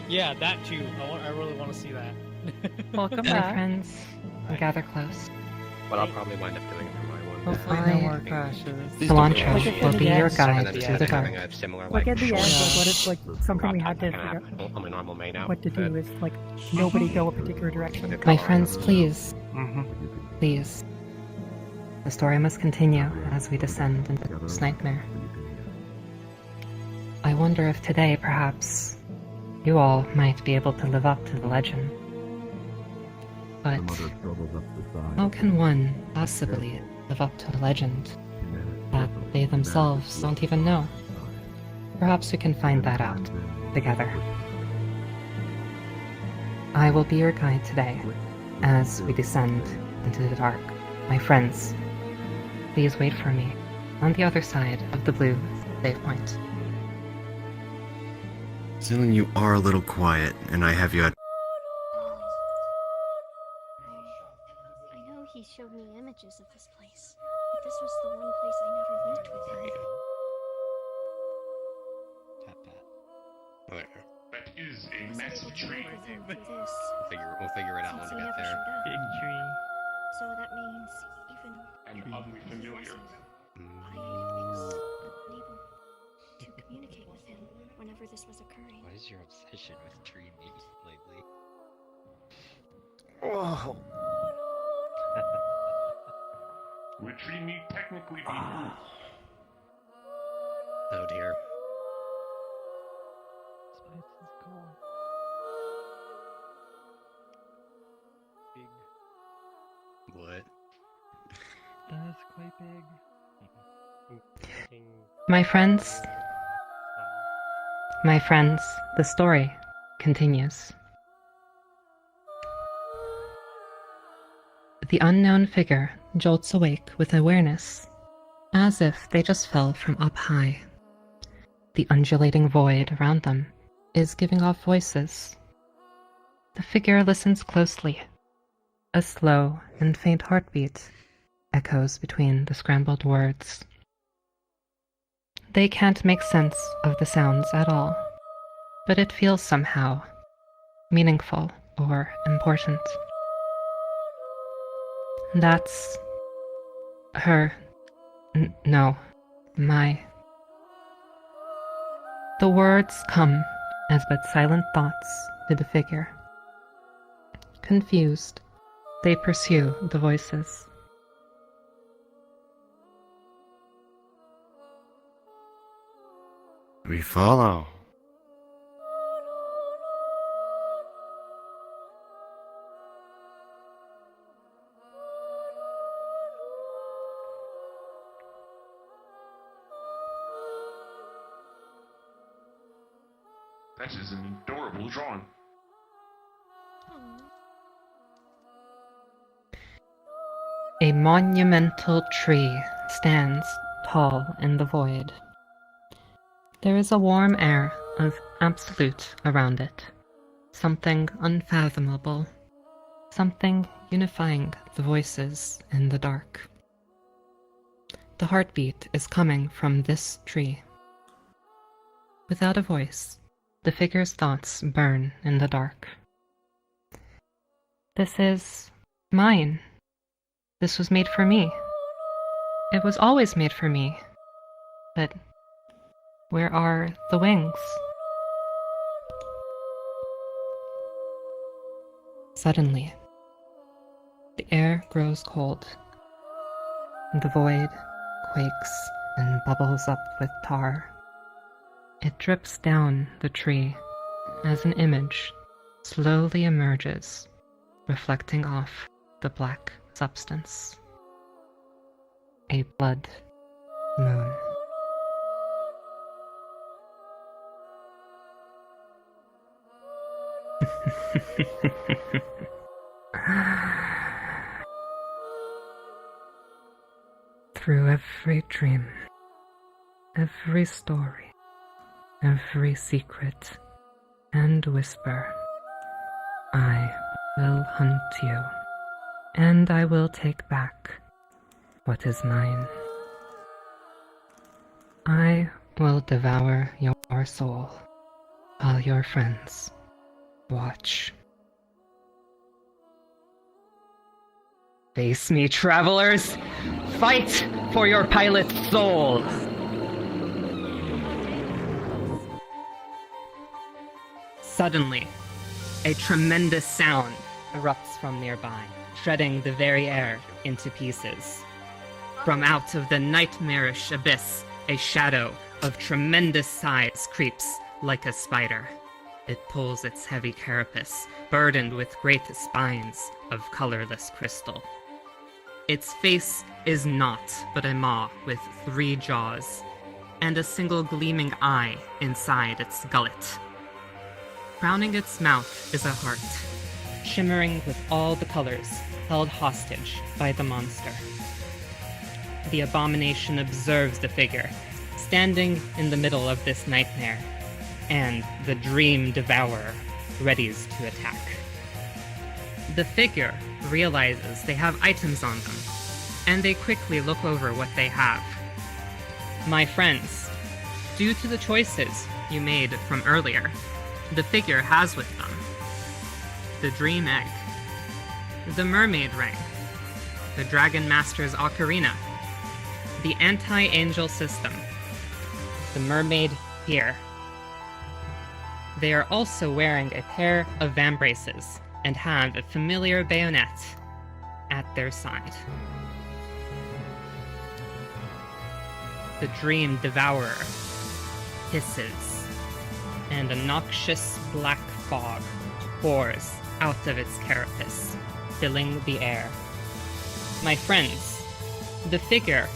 [SPEAKER 9] Yeah, that too. I really want to see that.
[SPEAKER 11] Welcome
[SPEAKER 7] My
[SPEAKER 11] back.
[SPEAKER 7] friends, gather close.
[SPEAKER 20] What I'll probably wind up doing for my one.
[SPEAKER 11] Hopefully no more crashes.
[SPEAKER 7] Cilantro will be your
[SPEAKER 20] And
[SPEAKER 7] guide
[SPEAKER 20] then
[SPEAKER 7] through the dark.
[SPEAKER 20] having a similar,
[SPEAKER 14] Like at the end,
[SPEAKER 20] short-
[SPEAKER 14] like what if like something we had to
[SPEAKER 20] Kinda
[SPEAKER 14] figure
[SPEAKER 20] happen on my normal main
[SPEAKER 14] out
[SPEAKER 20] out.
[SPEAKER 14] what to do is like nobody go a particular direction.
[SPEAKER 7] My friends, please,
[SPEAKER 20] Mm-hmm.
[SPEAKER 7] please. The story must continue as we descend into this nightmare. I wonder if today, perhaps, you all might be able to live up to the legend. But how can one possibly live up to a legend that they themselves don't even know? Perhaps we can find that out together. I will be your guide today as we descend into the dark. My friends, please wait for me on the other side of the blue save point.
[SPEAKER 15] Zillion, you are a little quiet, and I have you at.
[SPEAKER 12] I know he showed me images of this place, but this was the one place I never lived with him.
[SPEAKER 20] There.
[SPEAKER 19] That is a massive tree.
[SPEAKER 12] With this,
[SPEAKER 20] We'll figure it out when
[SPEAKER 12] since
[SPEAKER 20] we
[SPEAKER 12] he
[SPEAKER 20] get
[SPEAKER 12] never
[SPEAKER 20] there.
[SPEAKER 12] showed up.
[SPEAKER 11] Big tree.
[SPEAKER 12] So that means even
[SPEAKER 19] And oddly familiar.
[SPEAKER 12] I was unable to communicate with him whenever this was occurring.
[SPEAKER 18] What is your obsession with tree meat lately?
[SPEAKER 15] Whoa.
[SPEAKER 19] Would tree meat technically be?
[SPEAKER 20] Oh dear.
[SPEAKER 11] Spice is cool.
[SPEAKER 20] What?
[SPEAKER 11] That's quite big.
[SPEAKER 7] My friends, the story continues. The unknown figure jolts awake with awareness, as if they just fell from up high. The undulating void around them is giving off voices. The figure listens closely. A slow and faint heartbeat echoes between the scrambled words. They can't make sense of the sounds at all, but it feels somehow meaningful or important. That's her. No, my. The words come as but silent thoughts to the figure. Confused, they pursue the voices.
[SPEAKER 15] We follow.
[SPEAKER 19] That is an adorable drawing.
[SPEAKER 7] A monumental tree stands tall in the void. There is a warm air of absolute around it, something unfathomable, something unifying the voices in the dark. The heartbeat is coming from this tree. Without a voice, the figure's thoughts burn in the dark. This is mine. This was made for me. It was always made for me. But where are the wings? Suddenly, the air grows cold. The void quakes and bubbles up with tar. It drips down the tree as an image slowly emerges, reflecting off the black substance. A blood moon. Through every dream, every story, every secret and whisper, I will hunt you, and I will take back what is mine. I will devour your soul while your friends watch. Face me, travelers! Fight for your pilot's soul! Suddenly, a tremendous sound erupts from nearby, shredding the very air into pieces. From out of the nightmarish abyss, a shadow of tremendous size creeps like a spider. It pulls its heavy carapace, burdened with great spines of colorless crystal. Its face is naught but a maw with 3 jaws, and a single gleaming eye inside its gullet. Crowning its mouth is a heart, shimmering with all the colors held hostage by the monster. The abomination observes the figure, standing in the middle of this nightmare, and the dream devourer readies to attack. The figure realizes they have items on them, and they quickly look over what they have. My friends, due to the choices you made from earlier, the figure has with them the Dream Egg, the Mermaid Ring, the Dragon Master's Ocarina, the Anti-Angel System, the Mermaid Tear. They are also wearing a pair of vambraces and have a familiar bayonet at their side. The Dream Devourer hisses, and a noxious black fog pours out of its carapace, filling the air. My friends, the figure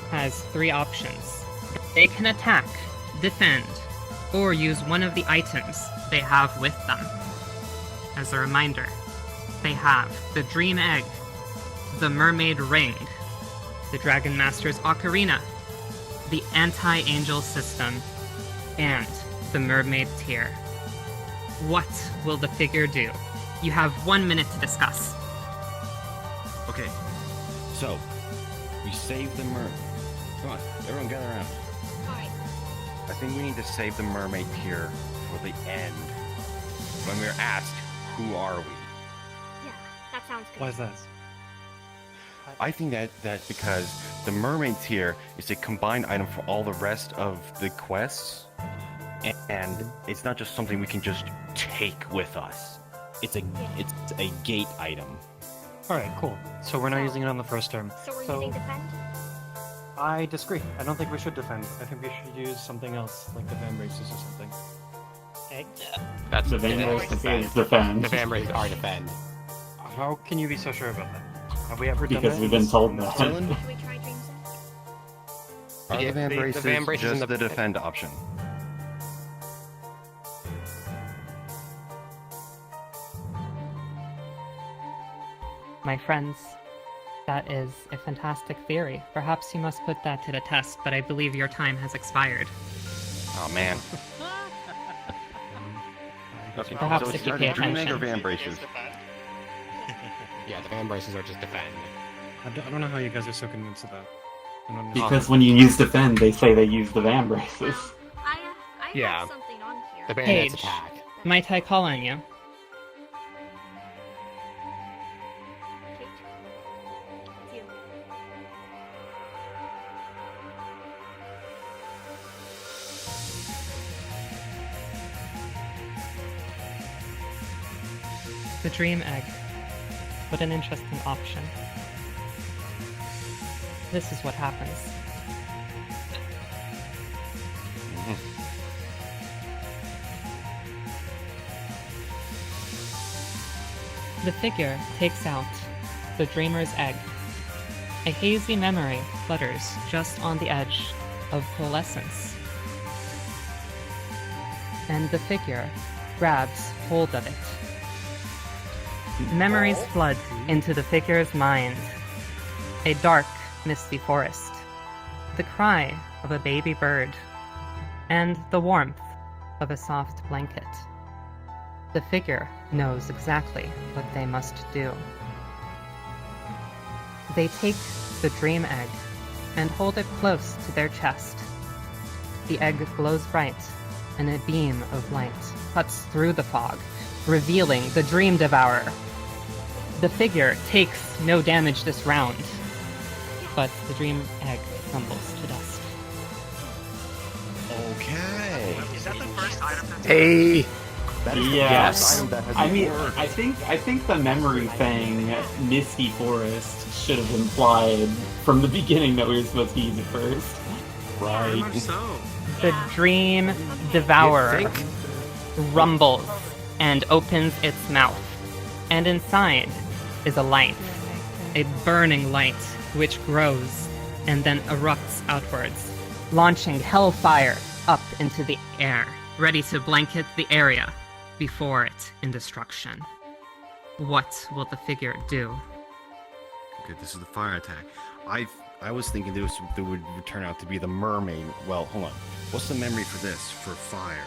[SPEAKER 7] has 3 options. They can attack, defend, or use one of the items they have with them. As a reminder, they have the Dream Egg, the Mermaid Ring, the Dragon Master's Ocarina, the Anti-Angel System, and the Mermaid Tear. What will the figure do? You have 1 minute to discuss.
[SPEAKER 8] Okay, so we save the mermaid. Come on, everyone gather around. I think we need to save the mermaid here for the end. When we're asked, who are we?
[SPEAKER 12] Yeah, that sounds good.
[SPEAKER 16] Why is that?
[SPEAKER 8] I think that's because the mermaid tier is a combined item for all the rest of the quests, and it's not just something we can just take with us. It's a gate item.
[SPEAKER 4] Alright, cool. So we're not using it on the first term.
[SPEAKER 12] So we're using defend?
[SPEAKER 4] I disagree. I don't think we should defend. I think we should use something else, like the van braces or something.
[SPEAKER 20] That's
[SPEAKER 10] The van braces is defend.
[SPEAKER 20] The van braces are defend.
[SPEAKER 4] How can you be so sure about that? Have we ever done
[SPEAKER 10] Because
[SPEAKER 4] that?
[SPEAKER 10] we've been told that.
[SPEAKER 8] Dylan?
[SPEAKER 12] Should we try Dream Set?
[SPEAKER 8] Are
[SPEAKER 20] Yeah,
[SPEAKER 8] the van braces,
[SPEAKER 20] the van braces
[SPEAKER 8] just
[SPEAKER 20] and
[SPEAKER 8] the defend option?
[SPEAKER 7] My friends, that is a fantastic theory. Perhaps you must put that to the test, but I believe your time has expired.
[SPEAKER 8] Oh man. Okay,
[SPEAKER 7] Perhaps
[SPEAKER 8] so
[SPEAKER 7] if
[SPEAKER 8] it's
[SPEAKER 7] you pay
[SPEAKER 8] Dream Egg or
[SPEAKER 7] attention.
[SPEAKER 8] van braces?
[SPEAKER 20] Yeah, the van braces are just defend.
[SPEAKER 4] I don't know how you guys are so convinced of that. I don't understand.
[SPEAKER 10] Because when you use defend, they say they use the van braces.
[SPEAKER 12] I
[SPEAKER 20] Yeah.
[SPEAKER 12] have something on here.
[SPEAKER 20] The bandits
[SPEAKER 7] Paige,
[SPEAKER 20] attack.
[SPEAKER 7] might I call on you?
[SPEAKER 12] It's you.
[SPEAKER 7] The Dream Egg. but an interesting option. This is what happens. The figure takes out the dreamer's egg. A hazy memory flutters just on the edge of coalescence. And the figure grabs hold of it. Memories flood into the figure's mind. A dark, misty forest. The cry of a baby bird. And the warmth of a soft blanket. The figure knows exactly what they must do. They take the dream egg and hold it close to their chest. The egg glows bright, and a beam of light cuts through the fog, revealing the Dream Devourer. The figure takes no damage this round, but the dream egg crumbles to dust.
[SPEAKER 8] Okay.
[SPEAKER 20] Is that the first item that's
[SPEAKER 15] Hey!
[SPEAKER 8] That is the
[SPEAKER 10] Yes.
[SPEAKER 8] first item that has
[SPEAKER 10] I mean,
[SPEAKER 8] worked.
[SPEAKER 10] I think the memory thing, Misty Forest, should have implied from the beginning that we were supposed to use it first.
[SPEAKER 20] very much so.
[SPEAKER 7] The Dream Devourer rumbles and opens its mouth, and inside is a light, a burning light which grows and then erupts outwards, launching hellfire up into the air, ready to blanket the area before it in destruction. What will the figure do?
[SPEAKER 15] Okay, this is the fire attack.
[SPEAKER 8] I was thinking there would turn out to be the mermaid. Well, hold on. What's the memory for this?
[SPEAKER 15] For fire.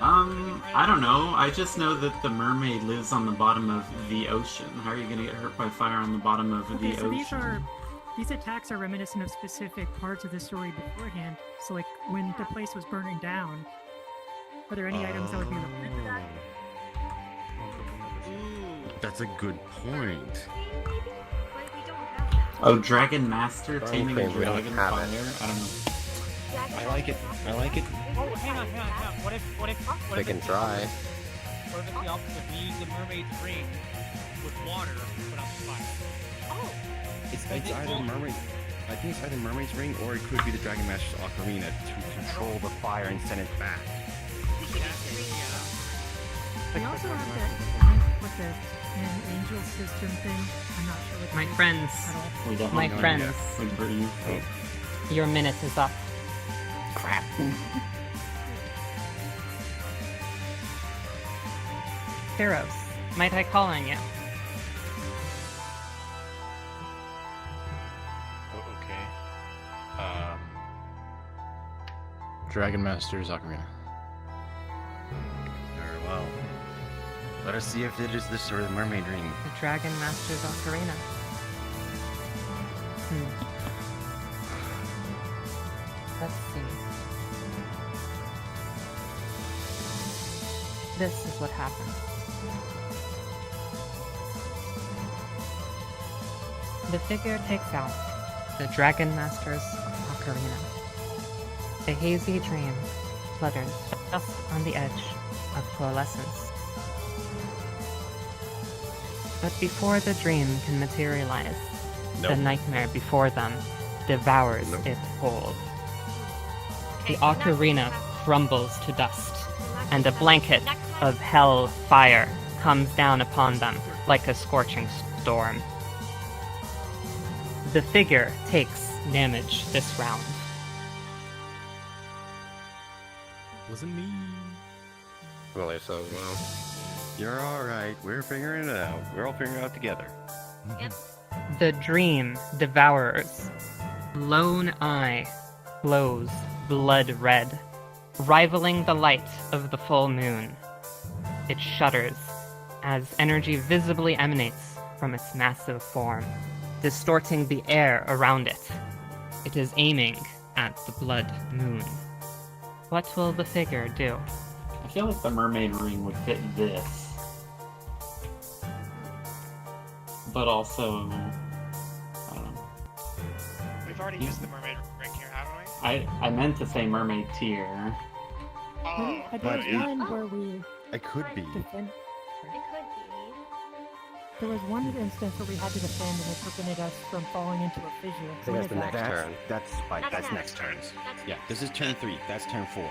[SPEAKER 10] I don't know. I just know that the mermaid lives on the bottom of the ocean. How are you gonna get hurt by fire on the bottom of the
[SPEAKER 14] Okay, so
[SPEAKER 10] ocean?
[SPEAKER 14] these attacks are reminiscent of specific parts of the story beforehand. So, like, when the place was burning down, are there any items that would be related to that?
[SPEAKER 15] That's a good point.
[SPEAKER 10] Oh, Dragon Master taming a
[SPEAKER 20] claims we don't
[SPEAKER 10] dragon
[SPEAKER 20] have
[SPEAKER 10] fire?
[SPEAKER 20] it.
[SPEAKER 10] I don't know.
[SPEAKER 8] I like it. I like it.
[SPEAKER 9] Oh, hang on. What if
[SPEAKER 20] They can try.
[SPEAKER 9] What if it's the opposite? We use the mermaid's ring with water to put out the fire. Oh.
[SPEAKER 8] It's either mermaid. I think it's either mermaid's ring or it could be the Dragon Master's ocarina to control the fire and send it back.
[SPEAKER 14] We also have that, with the an angel system thing. I'm not sure what
[SPEAKER 7] My
[SPEAKER 14] that is
[SPEAKER 7] friends,
[SPEAKER 14] at all.
[SPEAKER 10] We don't
[SPEAKER 7] my
[SPEAKER 10] know
[SPEAKER 7] friends,
[SPEAKER 10] yet. We breathe.
[SPEAKER 7] your minute is up.
[SPEAKER 8] Crap.
[SPEAKER 7] Pharaohs, might I call on you?
[SPEAKER 2] Okay. Dragon Master's Ocarina.
[SPEAKER 8] Very well. Let us see if it is this or the mermaid ring.
[SPEAKER 7] The Dragon Master's Ocarina. Let's see. This is what happened. The figure takes out the Dragon Master's Ocarina. A hazy dream flutters just on the edge of coalescence. But before the dream can materialize, the nightmare before them devours it whole. The ocarina crumbles to dust, and a blanket of hell fire comes down upon them like a scorching storm. The figure takes damage this round.
[SPEAKER 2] Wasn't me.
[SPEAKER 20] Well, if so, well.
[SPEAKER 8] You're alright. We're figuring it out. We're all figuring it out together.
[SPEAKER 7] The dream devourers. Lone eye glows blood red, rivaling the light of the full moon. It shudders as energy visibly emanates from its massive form, distorting the air around it. It is aiming at the blood moon. What will the figure do?
[SPEAKER 10] I feel like the mermaid ring would fit this. But also, I don't know.
[SPEAKER 22] We've already used the mermaid ring here, haven't we?
[SPEAKER 10] I meant to say mermaid tier.
[SPEAKER 22] Oh,
[SPEAKER 14] I
[SPEAKER 8] But
[SPEAKER 14] did one where we
[SPEAKER 8] it could be.
[SPEAKER 14] defend.
[SPEAKER 12] It could be.
[SPEAKER 14] There was one instance where we had to defend and it prevented us from falling into a fissure.
[SPEAKER 4] I think that's the next turn. That's next turn.
[SPEAKER 8] Yeah, this is turn 3. That's turn 4.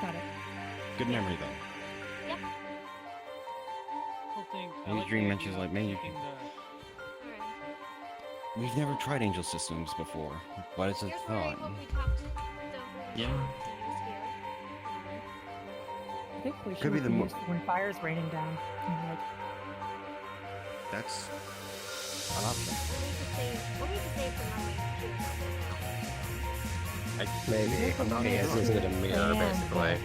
[SPEAKER 14] Got it.
[SPEAKER 8] Good memory though.
[SPEAKER 12] Yep.
[SPEAKER 8] Maybe Dream mentions like maybe we've never tried angel systems before, but it's a thought. Yeah.
[SPEAKER 14] I think we
[SPEAKER 8] Could
[SPEAKER 14] should
[SPEAKER 8] be the
[SPEAKER 14] use when fire's raining down. And, like,
[SPEAKER 8] That's an option.
[SPEAKER 12] We'll need to save for Mummy
[SPEAKER 4] Maybe. I'm not using it a mirror, basically.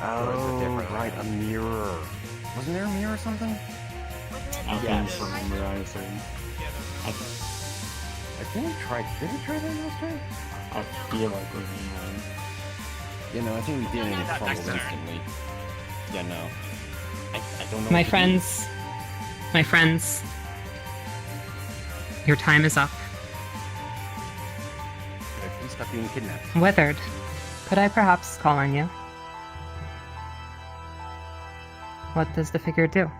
[SPEAKER 8] Oh, right, a mirror. Wasn't there a mirror or something?
[SPEAKER 10] Yes.
[SPEAKER 8] I think we tried. Did we try that last time?
[SPEAKER 10] I feel like we did.
[SPEAKER 8] Yeah, no, I think we did, and it crumbled instantly. Yeah, no. I don't know.
[SPEAKER 7] My friends, your time is up.
[SPEAKER 8] Please stop being kidnapped.
[SPEAKER 7] Weathered, could I perhaps call on you? What does the figure do?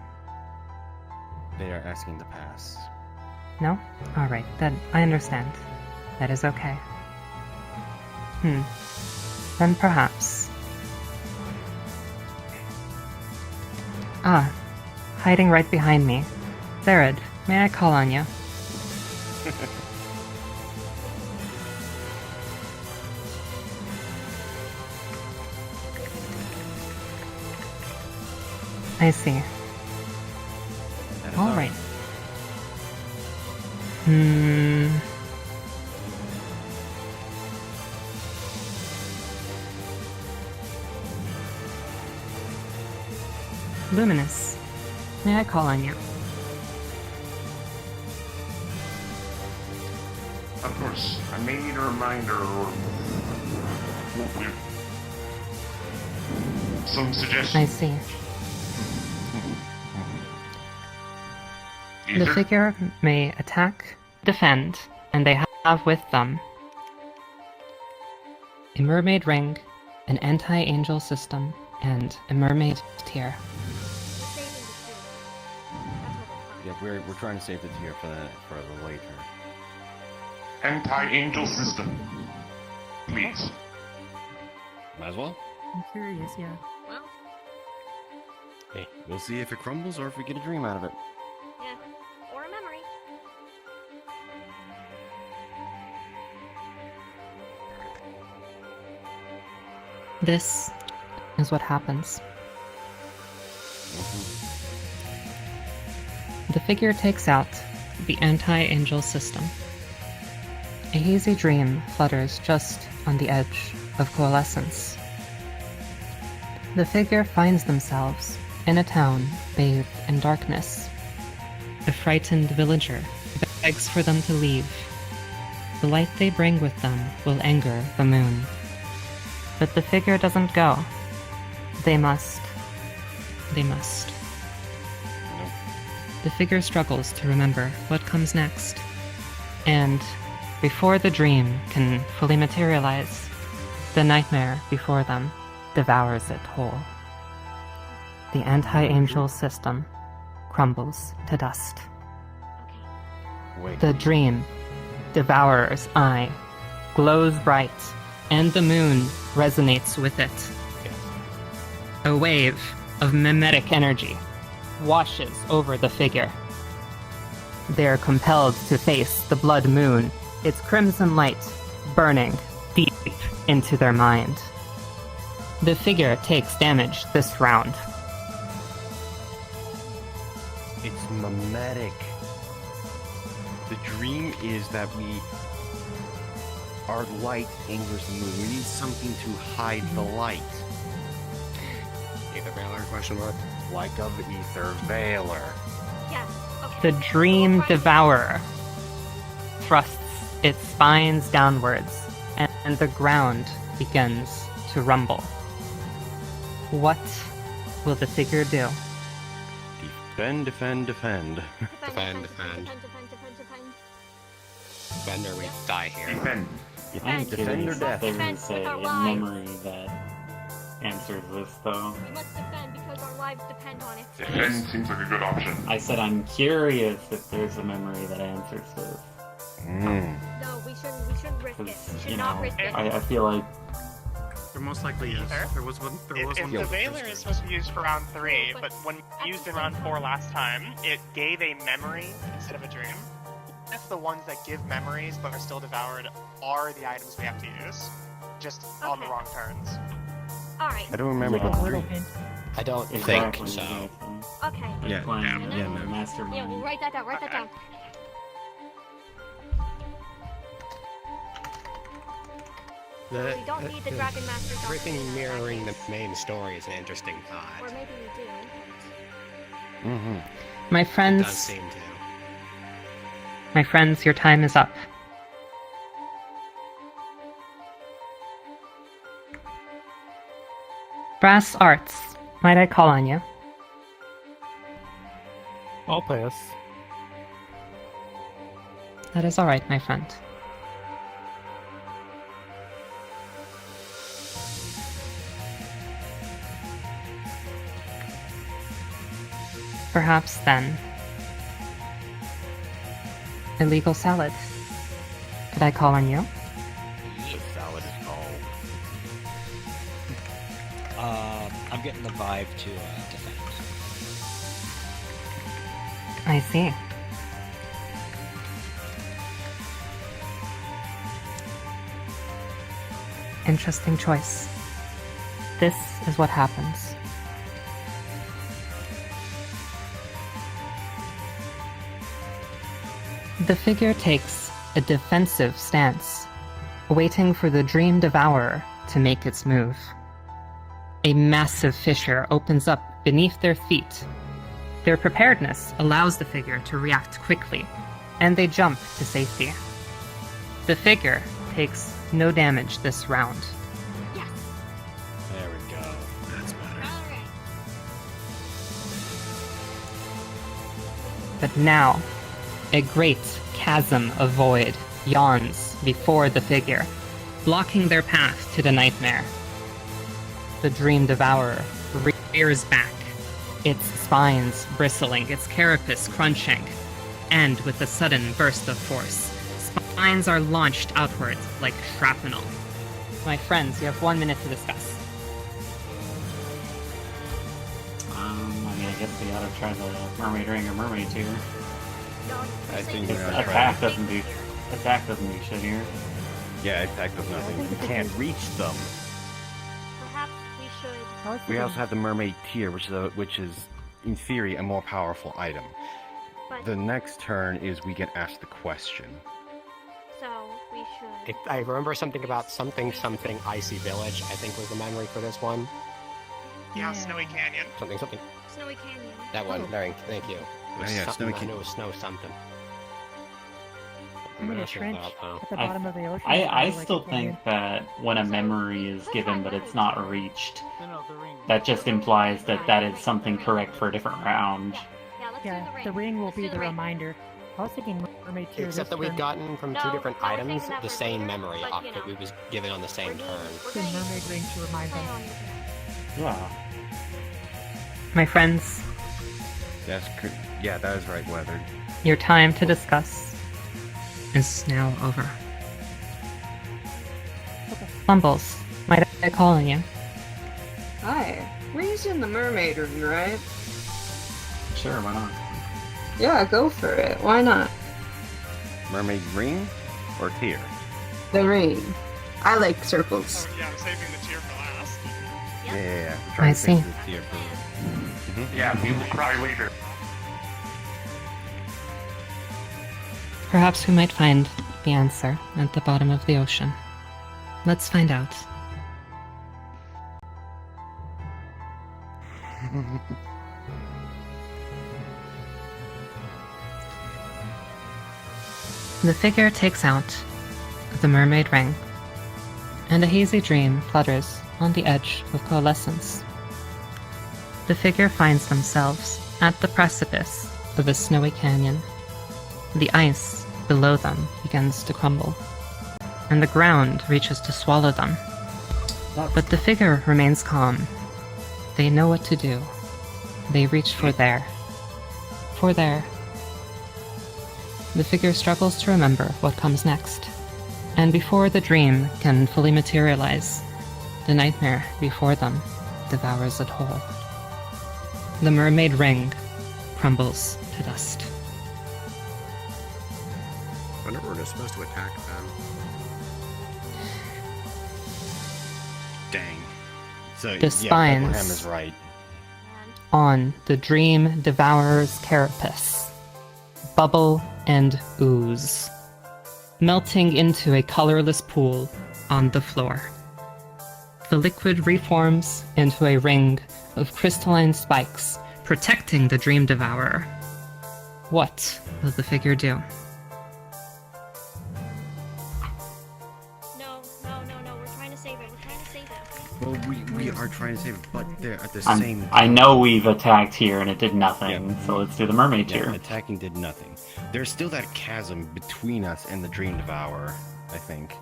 [SPEAKER 8] They are asking to pass.
[SPEAKER 7] No? Alright, then I understand. That is okay. Then perhaps. Ah, hiding right behind me. Zared, may I call on you? I see. Alright. Luminous, may I call on you?
[SPEAKER 19] Of course, I may need a reminder or some suggestions.
[SPEAKER 7] I see. The
[SPEAKER 19] Ether?
[SPEAKER 7] figure may attack, defend, and they have with them a mermaid ring, an anti-angel system, and a mermaid tear.
[SPEAKER 8] Yeah, we're trying to save the tier for the later.
[SPEAKER 19] Anti-angel system. Please.
[SPEAKER 8] Might as well.
[SPEAKER 14] I'm curious, yeah.
[SPEAKER 12] Well,
[SPEAKER 8] Hey, we'll see if it crumbles or if we get a dream out of it.
[SPEAKER 12] yeah. Or a memory.
[SPEAKER 7] This is what happens. The figure takes out the anti-angel system. A hazy dream flutters just on the edge of coalescence. The figure finds themselves in a town bathed in darkness. A frightened villager begs for them to leave. The light they bring with them will anger the moon. But the figure doesn't go. They must. The figure struggles to remember what comes next. And before the dream can fully materialize, the nightmare before them devours it whole. The anti-angel system crumbles to dust.
[SPEAKER 8] Wait.
[SPEAKER 7] The dream, devourer's eye, glows bright, and the moon resonates with it. A wave of mimetic energy washes over the figure. They are compelled to face the blood moon, its crimson light burning deep into their mind. The figure takes damage this round.
[SPEAKER 8] It's mimetic. The dream is that our light angers the moon. We need something to hide the light.
[SPEAKER 4] Ether Veiler, question mark?
[SPEAKER 8] Like of Ether Veiler.
[SPEAKER 12] Yes. Okay.
[SPEAKER 7] The dream devourer thrusts its spines downwards, and the ground begins to rumble. What will the figure do?
[SPEAKER 8] Defend, defend, defend.
[SPEAKER 4] Defend. Defend or we die here.
[SPEAKER 19] Defend.
[SPEAKER 10] I'm
[SPEAKER 8] Defend or
[SPEAKER 10] curious
[SPEAKER 8] death.
[SPEAKER 10] if there is a memory that answers this, though.
[SPEAKER 12] Let's defend because our lives depend on it.
[SPEAKER 19] Defend seems like a good option.
[SPEAKER 10] I said I'm curious if there's a memory that answers this.
[SPEAKER 12] No, we shouldn't risk it. We should not risk it.
[SPEAKER 10] I feel like
[SPEAKER 15] There most likely is. There was one. There was
[SPEAKER 22] If
[SPEAKER 15] one.
[SPEAKER 22] the Veiler is supposed to be used for round 3, but when used in round 4 last time, it gave a memory instead of a dream. If the ones that give memories but are still devoured are the items we have to use, just on the wrong turns.
[SPEAKER 12] Alright.
[SPEAKER 8] I don't remember
[SPEAKER 14] Like a little
[SPEAKER 8] the
[SPEAKER 14] hint.
[SPEAKER 20] I don't
[SPEAKER 10] Exactly,
[SPEAKER 20] think so.
[SPEAKER 12] Okay.
[SPEAKER 8] Yeah,
[SPEAKER 10] no.
[SPEAKER 12] Yeah,
[SPEAKER 10] Mastermind.
[SPEAKER 12] we'll write that down. Write that down.
[SPEAKER 20] The,
[SPEAKER 12] We don't need the Dragon Master
[SPEAKER 20] everything
[SPEAKER 12] document.
[SPEAKER 20] mirroring the main story is an interesting
[SPEAKER 12] Or
[SPEAKER 20] thought.
[SPEAKER 12] maybe we do.
[SPEAKER 8] Mm-hmm.
[SPEAKER 7] My
[SPEAKER 20] It does
[SPEAKER 7] friends,
[SPEAKER 20] seem to.
[SPEAKER 7] your time is up. Brass Arts, might I call on you?
[SPEAKER 11] I'll pass.
[SPEAKER 7] That is alright, my friend. Perhaps then. Illegal salad. Could I call on you?
[SPEAKER 8] The salad is called.
[SPEAKER 18] I'm getting the vibe to defend.
[SPEAKER 7] I see. Interesting choice. This is what happens. The figure takes a defensive stance, waiting for the Dream Devourer to make its move. A massive fissure opens up beneath their feet. Their preparedness allows the figure to react quickly, and they jump to safety. The figure takes no damage this round.
[SPEAKER 20] There we go. That's better.
[SPEAKER 7] But now, a great chasm of void yawns before the figure, blocking their path to the nightmare. The Dream Devourer rears back, its spines bristling, its carapace crunching, and with a sudden burst of force, spines are launched outwards like shrapnel. My friends, you have 1 minute to discuss.
[SPEAKER 10] I mean, I guess we ought to try the mermaid ring or mermaid tier.
[SPEAKER 8] I think
[SPEAKER 10] Attack doesn't do shit here.
[SPEAKER 8] Yeah, attack does nothing. You can't reach them.
[SPEAKER 12] Perhaps we should.
[SPEAKER 8] We also have the mermaid tier, which is in theory a more powerful item.
[SPEAKER 12] But
[SPEAKER 8] The next turn is we get asked the question.
[SPEAKER 12] so we should.
[SPEAKER 20] I remember something about something icy village. I think was the memory for this one.
[SPEAKER 22] Yeah, Snowy Canyon.
[SPEAKER 20] Something.
[SPEAKER 12] Snowy Canyon.
[SPEAKER 20] That one. Thank you. It was
[SPEAKER 8] yeah,
[SPEAKER 20] something,
[SPEAKER 8] Snowy
[SPEAKER 20] I
[SPEAKER 8] Canyon.
[SPEAKER 20] knew it was snow something.
[SPEAKER 14] I'm in a
[SPEAKER 20] What
[SPEAKER 14] trench
[SPEAKER 20] else was that?
[SPEAKER 14] at the bottom of the ocean.
[SPEAKER 10] I
[SPEAKER 14] like
[SPEAKER 10] still
[SPEAKER 14] a canyon.
[SPEAKER 10] think that when a memory is given but it's not reached, that just implies that that is something correct for a different round.
[SPEAKER 14] Yeah, the ring will be the reminder. I was thinking mermaid tier.
[SPEAKER 20] Except
[SPEAKER 14] this
[SPEAKER 20] that we've
[SPEAKER 14] turn.
[SPEAKER 20] gotten from two
[SPEAKER 12] No,
[SPEAKER 20] different
[SPEAKER 12] I was
[SPEAKER 20] items
[SPEAKER 12] thinking that
[SPEAKER 20] the
[SPEAKER 12] for
[SPEAKER 20] same
[SPEAKER 12] later,
[SPEAKER 20] memory
[SPEAKER 12] but, you
[SPEAKER 20] that we
[SPEAKER 12] know.
[SPEAKER 20] was given on the same turn.
[SPEAKER 14] The mermaid ring to remind them.
[SPEAKER 10] Yeah.
[SPEAKER 7] My friends,
[SPEAKER 8] Yeah, that is right, Weathered.
[SPEAKER 7] your time to discuss is now over. Fumbles, might I call on you?
[SPEAKER 17] Hi. We're using the mermaid ring, right?
[SPEAKER 10] Sure, why not?
[SPEAKER 17] Yeah, go for it. Why not?
[SPEAKER 8] Mermaid ring or tier?
[SPEAKER 17] The ring. I like circles.
[SPEAKER 22] Yeah, I'm saving the tier for last.
[SPEAKER 8] Yeah. We're trying
[SPEAKER 7] I
[SPEAKER 8] to fix
[SPEAKER 7] see.
[SPEAKER 8] the tier for.
[SPEAKER 19] Yeah, we will cry later.
[SPEAKER 7] Perhaps we might find the answer at the bottom of the ocean. Let's find out. The figure takes out the mermaid ring, and a hazy dream flutters on the edge of coalescence. The figure finds themselves at the precipice of a snowy canyon. The ice below them begins to crumble, and the ground reaches to swallow them. But the figure remains calm. They know what to do. They reach for there. The figure struggles to remember what comes next. And before the dream can fully materialize, the nightmare before them devours it whole. The mermaid ring crumbles to dust.
[SPEAKER 20] I wonder where they're supposed to attack them.
[SPEAKER 8] Dang. So,
[SPEAKER 7] The spines
[SPEAKER 8] Bethlehem is right.
[SPEAKER 7] on the dream devourer's carapace bubble and ooze, melting into a colorless pool on the floor. The liquid reforms into a ring of crystalline spikes, protecting the dream devourer. What will the figure do?
[SPEAKER 12] No, we're trying to save it.
[SPEAKER 8] Well, we are trying to save it, but they're at the
[SPEAKER 10] I'm-
[SPEAKER 8] same time.
[SPEAKER 10] I know we've attacked here and it did nothing, so let's do the mermaid
[SPEAKER 8] Yeah,
[SPEAKER 10] tier.
[SPEAKER 8] attacking did nothing. There's still that chasm between us and the Dream Devourer, I think.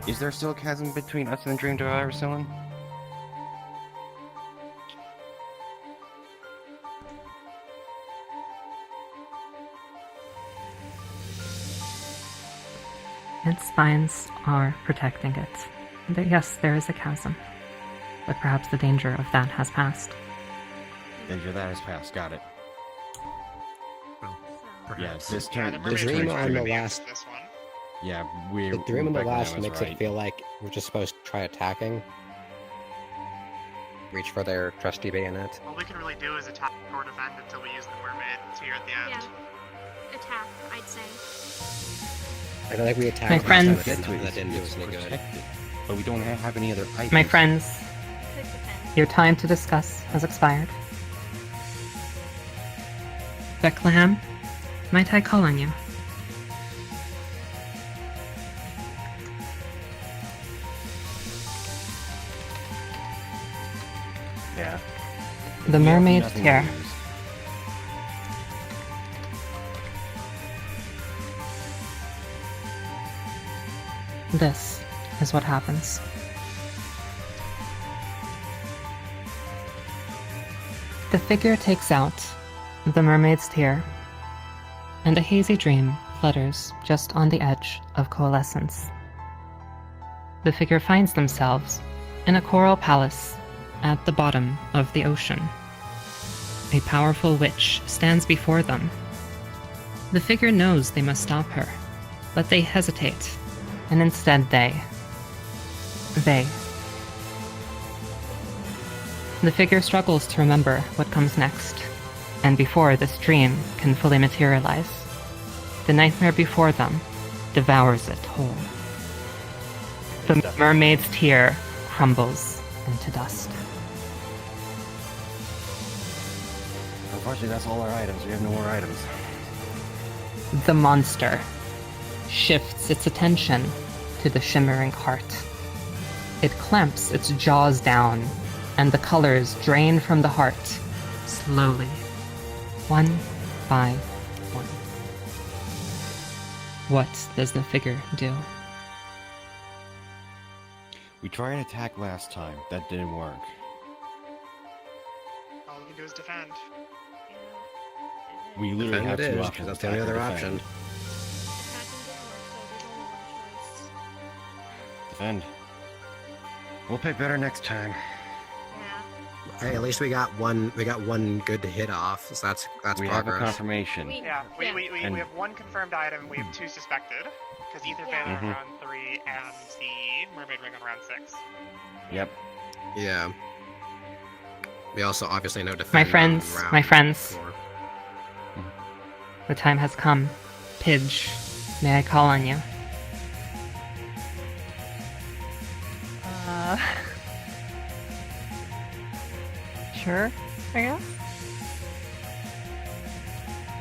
[SPEAKER 8] Is there still a chasm between us and the Dream Devourer, someone?
[SPEAKER 7] Its spines are protecting it. Yes, there is a chasm, but perhaps the danger of that has passed.
[SPEAKER 8] Danger that has passed, got it. Yeah, this
[SPEAKER 20] The
[SPEAKER 8] turn.
[SPEAKER 20] dream
[SPEAKER 8] This turn's
[SPEAKER 20] on the
[SPEAKER 8] gonna be-
[SPEAKER 20] last.
[SPEAKER 8] Yeah, we're.
[SPEAKER 20] The dream on the
[SPEAKER 8] Bethlehem
[SPEAKER 20] last
[SPEAKER 8] is
[SPEAKER 20] makes
[SPEAKER 8] right.
[SPEAKER 20] it feel like we're just supposed to try attacking. Reach for their trusty bayonet.
[SPEAKER 22] All we can really do is attack or defend until we use the mermaid tier at the end.
[SPEAKER 12] Yeah. Attack, I'd say.
[SPEAKER 20] I feel like we attacked
[SPEAKER 7] My
[SPEAKER 20] last time,
[SPEAKER 7] friends-
[SPEAKER 20] that didn't do us any good.
[SPEAKER 8] Protected, but we don't have any other items.
[SPEAKER 7] My friends, your time to discuss has expired. Bethlehem, might I call on you?
[SPEAKER 8] Yeah.
[SPEAKER 7] The
[SPEAKER 8] We have
[SPEAKER 7] mermaid's
[SPEAKER 8] nothing to
[SPEAKER 7] tier.
[SPEAKER 8] lose.
[SPEAKER 7] This is what happens. The figure takes out the mermaid's tear, and a hazy dream flutters just on the edge of coalescence. The figure finds themselves in a coral palace at the bottom of the ocean. A powerful witch stands before them. The figure knows they must stop her, but they hesitate, and instead they. The figure struggles to remember what comes next, and before this dream can fully materialize, the nightmare before them devours it whole. The mermaid's tear crumbles into dust.
[SPEAKER 8] Unfortunately, that's all our items. We have no more items.
[SPEAKER 7] The monster shifts its attention to the shimmering heart. It clamps its jaws down, and the colors drain from the heart, slowly, one by one. What does the figure do?
[SPEAKER 8] We tried an attack last time. That didn't work.
[SPEAKER 22] All we can do is defend.
[SPEAKER 8] We literally
[SPEAKER 20] Defend
[SPEAKER 8] have
[SPEAKER 20] it
[SPEAKER 8] two
[SPEAKER 20] is,
[SPEAKER 8] options.
[SPEAKER 20] that's the only
[SPEAKER 8] attack or
[SPEAKER 20] other
[SPEAKER 8] defend.
[SPEAKER 20] option.
[SPEAKER 8] Defend. We'll play better next time.
[SPEAKER 20] Hey, at least we got one. We got one good to hit off. So that's
[SPEAKER 8] We have a
[SPEAKER 20] progress.
[SPEAKER 8] confirmation.
[SPEAKER 22] Yeah, we
[SPEAKER 8] And-
[SPEAKER 22] have one confirmed item, we have two suspected. Because Ether Fan on
[SPEAKER 8] Mhm.
[SPEAKER 22] round 3 and the Mermaid Ring on round 6.
[SPEAKER 8] Yep.
[SPEAKER 20] Yeah. We also obviously know defend.
[SPEAKER 7] My
[SPEAKER 20] on
[SPEAKER 7] friends,
[SPEAKER 20] round
[SPEAKER 7] my friends.
[SPEAKER 20] 4.
[SPEAKER 7] The time has come. Pidge, may I call on you?
[SPEAKER 11] Sure, I guess.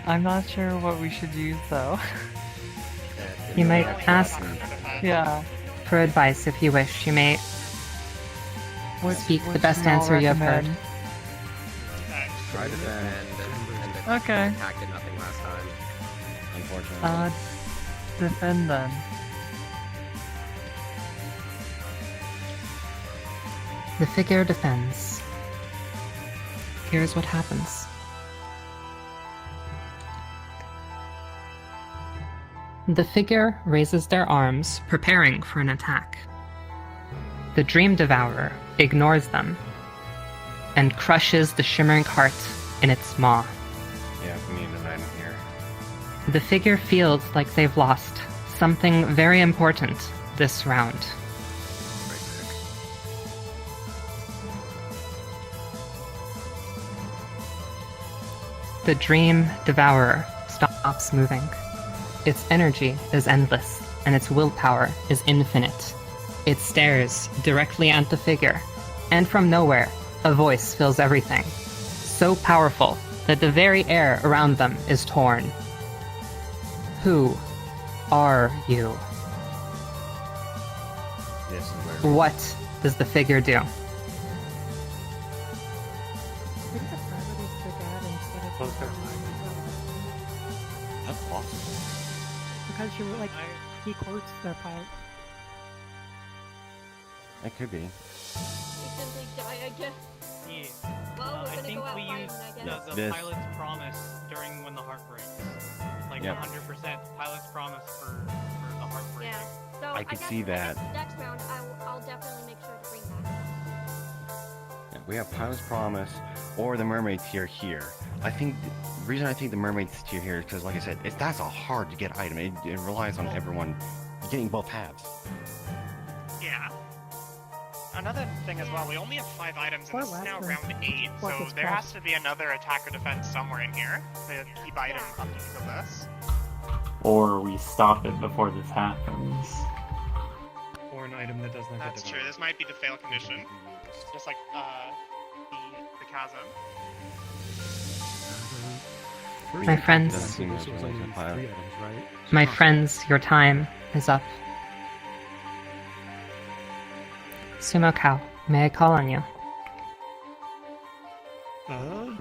[SPEAKER 11] I'm not sure what we should use though.
[SPEAKER 7] You might ask
[SPEAKER 11] Yeah.
[SPEAKER 7] for advice if you wish. You may speak the
[SPEAKER 11] which
[SPEAKER 7] best
[SPEAKER 11] do y'all
[SPEAKER 7] answer you have heard.
[SPEAKER 11] recommend?
[SPEAKER 20] Try to defend. And
[SPEAKER 11] Okay.
[SPEAKER 20] attack did nothing last time.
[SPEAKER 8] Unfortunately.
[SPEAKER 11] Defend then.
[SPEAKER 7] The figure defends. Here's what happens. The figure raises their arms, preparing for an attack. The Dream Devourer ignores them and crushes the shimmering heart in its maw.
[SPEAKER 8] Yeah, we need an item here.
[SPEAKER 7] The figure feels like they've lost something very important this round. The Dream Devourer stops moving. Its energy is endless, and its willpower is infinite. It stares directly at the figure, and from nowhere, a voice fills everything. So powerful that the very air around them is torn. Who are you?
[SPEAKER 8] This is where
[SPEAKER 7] What does the figure do?
[SPEAKER 8] That's possible.
[SPEAKER 14] Because he quotes the pilot.
[SPEAKER 8] That could be.
[SPEAKER 12] We simply die, I guess.
[SPEAKER 9] Yeah.
[SPEAKER 12] Well, we're
[SPEAKER 9] I
[SPEAKER 12] gonna
[SPEAKER 9] think
[SPEAKER 12] go out
[SPEAKER 9] we
[SPEAKER 12] fighting,
[SPEAKER 9] use
[SPEAKER 12] I guess.
[SPEAKER 9] the
[SPEAKER 8] This-
[SPEAKER 9] pilot's promise during when the heart breaks. Like
[SPEAKER 8] Yep.
[SPEAKER 9] 100% pilot's promise for the heart break.
[SPEAKER 12] Yeah. So
[SPEAKER 8] I could
[SPEAKER 12] guess
[SPEAKER 8] see that.
[SPEAKER 12] Next round, I'll definitely make sure to bring that.
[SPEAKER 8] Yeah, we have Pilot's Promise or the Mermaid's Tear here. I think the reason I think the Mermaid's Tear here is because, like I said, that's a hard to get item. It relies on everyone getting both halves.
[SPEAKER 22] Yeah. Another thing as well, we only have 5 items, and
[SPEAKER 14] Or
[SPEAKER 22] this is
[SPEAKER 14] less
[SPEAKER 22] now
[SPEAKER 14] than
[SPEAKER 22] round 8, so
[SPEAKER 14] what was
[SPEAKER 22] there
[SPEAKER 14] plus.
[SPEAKER 22] has to be another attack or defense somewhere in here to keep item up to this.
[SPEAKER 10] Or we stop it before this happens.
[SPEAKER 15] Or an item that does not
[SPEAKER 22] That's
[SPEAKER 15] get
[SPEAKER 22] true, this might be the fail condition. Just like, the chasm.
[SPEAKER 7] My friends.
[SPEAKER 8] Doesn't seem as related to Pilot.
[SPEAKER 7] My friends, your time is up. Sumo Cow, may I call on you?
[SPEAKER 16] I'm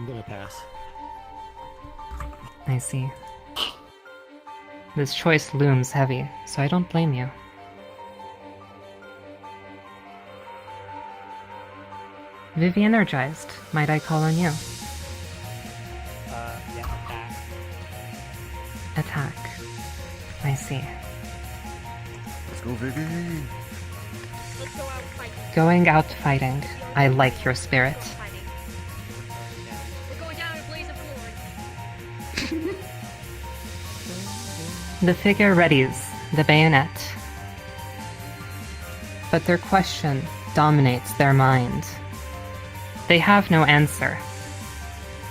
[SPEAKER 16] gonna pass.
[SPEAKER 7] I see. This choice looms heavy, so I don't blame you. Vivi Energized, might I call on you?
[SPEAKER 11] Yeah, attack.
[SPEAKER 7] Attack. I see.
[SPEAKER 8] Let's go, Vivi!
[SPEAKER 12] Let's go out fighting.
[SPEAKER 7] Going out fighting. I like your spirit.
[SPEAKER 12] We're going down in a blaze of glory.
[SPEAKER 7] The figure readies the bayonet. But their question dominates their mind. They have no answer,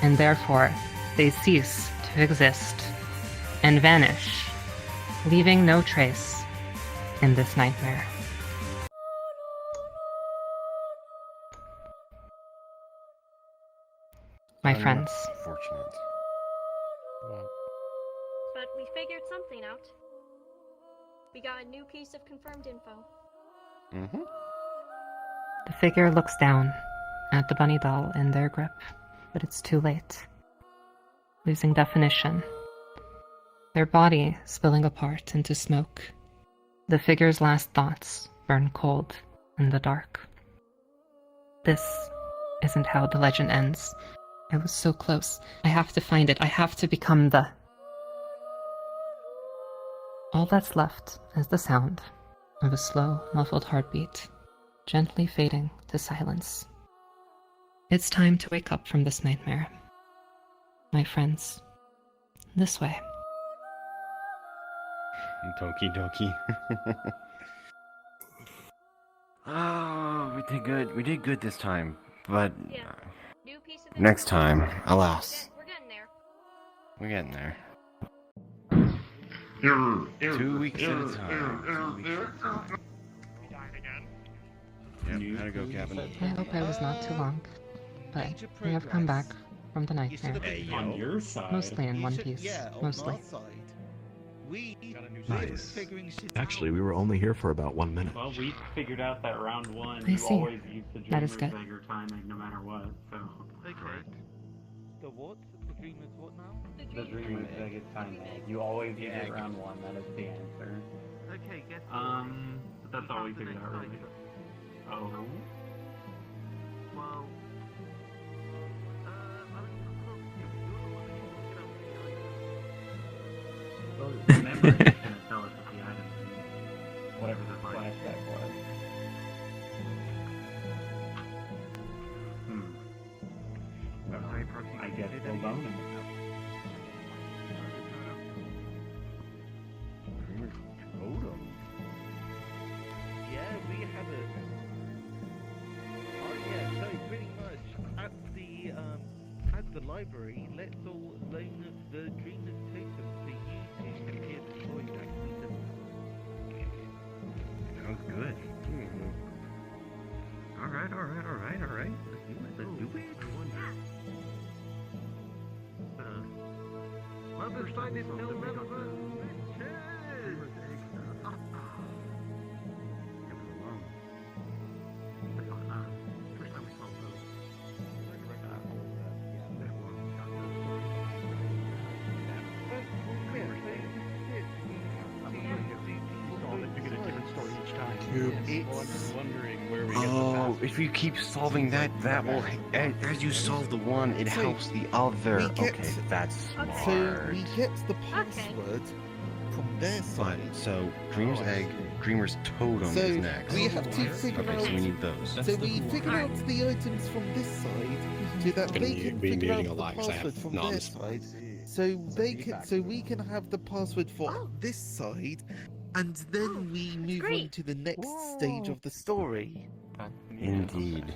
[SPEAKER 7] and therefore they cease to exist and vanish, leaving no trace in this nightmare. My friends,
[SPEAKER 8] Unfortunate.
[SPEAKER 12] But we figured something out. We got a new piece of confirmed info.
[SPEAKER 8] Mm-hmm.
[SPEAKER 7] the figure looks down at the bunny doll in their grip, but it's too late. Losing definition. Their body spilling apart into smoke. The figure's last thoughts burn cold in the dark. This isn't how the legend ends. I was so close. I have to find it. I have to become the... All that's left is the sound of a slow, muffled heartbeat, gently fading to silence. It's time to wake up from this nightmare. My friends, this way.
[SPEAKER 8] Doki doki. Oh, we did good. We did good this time, but
[SPEAKER 12] New piece of
[SPEAKER 8] next time, alas.
[SPEAKER 12] We're getting there.
[SPEAKER 8] We're getting there. 2 weeks at a time. 2 weeks at a time.
[SPEAKER 22] We died again.
[SPEAKER 8] Yep, how'd it go, Kevin?
[SPEAKER 7] I hope I was not too long, but I have come back from the nightmare.
[SPEAKER 10] On your side.
[SPEAKER 7] Mostly in one piece. Mostly.
[SPEAKER 1] Nice. Actually, we were only here for about 1 minute.
[SPEAKER 10] Well, we figured out that round one,
[SPEAKER 7] I
[SPEAKER 10] you
[SPEAKER 7] see.
[SPEAKER 10] always use the
[SPEAKER 7] That is
[SPEAKER 10] Dreamer's
[SPEAKER 7] good.
[SPEAKER 10] Dagger timing no matter what, so...
[SPEAKER 13] Correct. The what? The Dreamer's what now?
[SPEAKER 10] The Dreamer's Dagger timing. You always use it round one, that is the answer.
[SPEAKER 13] Okay, guess
[SPEAKER 10] But that's all we figured out, really. Oh. Well. The memory is gonna tell us if the item is whatever the flashback was. I guess we'll bone him.
[SPEAKER 13] Totem. Yeah, we have a. Oh yeah, so pretty much at the library, let's all loan the Dreamer's Totem for you to compare the story that we did.
[SPEAKER 4] Sounds good. Alright. Let's do it. Mother side is still relevant.
[SPEAKER 8] Oh, if you keep solving that will, as you solve the one, it helps the other. Okay, that's smart.
[SPEAKER 13] So we get the password from their side.
[SPEAKER 8] So Dreamer's Egg, Dreamer's Totem is next.
[SPEAKER 13] We have to figure out.
[SPEAKER 8] So we need those.
[SPEAKER 13] So we figure out the items from this side, so that they can figure out the password from their side. So we can have the password for this side, and then we move on to the next stage of the story.
[SPEAKER 8] Indeed.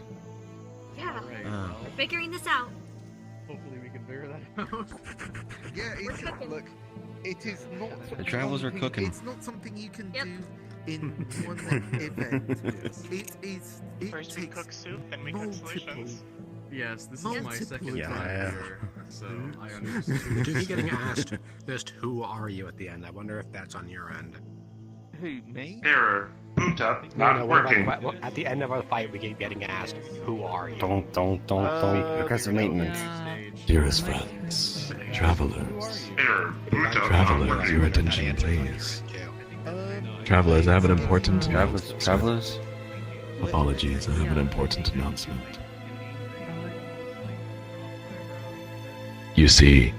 [SPEAKER 12] Yeah,
[SPEAKER 8] Oh.
[SPEAKER 12] we're figuring this out.
[SPEAKER 2] Hopefully we can figure that out.
[SPEAKER 13] Yeah, it's look. It is not.
[SPEAKER 8] The travelers are cooking.
[SPEAKER 13] It's not something you can do in one event. It is. It
[SPEAKER 22] First we
[SPEAKER 13] takes
[SPEAKER 22] cook soup, then we cook solutions.
[SPEAKER 3] Yes, this is my second
[SPEAKER 8] Yeah,
[SPEAKER 3] time
[SPEAKER 8] yeah.
[SPEAKER 3] here, so I understand.
[SPEAKER 18] Do keep getting asked just who are you at the end. I wonder if that's on your end.
[SPEAKER 13] Who, me?
[SPEAKER 19] Error. Boot up.
[SPEAKER 18] No,
[SPEAKER 19] Not
[SPEAKER 18] we're
[SPEAKER 19] working.
[SPEAKER 18] at the end of our fight, we keep getting asked, "Who are you?"
[SPEAKER 8] Don't. Aggressive maintenance.
[SPEAKER 1] Dearest friends, travelers,
[SPEAKER 19] Error. Boot up. Not
[SPEAKER 1] travelers,
[SPEAKER 19] working.
[SPEAKER 1] your attention please. Travelers, I have an important
[SPEAKER 8] Travelers.
[SPEAKER 1] Apologies, I have an important announcement. You see,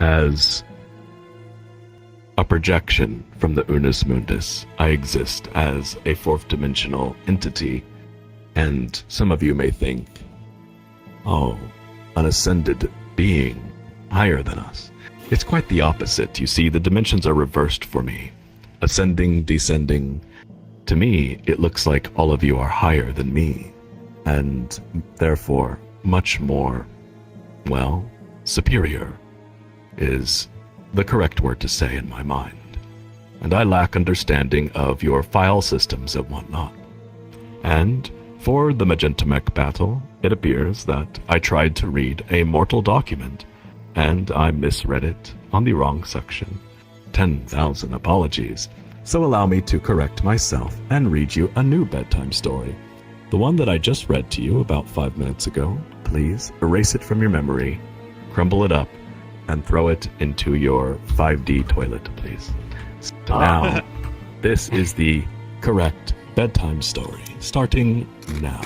[SPEAKER 1] as a projection from the Unus Mundus, I exist as a fourth-dimensional entity, and some of you may think, oh, an ascended being higher than us. It's quite the opposite. You see, the dimensions are reversed for me. Ascending, descending. To me, it looks like all of you are higher than me, and therefore much more, well, superior is the correct word to say in my mind. And I lack understanding of your file systems and whatnot. And for the Magenta Mech battle, it appears that I tried to read a mortal document, and I misread it on the wrong section. 10,000 apologies. So allow me to correct myself and read you a new bedtime story. The one that I just read to you about 5 minutes ago. Please erase it from your memory, crumble it up, and throw it into your 5D toilet, please. So now, this is the correct bedtime story, starting now.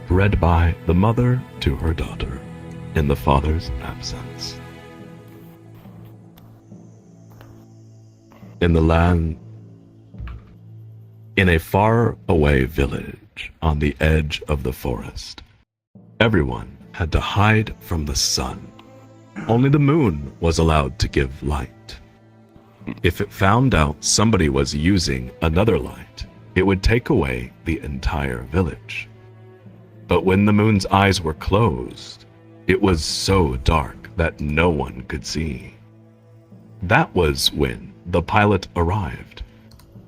[SPEAKER 1] Read by the mother to her daughter, in the father's absence. In the land, in a far-away village on the edge of the forest, everyone had to hide from the sun. Only the moon was allowed to give light. If it found out somebody was using another light, it would take away the entire village. But when the moon's eyes were closed, it was so dark that no one could see. That was when the pilot arrived.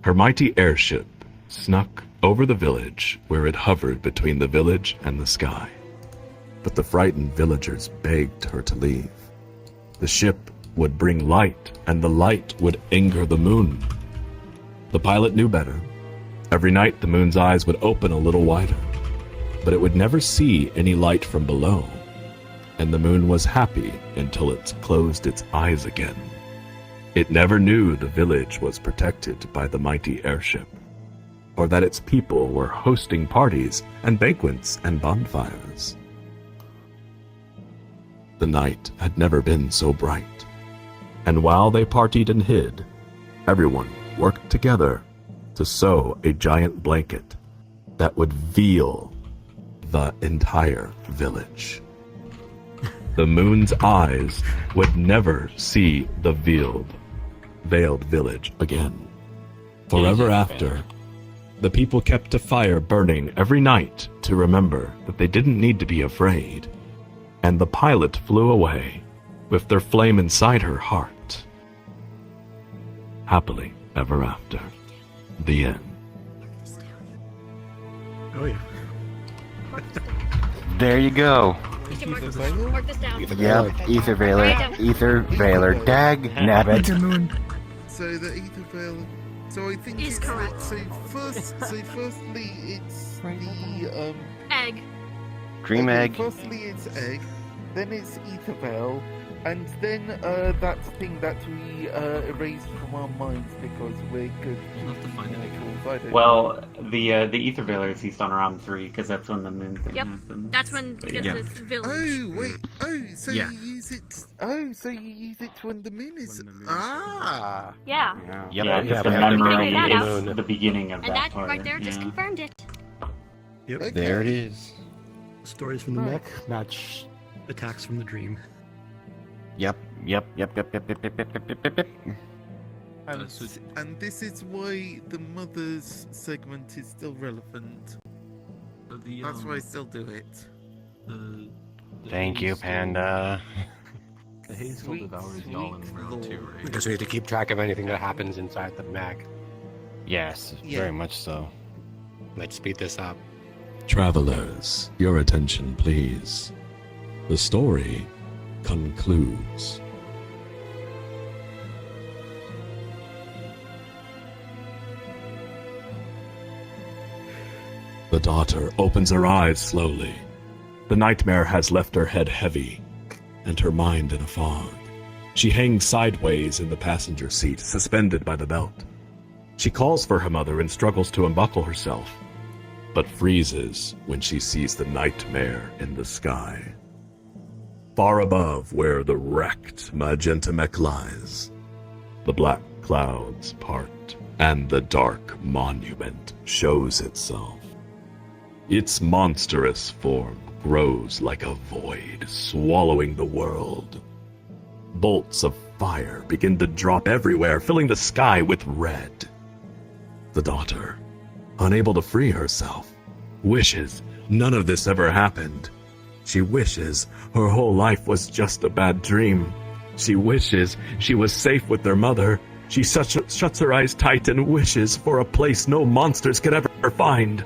[SPEAKER 1] Her mighty airship snuck over the village where it hovered between the village and the sky. But the frightened villagers begged her to leave. The ship would bring light, and the light would anger the moon. The pilot knew better. Every night the moon's eyes would open a little wider, but it would never see any light from below, and the moon was happy until it closed its eyes again. It never knew the village was protected by the mighty airship, or that its people were hosting parties and banquets and bonfires. The night had never been so bright, and while they partied and hid, everyone worked together to sew a giant blanket that would veil the entire village. The moon's eyes would never see the veiled village again. Forever after, the people kept a fire burning every night to remember that they didn't need to be afraid, and the pilot flew away with their flame inside her heart. Happily ever after. The end.
[SPEAKER 16] Oh yeah.
[SPEAKER 8] There you go.
[SPEAKER 12] You can mark this down.
[SPEAKER 8] Yep, Ether Veiler, dag nabbit.
[SPEAKER 13] So the Ether Veiler. So I think
[SPEAKER 12] Is
[SPEAKER 13] it's
[SPEAKER 12] correct.
[SPEAKER 13] So firstly, it's the
[SPEAKER 12] Egg.
[SPEAKER 8] Dream egg.
[SPEAKER 13] Firstly, it's egg. Then it's Ether Veil, and then that thing that we erased from our minds because we're good.
[SPEAKER 3] We'll have to find it again.
[SPEAKER 10] Well, the Ether Veiler ceased on round 3 because that's when the moon thing
[SPEAKER 12] Yep.
[SPEAKER 10] happened.
[SPEAKER 12] That's when we get
[SPEAKER 10] Yeah.
[SPEAKER 12] this village.
[SPEAKER 13] Oh wait. Oh, so
[SPEAKER 10] Yeah.
[SPEAKER 13] you use it. Oh, so you use it when the moon is. Ah.
[SPEAKER 12] Yeah.
[SPEAKER 10] Yeah,
[SPEAKER 8] yeah,
[SPEAKER 10] the
[SPEAKER 8] yeah,
[SPEAKER 10] memory
[SPEAKER 12] yeah.
[SPEAKER 10] is the beginning of
[SPEAKER 12] And that
[SPEAKER 10] part.
[SPEAKER 12] right there just
[SPEAKER 10] yeah.
[SPEAKER 12] confirmed it.
[SPEAKER 16] Yep.
[SPEAKER 8] There it is.
[SPEAKER 16] Stories from the mech match attacks from the dream.
[SPEAKER 8] Yep.
[SPEAKER 13] And this is why the mother's segment is still relevant. That's why I still do it.
[SPEAKER 8] Thank you, Panda.
[SPEAKER 3] The Hazel devours y'all in round 2, right?
[SPEAKER 20] We just need to keep track of anything that happens inside the mag.
[SPEAKER 8] Yes, very much so.
[SPEAKER 20] Let's speed this up.
[SPEAKER 1] Travelers, your attention, please. The story concludes. The daughter opens her eyes slowly. The nightmare has left her head heavy, and her mind in a fog. She hangs sideways in the passenger seat, suspended by the belt. She calls for her mother and struggles to unbuckle herself, but freezes when she sees the nightmare in the sky. Far above where the wrecked magenta mech lies, the black clouds part, and the dark monument shows itself. Its monstrous form grows like a void, swallowing the world. Bolts of fire begin to drop everywhere, filling the sky with red. The daughter, unable to free herself, wishes none of this ever happened. She wishes her whole life was just a bad dream. She wishes she was safe with their mother. She shuts her eyes tight and wishes for a place no monsters could ever find.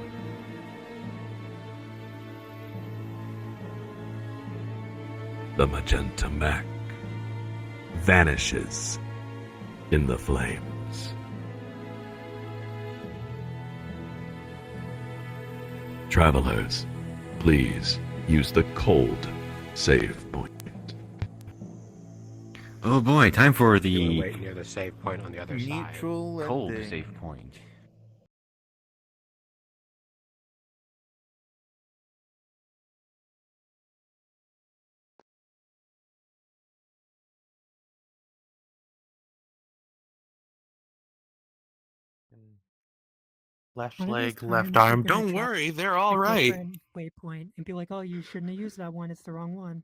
[SPEAKER 1] The magenta mech vanishes in the flames. Travelers, please use the cold save point.
[SPEAKER 8] Oh boy, time for the
[SPEAKER 20] Wait near the save point on the other
[SPEAKER 13] Neutral
[SPEAKER 20] side.
[SPEAKER 8] cold
[SPEAKER 13] ending.
[SPEAKER 8] save point.
[SPEAKER 20] Left
[SPEAKER 14] One of these
[SPEAKER 20] leg, left
[SPEAKER 14] times
[SPEAKER 20] arm.
[SPEAKER 14] you're gonna
[SPEAKER 20] Don't
[SPEAKER 14] drop
[SPEAKER 20] worry, they're
[SPEAKER 14] a
[SPEAKER 20] all right.
[SPEAKER 14] different Waypoint and be like, oh, you shouldn't have used that one. It's the wrong one.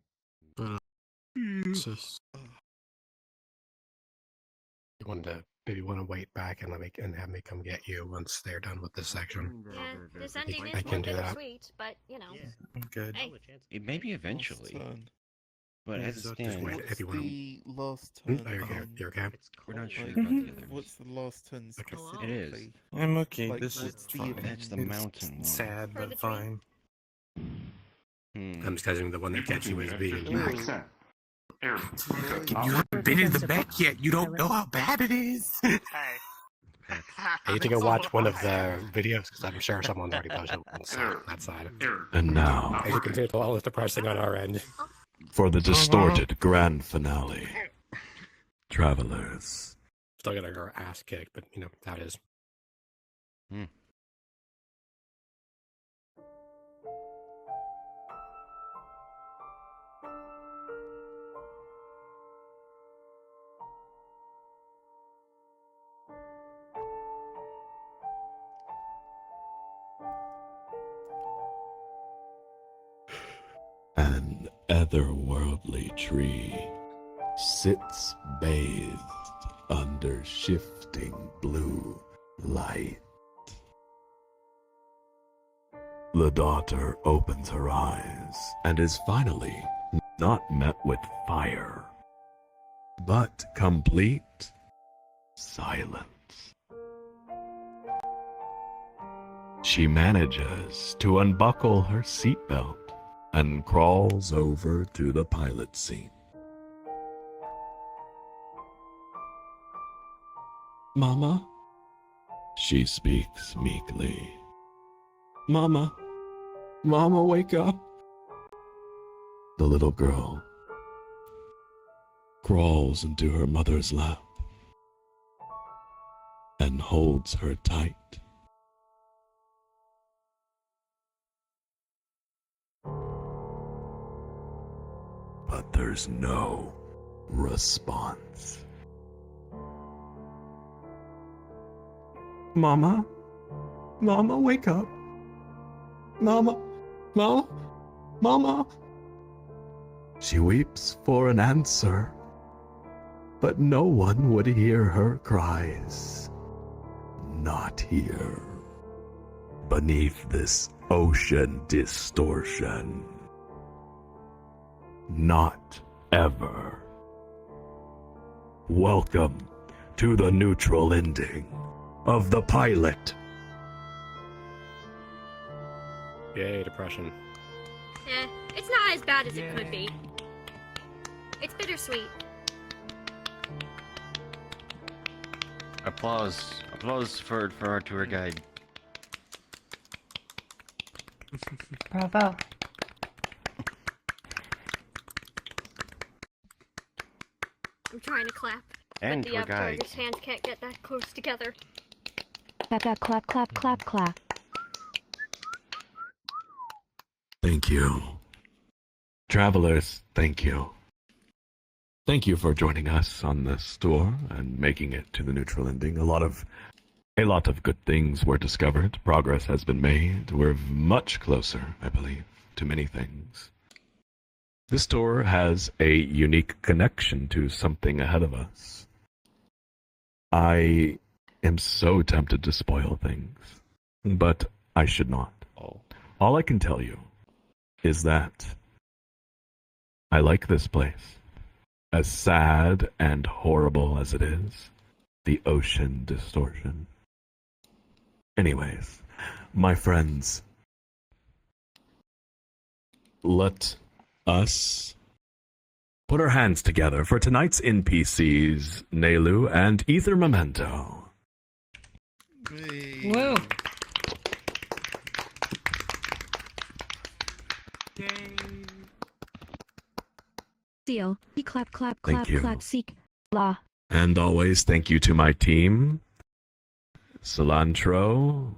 [SPEAKER 20] You maybe want to wait back and have me come get you once they're done with this section.
[SPEAKER 12] Yeah, this ending
[SPEAKER 20] I
[SPEAKER 12] is
[SPEAKER 20] can
[SPEAKER 12] more
[SPEAKER 20] do that.
[SPEAKER 12] bittersweet, but you know.
[SPEAKER 20] Good.
[SPEAKER 12] Hey.
[SPEAKER 8] It may be eventually, but
[SPEAKER 13] Yeah,
[SPEAKER 8] as it
[SPEAKER 20] so just
[SPEAKER 8] stands,
[SPEAKER 20] wait.
[SPEAKER 13] What's
[SPEAKER 20] if you wanna-
[SPEAKER 13] the last
[SPEAKER 20] Hmm?
[SPEAKER 13] turn?
[SPEAKER 20] Are you okay? You're okay?
[SPEAKER 8] we're not sure
[SPEAKER 13] Like,
[SPEAKER 8] about the others.
[SPEAKER 13] what's the last turn specifically?
[SPEAKER 8] It is.
[SPEAKER 20] I'm okay.
[SPEAKER 13] Like,
[SPEAKER 20] this
[SPEAKER 13] what's
[SPEAKER 20] is
[SPEAKER 13] the
[SPEAKER 20] fine.
[SPEAKER 13] event?
[SPEAKER 8] That's the mountain one.
[SPEAKER 20] Sad,
[SPEAKER 12] For
[SPEAKER 20] but
[SPEAKER 12] the
[SPEAKER 20] fine.
[SPEAKER 8] Hmm.
[SPEAKER 20] I'm discussing the one that gets you as being
[SPEAKER 13] Ooh.
[SPEAKER 20] back.
[SPEAKER 19] Error.
[SPEAKER 20] You haven't been in the back yet. You don't know how bad it is.
[SPEAKER 22] Hey.
[SPEAKER 20] I need to go watch one of the videos because I'm sure someone's already posted on that side.
[SPEAKER 1] And now,
[SPEAKER 20] As you can see, it's all depressing on our end.
[SPEAKER 1] for the distorted grand finale. VRTravellers.
[SPEAKER 18] Still got our ass kicked, but you know, that is.
[SPEAKER 1] An otherworldly tree sits bathed under shifting blue light. The daughter opens her eyes and is finally not met with fire, but complete silence. She manages to unbuckle her seatbelt and crawls over to the pilot seat. Mama? She speaks meekly. Mama? Mama, wake up! The little girl crawls into her mother's lap and holds her tight. But there's no response. Mama? Mama, wake up. Mama? Mama? Mama? She weeps for an answer, but no one would hear her cries. Not here. Beneath this ocean distortion. Not ever. Welcome to the neutral ending of the pilot.
[SPEAKER 18] Yay, depression.
[SPEAKER 12] It's not as bad as it could be. It's bittersweet.
[SPEAKER 8] Applause. Applause for our tour guide.
[SPEAKER 7] Bravo.
[SPEAKER 12] I'm trying to clap,
[SPEAKER 8] And
[SPEAKER 12] but the
[SPEAKER 8] tour guide.
[SPEAKER 12] driver's hands can't get that close together.
[SPEAKER 5] Clap, clap, clap, clap, clap.
[SPEAKER 1] Thank you. Travelers, thank you. Thank you for joining us on this tour and making it to the neutral ending. A lot of good things were discovered. Progress has been made. We're much closer, I believe, to many things. This tour has a unique connection to something ahead of us. I am so tempted to spoil things, but I should not. All I can tell you is that I like this place. As sad and horrible as it is, the ocean distortion. Anyways, my friends, let us put our hands together for tonight's NPCs, Nelu and Ether Memento.
[SPEAKER 17] Woo!
[SPEAKER 5] Seal. Clap, clap,
[SPEAKER 1] Thank
[SPEAKER 5] clap,
[SPEAKER 1] you.
[SPEAKER 5] clap, seek. La.
[SPEAKER 1] And always thank you to my team, Cilantro,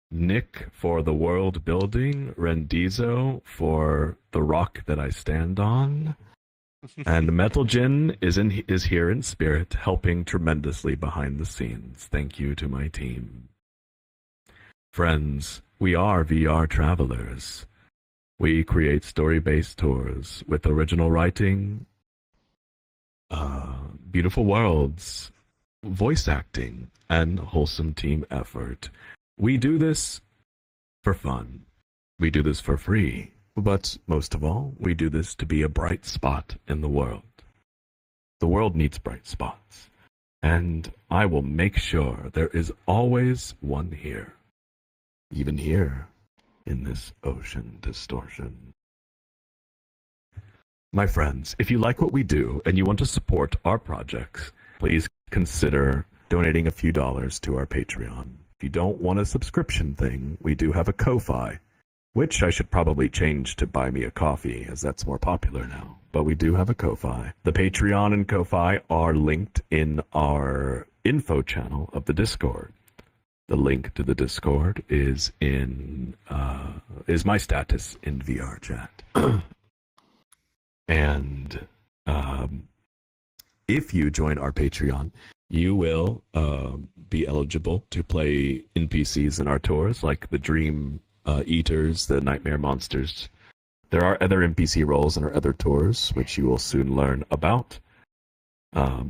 [SPEAKER 1] Nick for the world building, Rendizo for the rock that I stand on, and Metal Gin is here in spirit, helping tremendously behind the scenes. Thank you to my team. Friends, we are VRTravellers. We create story-based tours with original writing, beautiful worlds, voice acting, and wholesome team effort. We do this for fun. We do this for free. But most of all, we do this to be a bright spot in the world. The world needs bright spots. And I will make sure there is always one here. Even here, in this ocean distortion. My friends, if you like what we do and you want to support our projects, please consider donating a few dollars to our Patreon. If you don't want a subscription thing, we do have a Ko-Fi, which I should probably change to Buy Me a Coffee, as that's more popular now. but we do have a Ko-Fi. The Patreon and Ko-Fi are linked in our info channel of the Discord. The link to the Discord is in is my status in VR chat. And if you join our Patreon, you will be eligible to play NPCs in our tours, like the Dream Eaters, the Nightmare Monsters. There are other NPC roles in our other tours, which you will soon learn about.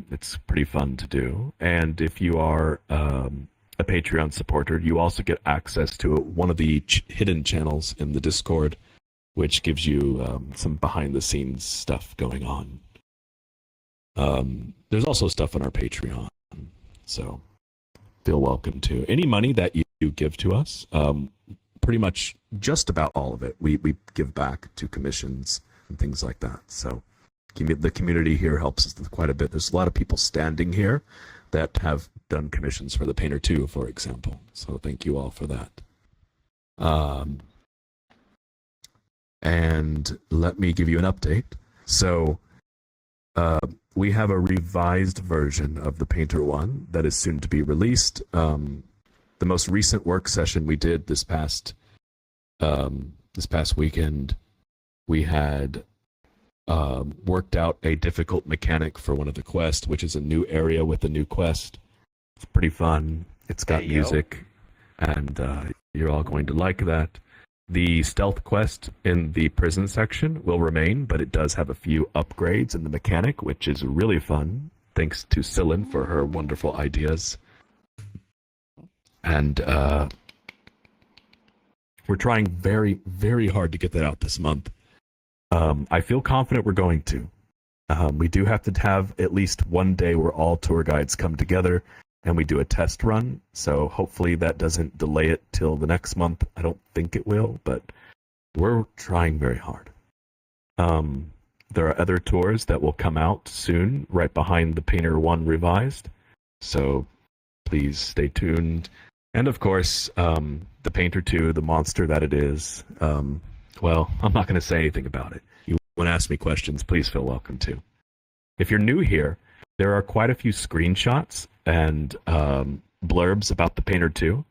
[SPEAKER 1] It's pretty fun to do. And if you are a Patreon supporter, you also get access to one of the hidden channels in the Discord, which gives you some behind-the-scenes stuff going on. There's also stuff on our Patreon, so feel welcome to. Any money that you give to us, pretty much just about all of it, we give back to commissions and things like that. So the community here helps us quite a bit. There's a lot of people standing here that have done commissions for the Painter 2, for example. So thank you all for that. And let me give you an update. So we have a revised version of the Painter 1 that is soon to be released. The most recent work session we did this past weekend, we had worked out a difficult mechanic for one of the quests, which is a new area with a new quest. It's pretty fun. It's got music, and you're all going to like that. The stealth quest in the prison section will remain, but it does have a few upgrades in the mechanic, which is really fun. Thanks to Cylin for her wonderful ideas. And we're trying very, very hard to get that out this month. I feel confident we're going to. We do have to have at least one day where all tour guides come together and we do a test run, so hopefully that doesn't delay it till the next month. I don't think it will, but we're trying very hard. There are other tours that will come out soon, right behind the Painter 1 Revised, so please stay tuned. And of course, the Painter 2, the monster that it is, well, I'm not going to say anything about it. You want to ask me questions, please feel welcome to. If you're new here, there are quite a few screenshots and blurbs about the Painter 2.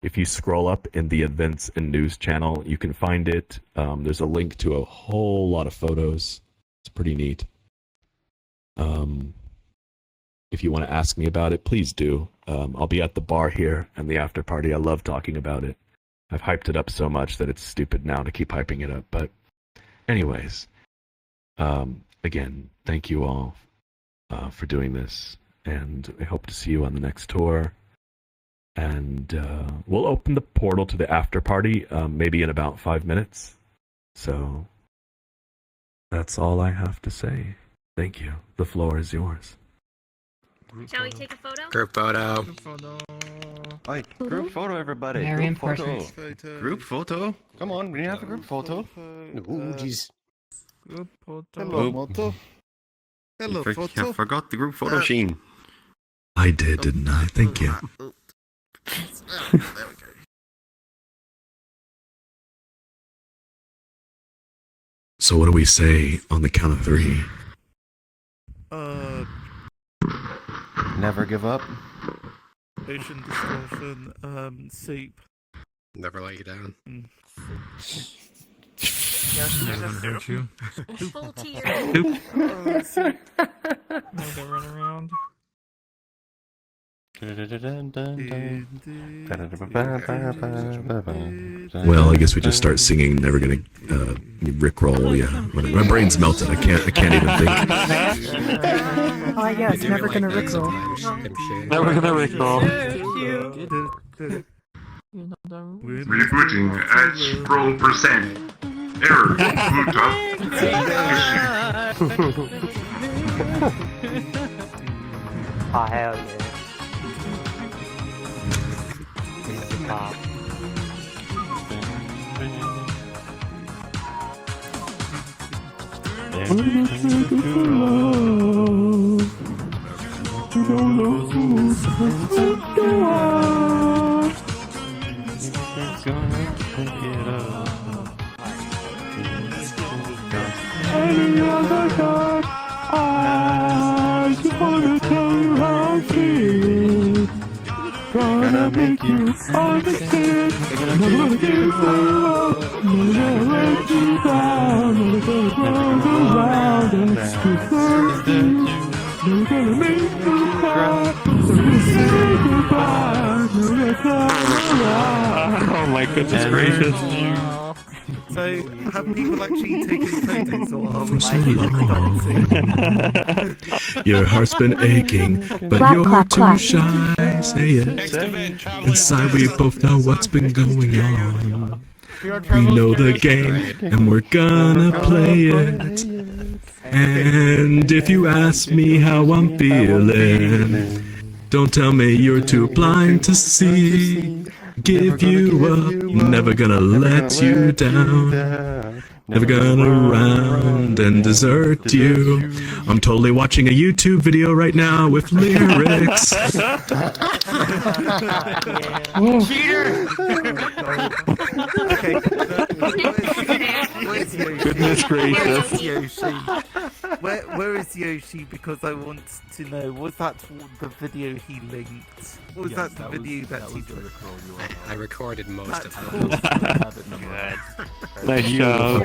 [SPEAKER 1] If you scroll up in the events and news channel, you can find it. There's a link to a whole lot of photos. It's pretty neat. If you want to ask me about it, please do. I'll be at the bar here and the after party. I love talking about it. I've hyped it up so much that it's stupid now to keep hyping it up. But anyways, again, thank you all for doing this. And I hope to see you on the next tour. And we'll open the portal to the after party maybe in about 5 minutes. So that's all I have to say. Thank you. The floor is yours.
[SPEAKER 12] Shall we take a photo?
[SPEAKER 18] Group photo.
[SPEAKER 8] Hi, group photo, everybody.
[SPEAKER 7] Very
[SPEAKER 8] Group
[SPEAKER 7] important.
[SPEAKER 8] photo. Group photo. Come on, we need to have a group photo.
[SPEAKER 18] Ooh, jeez.
[SPEAKER 15] Group photo.
[SPEAKER 13] Hello, Moto. Hello, photo.
[SPEAKER 8] I forgot the group photo, Sheen.
[SPEAKER 1] I did, didn't I? Thank you.
[SPEAKER 13] There we go.
[SPEAKER 1] So what do we say on the count of 3?
[SPEAKER 8] Never give up.
[SPEAKER 13] Ocean distortion, soup.
[SPEAKER 18] Never let you down.
[SPEAKER 15] Don't you?
[SPEAKER 12] Full tier.
[SPEAKER 15] Soup. Don't run around.
[SPEAKER 1] Well, I guess we just start singing Never Gonna Rickroll, yeah. My brain's melted. I can't even think.
[SPEAKER 14] Oh yes, never gonna rickroll.
[SPEAKER 16] Never gonna rickroll.
[SPEAKER 19] Rebooting at roll percent. Error. Boot
[SPEAKER 11] Oh hell yeah. Pop.
[SPEAKER 8] Gonna get up.
[SPEAKER 2] God, I just wanna tell you how I feel. Gonna make you understand. Never gonna give you up. Never gonna let you down. Never gonna go around and desert you. Never gonna make you cry. Never gonna say goodbye. Never gonna come around.
[SPEAKER 4] Oh my goodness gracious.
[SPEAKER 13] So, have people actually taken photos or are we
[SPEAKER 1] For so long, your heart's been aching, but
[SPEAKER 5] Clap,
[SPEAKER 1] you're
[SPEAKER 5] clap,
[SPEAKER 1] too
[SPEAKER 5] clap.
[SPEAKER 1] shy. Say it. Inside, we both know what's been going on. We know the game, and we're gonna play it. And if you ask me how I'm feeling, don't tell me you're too blind to see. Give you up, never gonna let you down. Never gonna round and desert you. I'm totally watching a YouTube video right now with lyrics.
[SPEAKER 13] Cheater! Okay. Where's Yoshi?
[SPEAKER 4] Goodness gracious.
[SPEAKER 13] Where's Yoshi? Where is Yoshi? Because I want to know, was that the video he linked? Was
[SPEAKER 20] Yes,
[SPEAKER 13] that the video that he did?
[SPEAKER 20] I recorded most of
[SPEAKER 13] Cool.
[SPEAKER 20] it.
[SPEAKER 4] Nice job.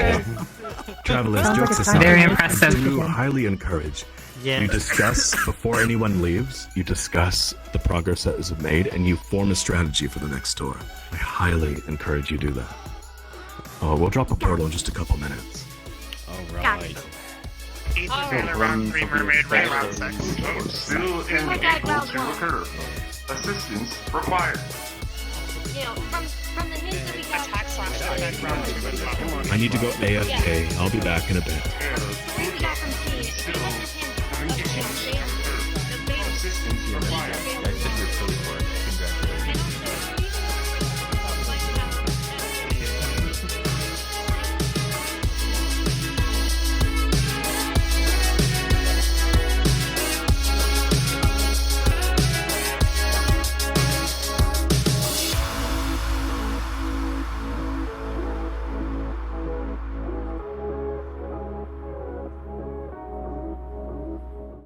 [SPEAKER 1] Travelers,
[SPEAKER 14] Sounds
[SPEAKER 1] jokes
[SPEAKER 14] like a
[SPEAKER 1] aside,
[SPEAKER 14] Very
[SPEAKER 7] impressive.
[SPEAKER 1] I do highly encourage.
[SPEAKER 11] Yeah.
[SPEAKER 1] You discuss before anyone leaves, you discuss the progress that is made, and you form a strategy for the next tour. I highly encourage you do that. We'll drop a portal in just a couple minutes.
[SPEAKER 8] Alright.
[SPEAKER 22] Ethan's in round 3, Mermaid Ray round 6.
[SPEAKER 19] Still unable to occur. Assistance required.
[SPEAKER 12] You know, from the hints that we got.
[SPEAKER 22] Attack slash defend round 2 as well.
[SPEAKER 1] I need to go AFK. I'll be back in a bit.
[SPEAKER 12] We got from T.
[SPEAKER 19] Assistance required.